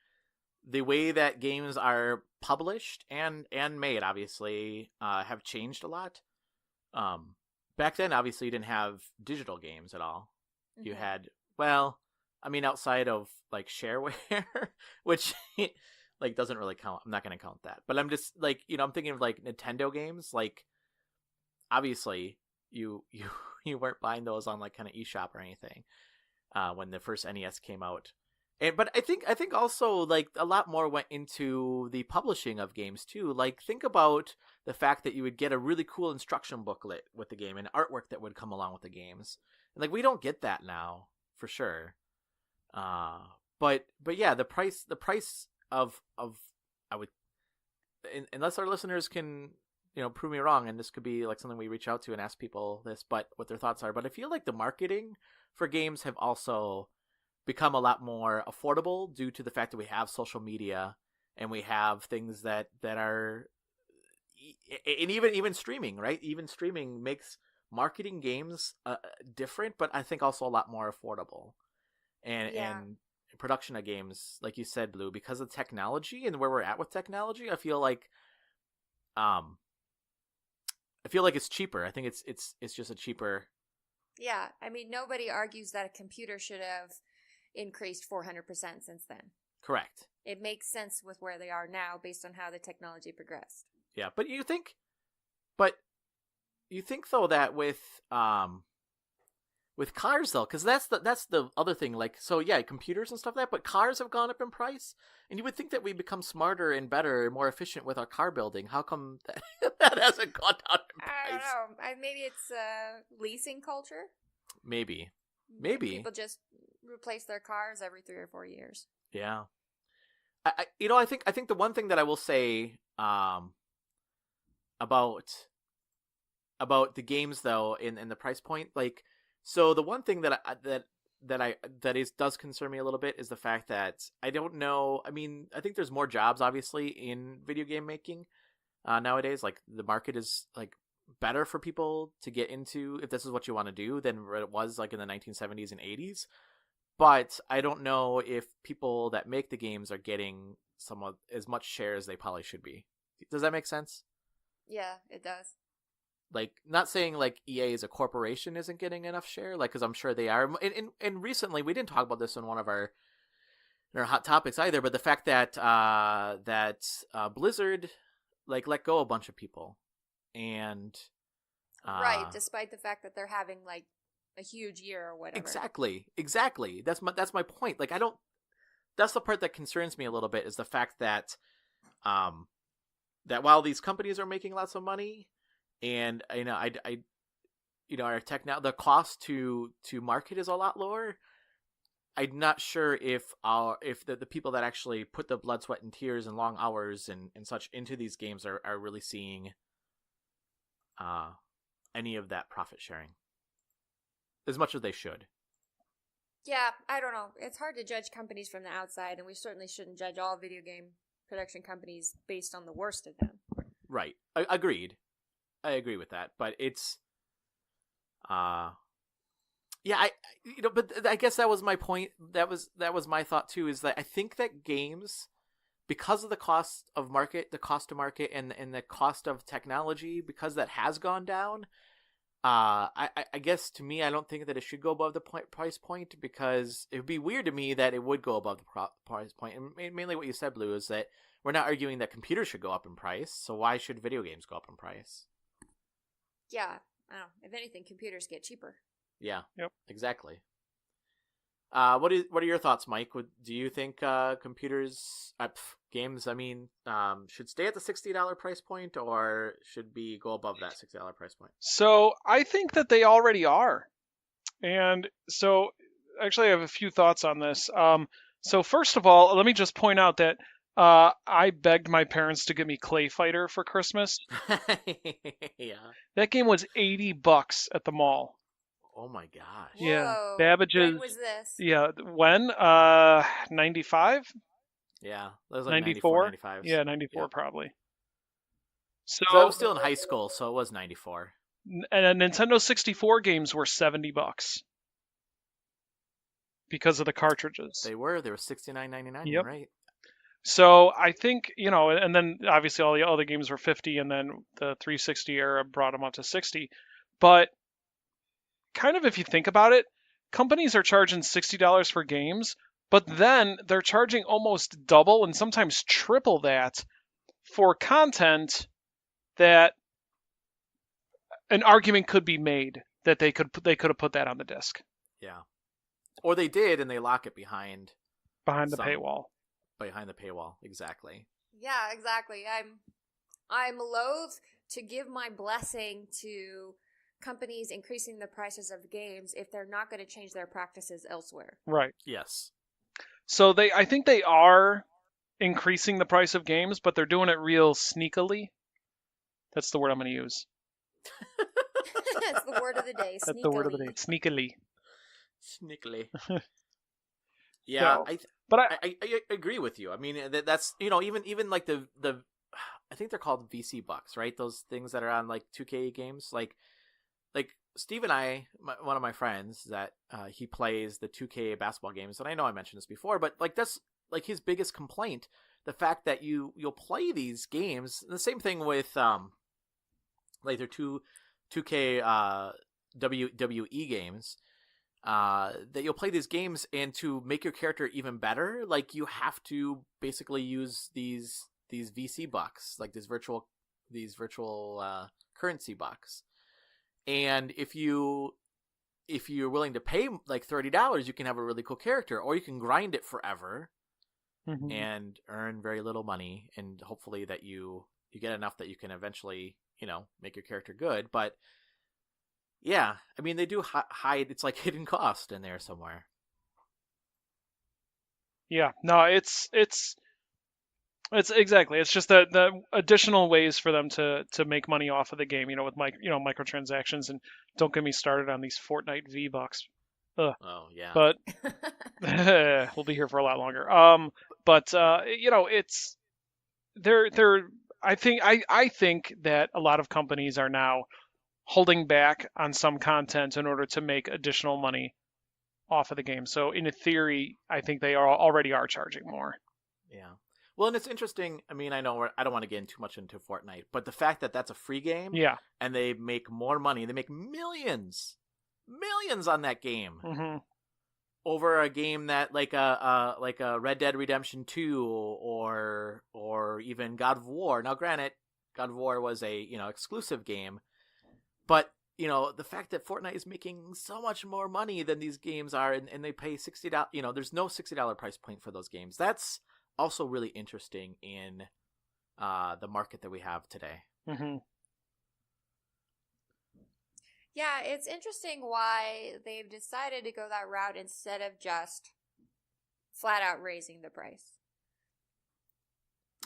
the way that games are published and made, obviously, have changed a lot. Back then, obviously, you didn't have digital games at all. Mm-hmm. You had, outside of like shareware, which like doesn't really count. I'm not going to count that. But I'm just like, I'm thinking of like Nintendo games. Like, obviously, you weren't buying those on like kind of eShop or anything when the first NES came out. But I think also like a lot more went into the publishing of games too. Like think about the fact that you would get a really cool instruction booklet with the game and artwork that would come along with the games. And like we don't get that now for sure. But yeah, the price of I would, unless our listeners can prove me wrong, and this could be like something we reach out to and ask people this, but what their thoughts are. But I feel like the marketing for games have also become a lot more affordable due to the fact that we have social media and we have things that are, and even streaming, right? Even streaming makes marketing games different, but I think also a lot more affordable. And production of games, like you said, Blue, because of technology and where we're at with technology, I feel like it's cheaper. I think it's just a cheaper. Yeah, I mean, nobody argues that a computer should have increased 400% since then. Correct. It makes sense with where they are now based on how the technology progressed. Yeah, but you think though that with cars though, because that's the other thing. Like, so yeah, computers and stuff like that, but cars have gone up in price, and you would think that we become smarter and better and more efficient with our car building. How come that hasn't gone down in price? I don't know. Maybe it's leasing culture. Maybe. People just replace their cars every 3 or 4 years. Yeah. I think the one thing that I will say about the games though in the price point, like, so the one thing that does concern me a little bit is the fact that I don't know. I mean, I think there's more jobs obviously in video game making nowadays. Like the market is like better for people to get into if this is what you want to do than it was like in the 1970s and 80s. But I don't know if people that make the games are getting somewhat as much share as they probably should be. Does that make sense? Yeah, it does. Like, not saying like EA as a corporation isn't getting enough share, like, because I'm sure they are. And recently, we didn't talk about this in one of our hot topics either, but the fact that Blizzard like let go a bunch of people, and right, despite the fact that they're having like a huge year or whatever. Exactly. That's my point. Like, that's the part that concerns me a little bit, is the fact that that while these companies are making lots of money, and our the cost to market is a lot lower, I'm not sure if the people that actually put the blood, sweat, and tears and long hours and such into these games are really seeing any of that profit sharing as much as they should. Yeah, I don't know. It's hard to judge companies from the outside, and we certainly shouldn't judge all video game production companies based on the worst of them. Right. Agreed. I agree with that, but it's yeah, but I guess that was my point. That was my thought too, is that I think that games, because of the cost of market, the cost to market, and the cost of technology, because that has gone down, I guess to me, I don't think that it should go above the price point, because it would be weird to me that it would go above the price point. And mainly what you said, Blue, is that we're not arguing that computers should go up in price, so why should video games go up in price? Yeah, I don't know. If anything, computers get cheaper. Yeah, Yep. Exactly. What are your thoughts, Mike? Do you think computers, games, I mean, should stay at the $60 price point, or should be go above that $60 price point? So I think that they already are. And so actually I have a few thoughts on this. So first of all, let me just point out that I begged my parents to get me Clay Fighter for Christmas. Yeah. That game was $80 at the mall. Oh my gosh. Yeah. Whoa. Babbage's. When was this? Yeah. When? 95? Yeah. That was like 94? 95. Yeah, 94 Yep. probably. So I was still in high school, so it was 94. And Nintendo 64 games were $70 because of the cartridges. They were $69.99. Yep. Right. So I think, and then obviously all the other games were 50, and then the 360 era brought them up to 60. But kind of if you think about it, companies are charging $60 for games, but then they're charging almost double and sometimes triple that for content that an argument could be made that they could have put that on the disc. Yeah. Or they did, and they lock it behind the paywall. Behind the paywall, exactly. Yeah, exactly. I'm loath to give my blessing to companies increasing the prices of games if they're not going to change their practices elsewhere. Right. Yes. So I think they are increasing the price of games, but they're doing it real sneakily. That's the word I'm going to use. That's the word of the day. That's the word of the day. Sneakily. Sneakily. Yeah, So, I agree with you. I mean, that's even like the I think they're called VC bucks, right? Those things that are on like 2K games, like Steve and I, one of my friends, that he plays the 2K basketball games, and I know I mentioned this before, but like that's like his biggest complaint, the fact that you'll play these games. The same thing with like their 2K WWE games. That you'll play these games, and to make your character even better, like you have to basically use these VC bucks, like these virtual currency bucks. And if you're willing to pay like $30, you can have a really cool character, or you can grind it forever and earn very little money, and hopefully that you get enough that you can eventually make your character good. But yeah, I mean, they do hide, it's like hidden cost in there somewhere. Yeah, no, it's exactly. It's just the additional ways for them to make money off of the game, with microtransactions, and don't get me started on these Fortnite V-Bucks. Ugh. Oh yeah. But we'll be here for a lot longer. It's they're I think that a lot of companies are now holding back on some content in order to make additional money off of the game. So in theory, I think they already are charging more. Yeah. Well, and it's interesting. I mean, I know I don't want to get too much into Fortnite, but the fact that that's a free game, yeah, and they make more money, they make millions on that game over a game that like a Red Dead Redemption 2 or even God of War. Now, granted, God of War was a exclusive game. But, the fact that Fortnite is making so much more money than these games are, and they pay $60, there's no $60 price point for those games. That's also really interesting in the market that we have today. Yeah, it's interesting why they've decided to go that route instead of just flat out raising the price.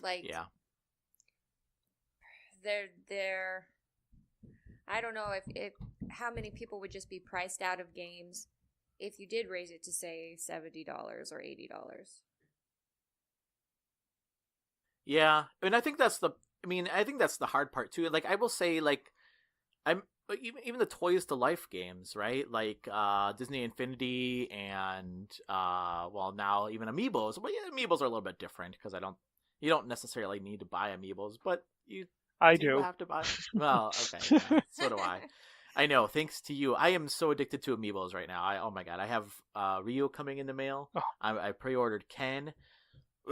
Like, yeah. They're I don't know if how many people would just be priced out of games if you did raise it to say $70 or $80. Yeah, and I think that's the hard part too. Like I will say, like But even the Toys to Life games, right? Like Disney Infinity and well, now even Amiibos. Well, yeah, Amiibos are a little bit different because you don't necessarily need to buy Amiibos, but I do do. have to buy. Well, okay, yeah, so do I. I know. Thanks to you, I am so addicted to Amiibos right now. Oh my god, I have Ryu coming in the mail. Oh. I pre-ordered Ken.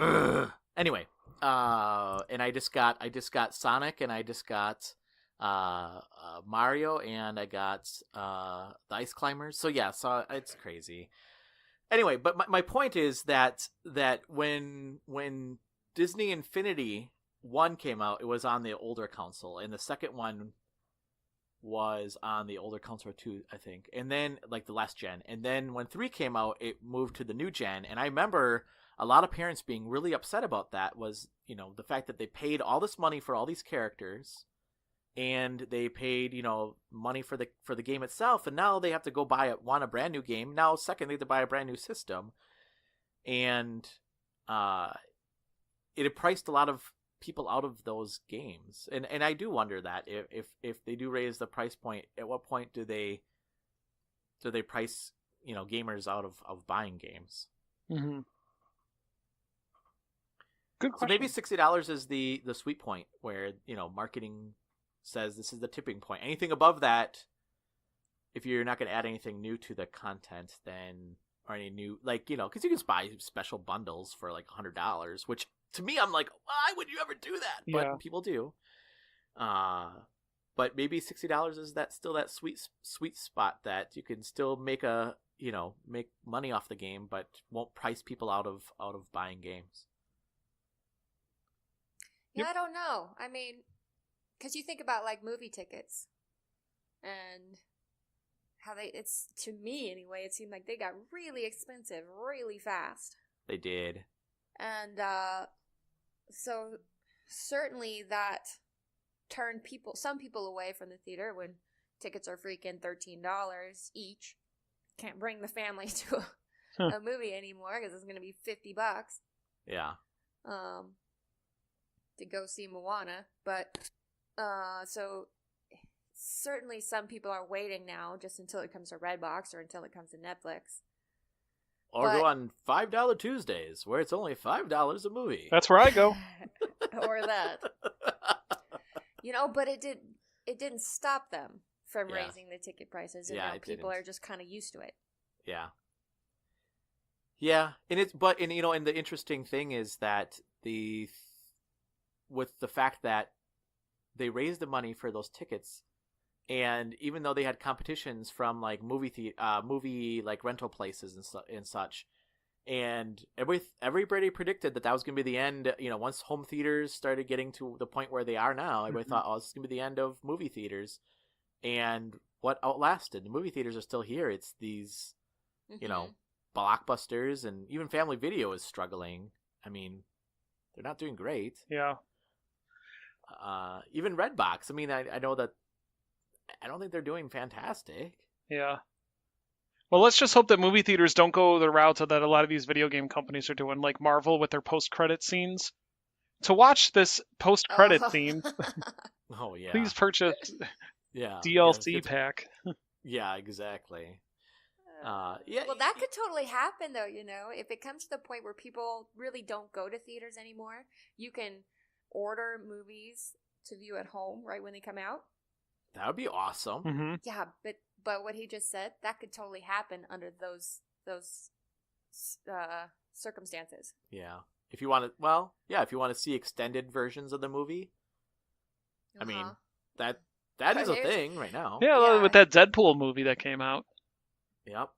Ugh. Anyway, and I just got Sonic, and I just got Mario, and I got the Ice Climbers. So yeah, so it's crazy. Anyway, but my point is that when Disney Infinity 1 came out, it was on the older console, and the second one was on the older console too, I think. And then like the last gen, and then when 3 came out, it moved to the new gen. And I remember a lot of parents being really upset about that. Was, you know, the fact that they paid all this money for all these characters, and they paid, you know, money for the game itself, and now they have to go buy a brand new game. Now second, they have to buy a brand new system, and it had priced a lot of people out of those games. And I do wonder that if they do raise the price point, at what point do they price, you know, gamers out of buying games? Mm-hmm. Good question. So maybe $60 is the sweet point where, you know, marketing says this is the tipping point. Anything above that, if you're not going to add anything new to the content, then, or any new, like, you know, because you can buy special bundles for like $100, which to me, I'm like, why would you ever do that? Yeah. But people do. But maybe $60 is still that sweet spot that you can still make money off the game, but won't price people out of buying games. Yeah, I don't know. I mean, because you think about like movie tickets and how it's, to me anyway, it seemed like they got really expensive really fast. They did. And so certainly that turned some people away from the theater when tickets are freaking $13 each. Can't bring the family to a movie anymore because it's going to be $50. Yeah. To go see Moana, but so certainly some people are waiting now just until it comes to Redbox or until it comes to Netflix. Or go on $5 Tuesdays, where it's only $5 a movie. That's where I go. Or that. You know, but it didn't stop them from raising the ticket prices, and now people are just kind of used to it. Yeah. Yeah, and you know, and the interesting thing is that with the fact that they raised the money for those tickets, and even though they had competitions from like movie like rental places and such, and everybody predicted that was going to be the end. You know, once home theaters started getting to the point where they are now, everybody thought, oh, this is going to be the end of movie theaters. And what outlasted? The movie theaters are still here. It's these, you know, blockbusters, and even Family Video is struggling. I mean, they're not doing great. Yeah. Even Redbox. I mean, I know that I don't think they're doing fantastic. Yeah. Well, let's just hope that movie theaters don't go the route that a lot of these video game companies are doing, like Marvel with their post-credit scenes. To watch this post-credit scene, oh yeah, please purchase DLC pack. Yeah, exactly. Yeah. Well, that could totally happen, though. You know, if it comes to the point where people really don't go to theaters anymore, you can order movies to view at home right when they come out. That would be awesome. Mm-hmm. Yeah, but what he just said, that could totally happen under those circumstances. Yeah. If you want to see extended versions of the movie, I mean, that is a thing right now. Yeah, with that Deadpool movie that came out. Yep.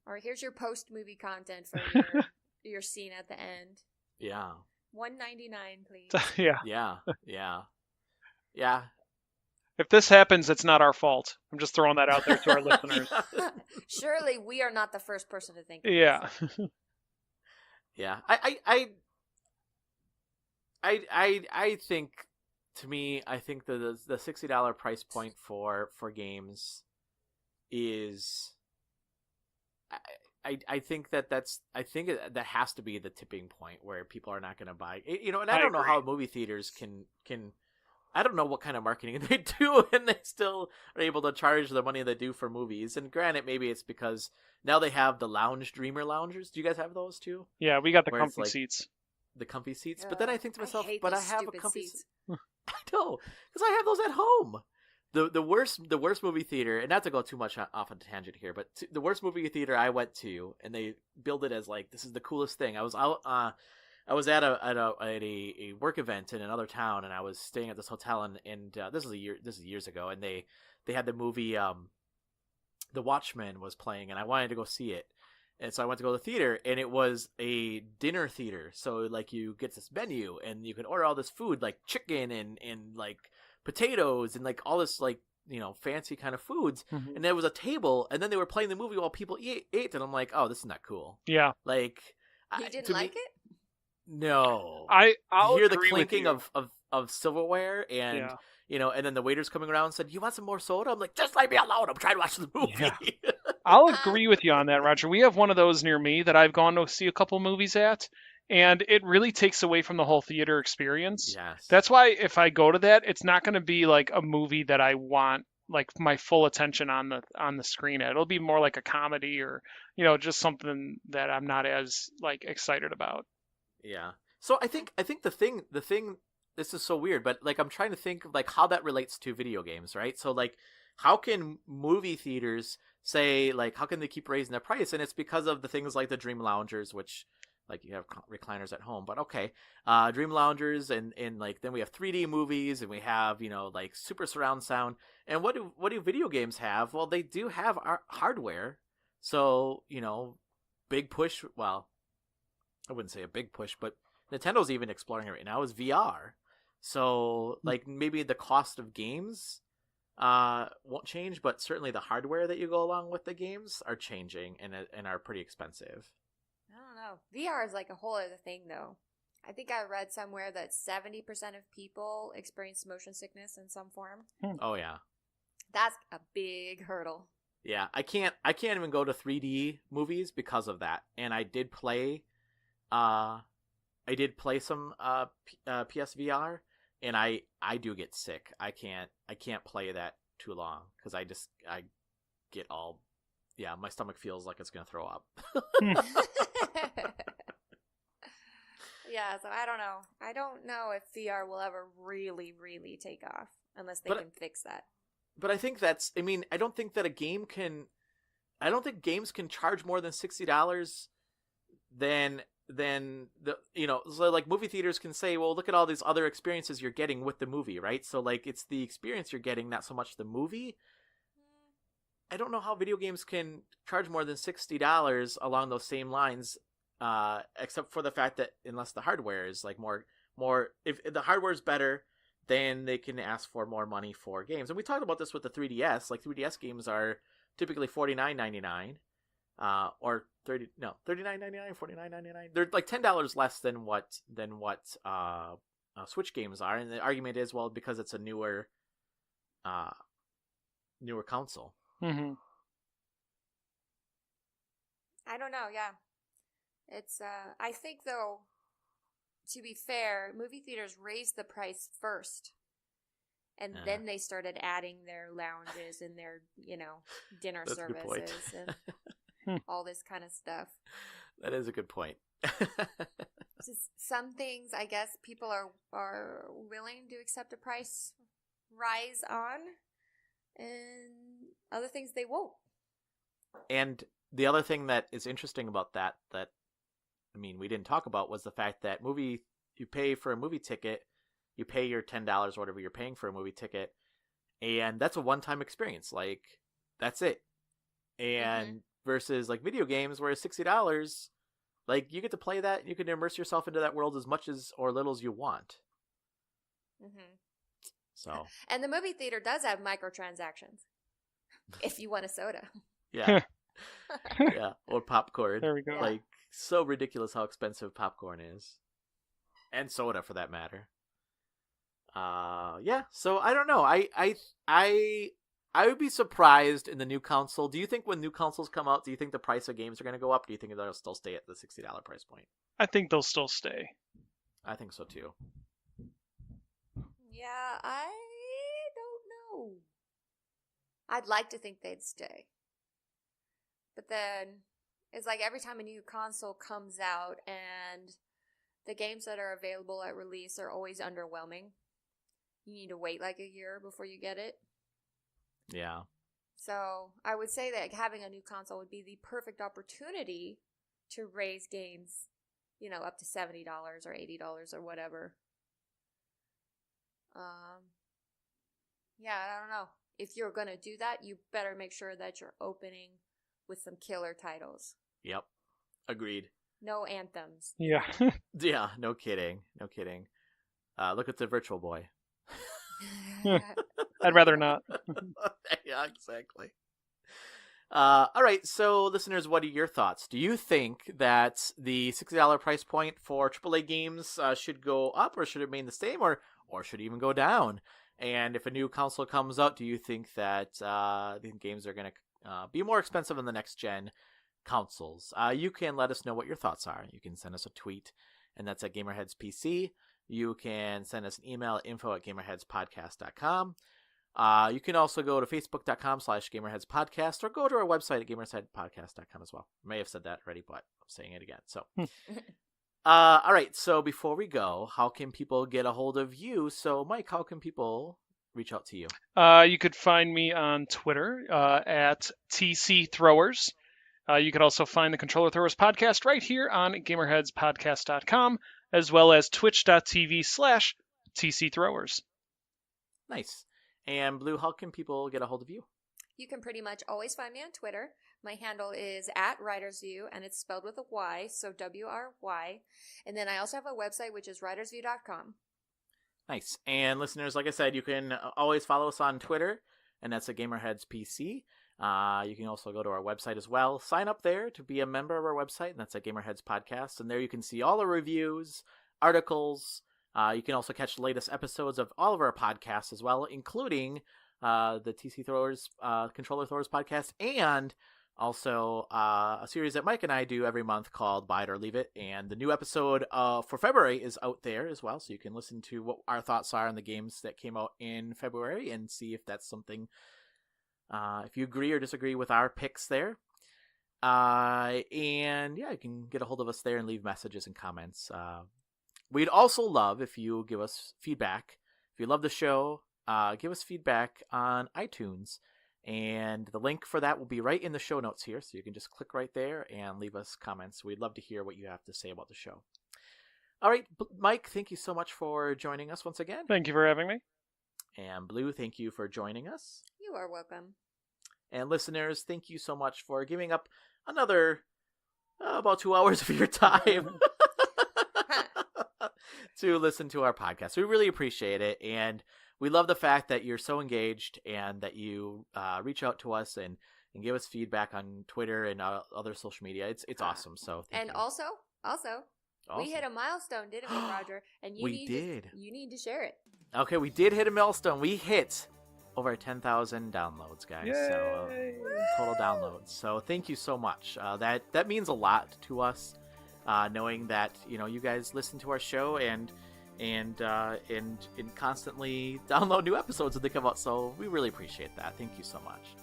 Or here's your post-movie content for your scene at the end. Yeah. $1.99, please. Yeah. Yeah. Yeah. Yeah. If this happens, it's not our fault. I'm just throwing that out there to our listeners. Surely we are not the first person to think of yeah. this. Yeah. I think, to me, I think the $60 price point for games is, I think that has to be the tipping point where people are not going to buy. You know, and I don't know how movie theaters can I don't know what kind of marketing they do, and they still are able to charge the money they do for movies. And granted, maybe it's because now they have the Dreamer loungers. Do you guys have those too? Yeah, we got the Where it's comfy seats. The comfy seats. But then I think to myself, hate but I those have a stupid comfy seats. I know, because I have those at home. The worst movie theater, and not to go too much off on a tangent here, but the worst movie theater I went to, and they billed it as like, this is the coolest thing. I was out. I was at a work event in another town, and I was staying at this hotel, and this is years ago, and they had the movie The Watchmen was playing, and I wanted to go see it, and so I went to go to the theater, and it was a dinner theater, so like you get this menu, and you can order all this food like chicken and like potatoes and like all this like fancy kind of foods, and there was a table, and then they were playing the movie while people ate, and I'm like, oh, this is not cool. Yeah, like You didn't like it? No, I'll you hear the agree with clinking you. of silverware, and Yeah. and then the waiter's coming around and said, "You want some more soda?" I'm like, "Just leave me alone. I'm trying to watch the movie." Yeah. I'll agree with you on that, Roger. We have one of those near me that I've gone to see a couple movies at, and it really takes away from the whole theater experience. Yes. That's why if I go to that, it's not going to be like a movie that I want like my full attention on the screen at. It'll be more like a comedy or just something that I'm not as like excited about. Yeah. So I think the thing this is so weird, but like I'm trying to think of like how that relates to video games, right? So like how can movie theaters say like how can they keep raising their price? And it's because of the things like the Dream Loungers, which like you have recliners at home, but okay. Dream Loungers and like then we have 3D movies and we have, like super surround sound. And what do video games have? Well, they do have our hardware. So, big push, well, I wouldn't say a big push, but Nintendo's even exploring it right now is VR. So like maybe the cost of games won't change, but certainly the hardware that you go along with the games are changing and are pretty expensive. I don't know. VR is like a whole other thing, though. I think I read somewhere that 70% of people experience motion sickness in some form. Oh yeah. That's a big hurdle. Yeah, I can't even go to 3D movies because of that. And I did play some PSVR, and I do get sick. I can't play that too long because I get all, my stomach feels like it's gonna throw up. Yeah, so I don't know. I don't know if VR will ever really, really take off unless they can fix that. But I think I don't think that I don't think games can charge more than $60 than so like movie theaters can say, well, look at all these other experiences you're getting with the movie, right? So like it's the experience you're getting, not so much the movie. I don't know how video games can charge more than $60 along those same lines, except for the fact that unless the hardware is like more, if the hardware is better, then they can ask for more money for games. And we talked about this with the 3DS. Like 3DS games are typically $49.99, or $39.99, $49.99. They're like $10 less than what Switch games are. And the argument is, well, because it's a newer console. Mm-hmm. I don't know. Yeah, it's. I think though, to be fair, movie theaters raised the price first, and then they started adding their lounges and their dinner That's a good point. services and all this kind of stuff. That is a good point. Just some things, I guess, people are willing to accept a price rise on, and other things they won't. And the other thing that is interesting about that we didn't talk about was the fact that you pay for a movie ticket, you pay your $10 or whatever you're paying for a movie ticket, and that's a one-time experience. Like that's it. And versus like video games where it's $60, like you get to play that, you can immerse yourself into that world as much as or little as you want. So. And the movie theater does have microtransactions. If you want a soda. Yeah. Yeah. Or popcorn. There we go. Like so ridiculous how expensive popcorn is. And soda for that matter. Yeah, so I don't know. I would be surprised in the new console. Do you think when new consoles come out, do you think the price of games are going to go up? Do you think they'll still stay at the $60 price point? I think they'll still stay. I think so too. Yeah, Yeah, I don't know. I'd like to think they'd stay. But then it's like every time a new console comes out and the games that are available at release are always underwhelming. You need to wait like a year before you get it. Yeah. So I would say that having a new console would be the perfect opportunity to raise games, up to $70 or $80 or whatever. Yeah, I don't know. If you're going to do that, you better make sure that you're opening with some killer titles. Yep. Agreed. No anthems. Yeah. Yeah, no kidding. No kidding. Look at the Virtual Boy. I'd rather not. Yeah, exactly. All right, so listeners, what are your thoughts? Do you think that the $60 price point for AAA games should go up, or should it remain the same, or should it even go down? And if a new console comes out, do you think that the games are going to be more expensive in the next gen consoles? You can let us know what your thoughts are. You can send us a tweet, and that's at GamerHeads PC. You can send us an email at info@gamerheadspodcast.com. You can also go to facebook.com/gamerheadspodcast, or go to our website at gamerheadspodcast.com as well. I may have said that already, but I'm saying it again. So, all right. So before we go, how can people get a hold of you? So, Mike, how can people reach out to you? You could find me on Twitter at TCThrowers. You could also find the Controller Throwers podcast right here on GamerHeadsPodcast.com, as well as twitch.tv/TCThrowers. Nice. And Blue, how can people get a hold of you? You can pretty much always find me on Twitter. My handle is @WritersView, and it's spelled with a Y, so WRY. And then I also have a website, which is writersview.com. Nice. And listeners, like I said, you can always follow us on Twitter, and that's at GamerHeads PC. You can also go to our website as well. Sign up there to be a member of our website, and that's at GamerHeads Podcast. And there you can see all the reviews, articles. You can also catch the latest episodes of all of our podcasts as well, including the TC Throwers, Controller Throwers podcast, and also a series that Mike and I do every month called Buy It or Leave It. And the new episode for February is out there as well, so you can listen to what our thoughts are on the games that came out in February and see if that's something, if you agree or disagree with our picks there. And yeah, you can get a hold of us there and leave messages and comments. We'd also love if you give us feedback. If you love the show, give us feedback on iTunes. And the link for that will be right in the show notes here. So you can just click right there and leave us comments. We'd love to hear what you have to say about the show. All right, Mike, thank you so much for joining us once again. Thank you for having me. And Blue, thank you for joining us. You are welcome. And listeners, thank you so much for giving up another about 2 hours of your time to listen to our podcast. We really appreciate it, and we love the fact that you're so engaged and that you reach out to us and give us feedback on Twitter and other social media. It's awesome. So thank you. Also, we hit a milestone, didn't we, Roger? And you need to share it. Okay, we did hit a milestone. We hit over 10,000 downloads, guys. Yay! So total downloads. So thank you so much. That means a lot to us, knowing that you guys listen to our show and constantly download new episodes as they come out. So we really appreciate that. Thank you so much.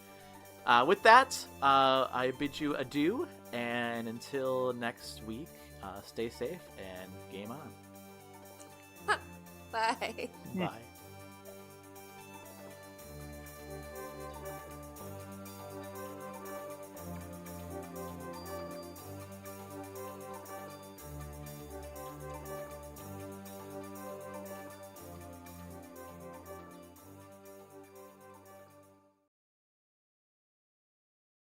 With that, I bid you adieu, and until next week, stay safe and game on. Bye. Bye.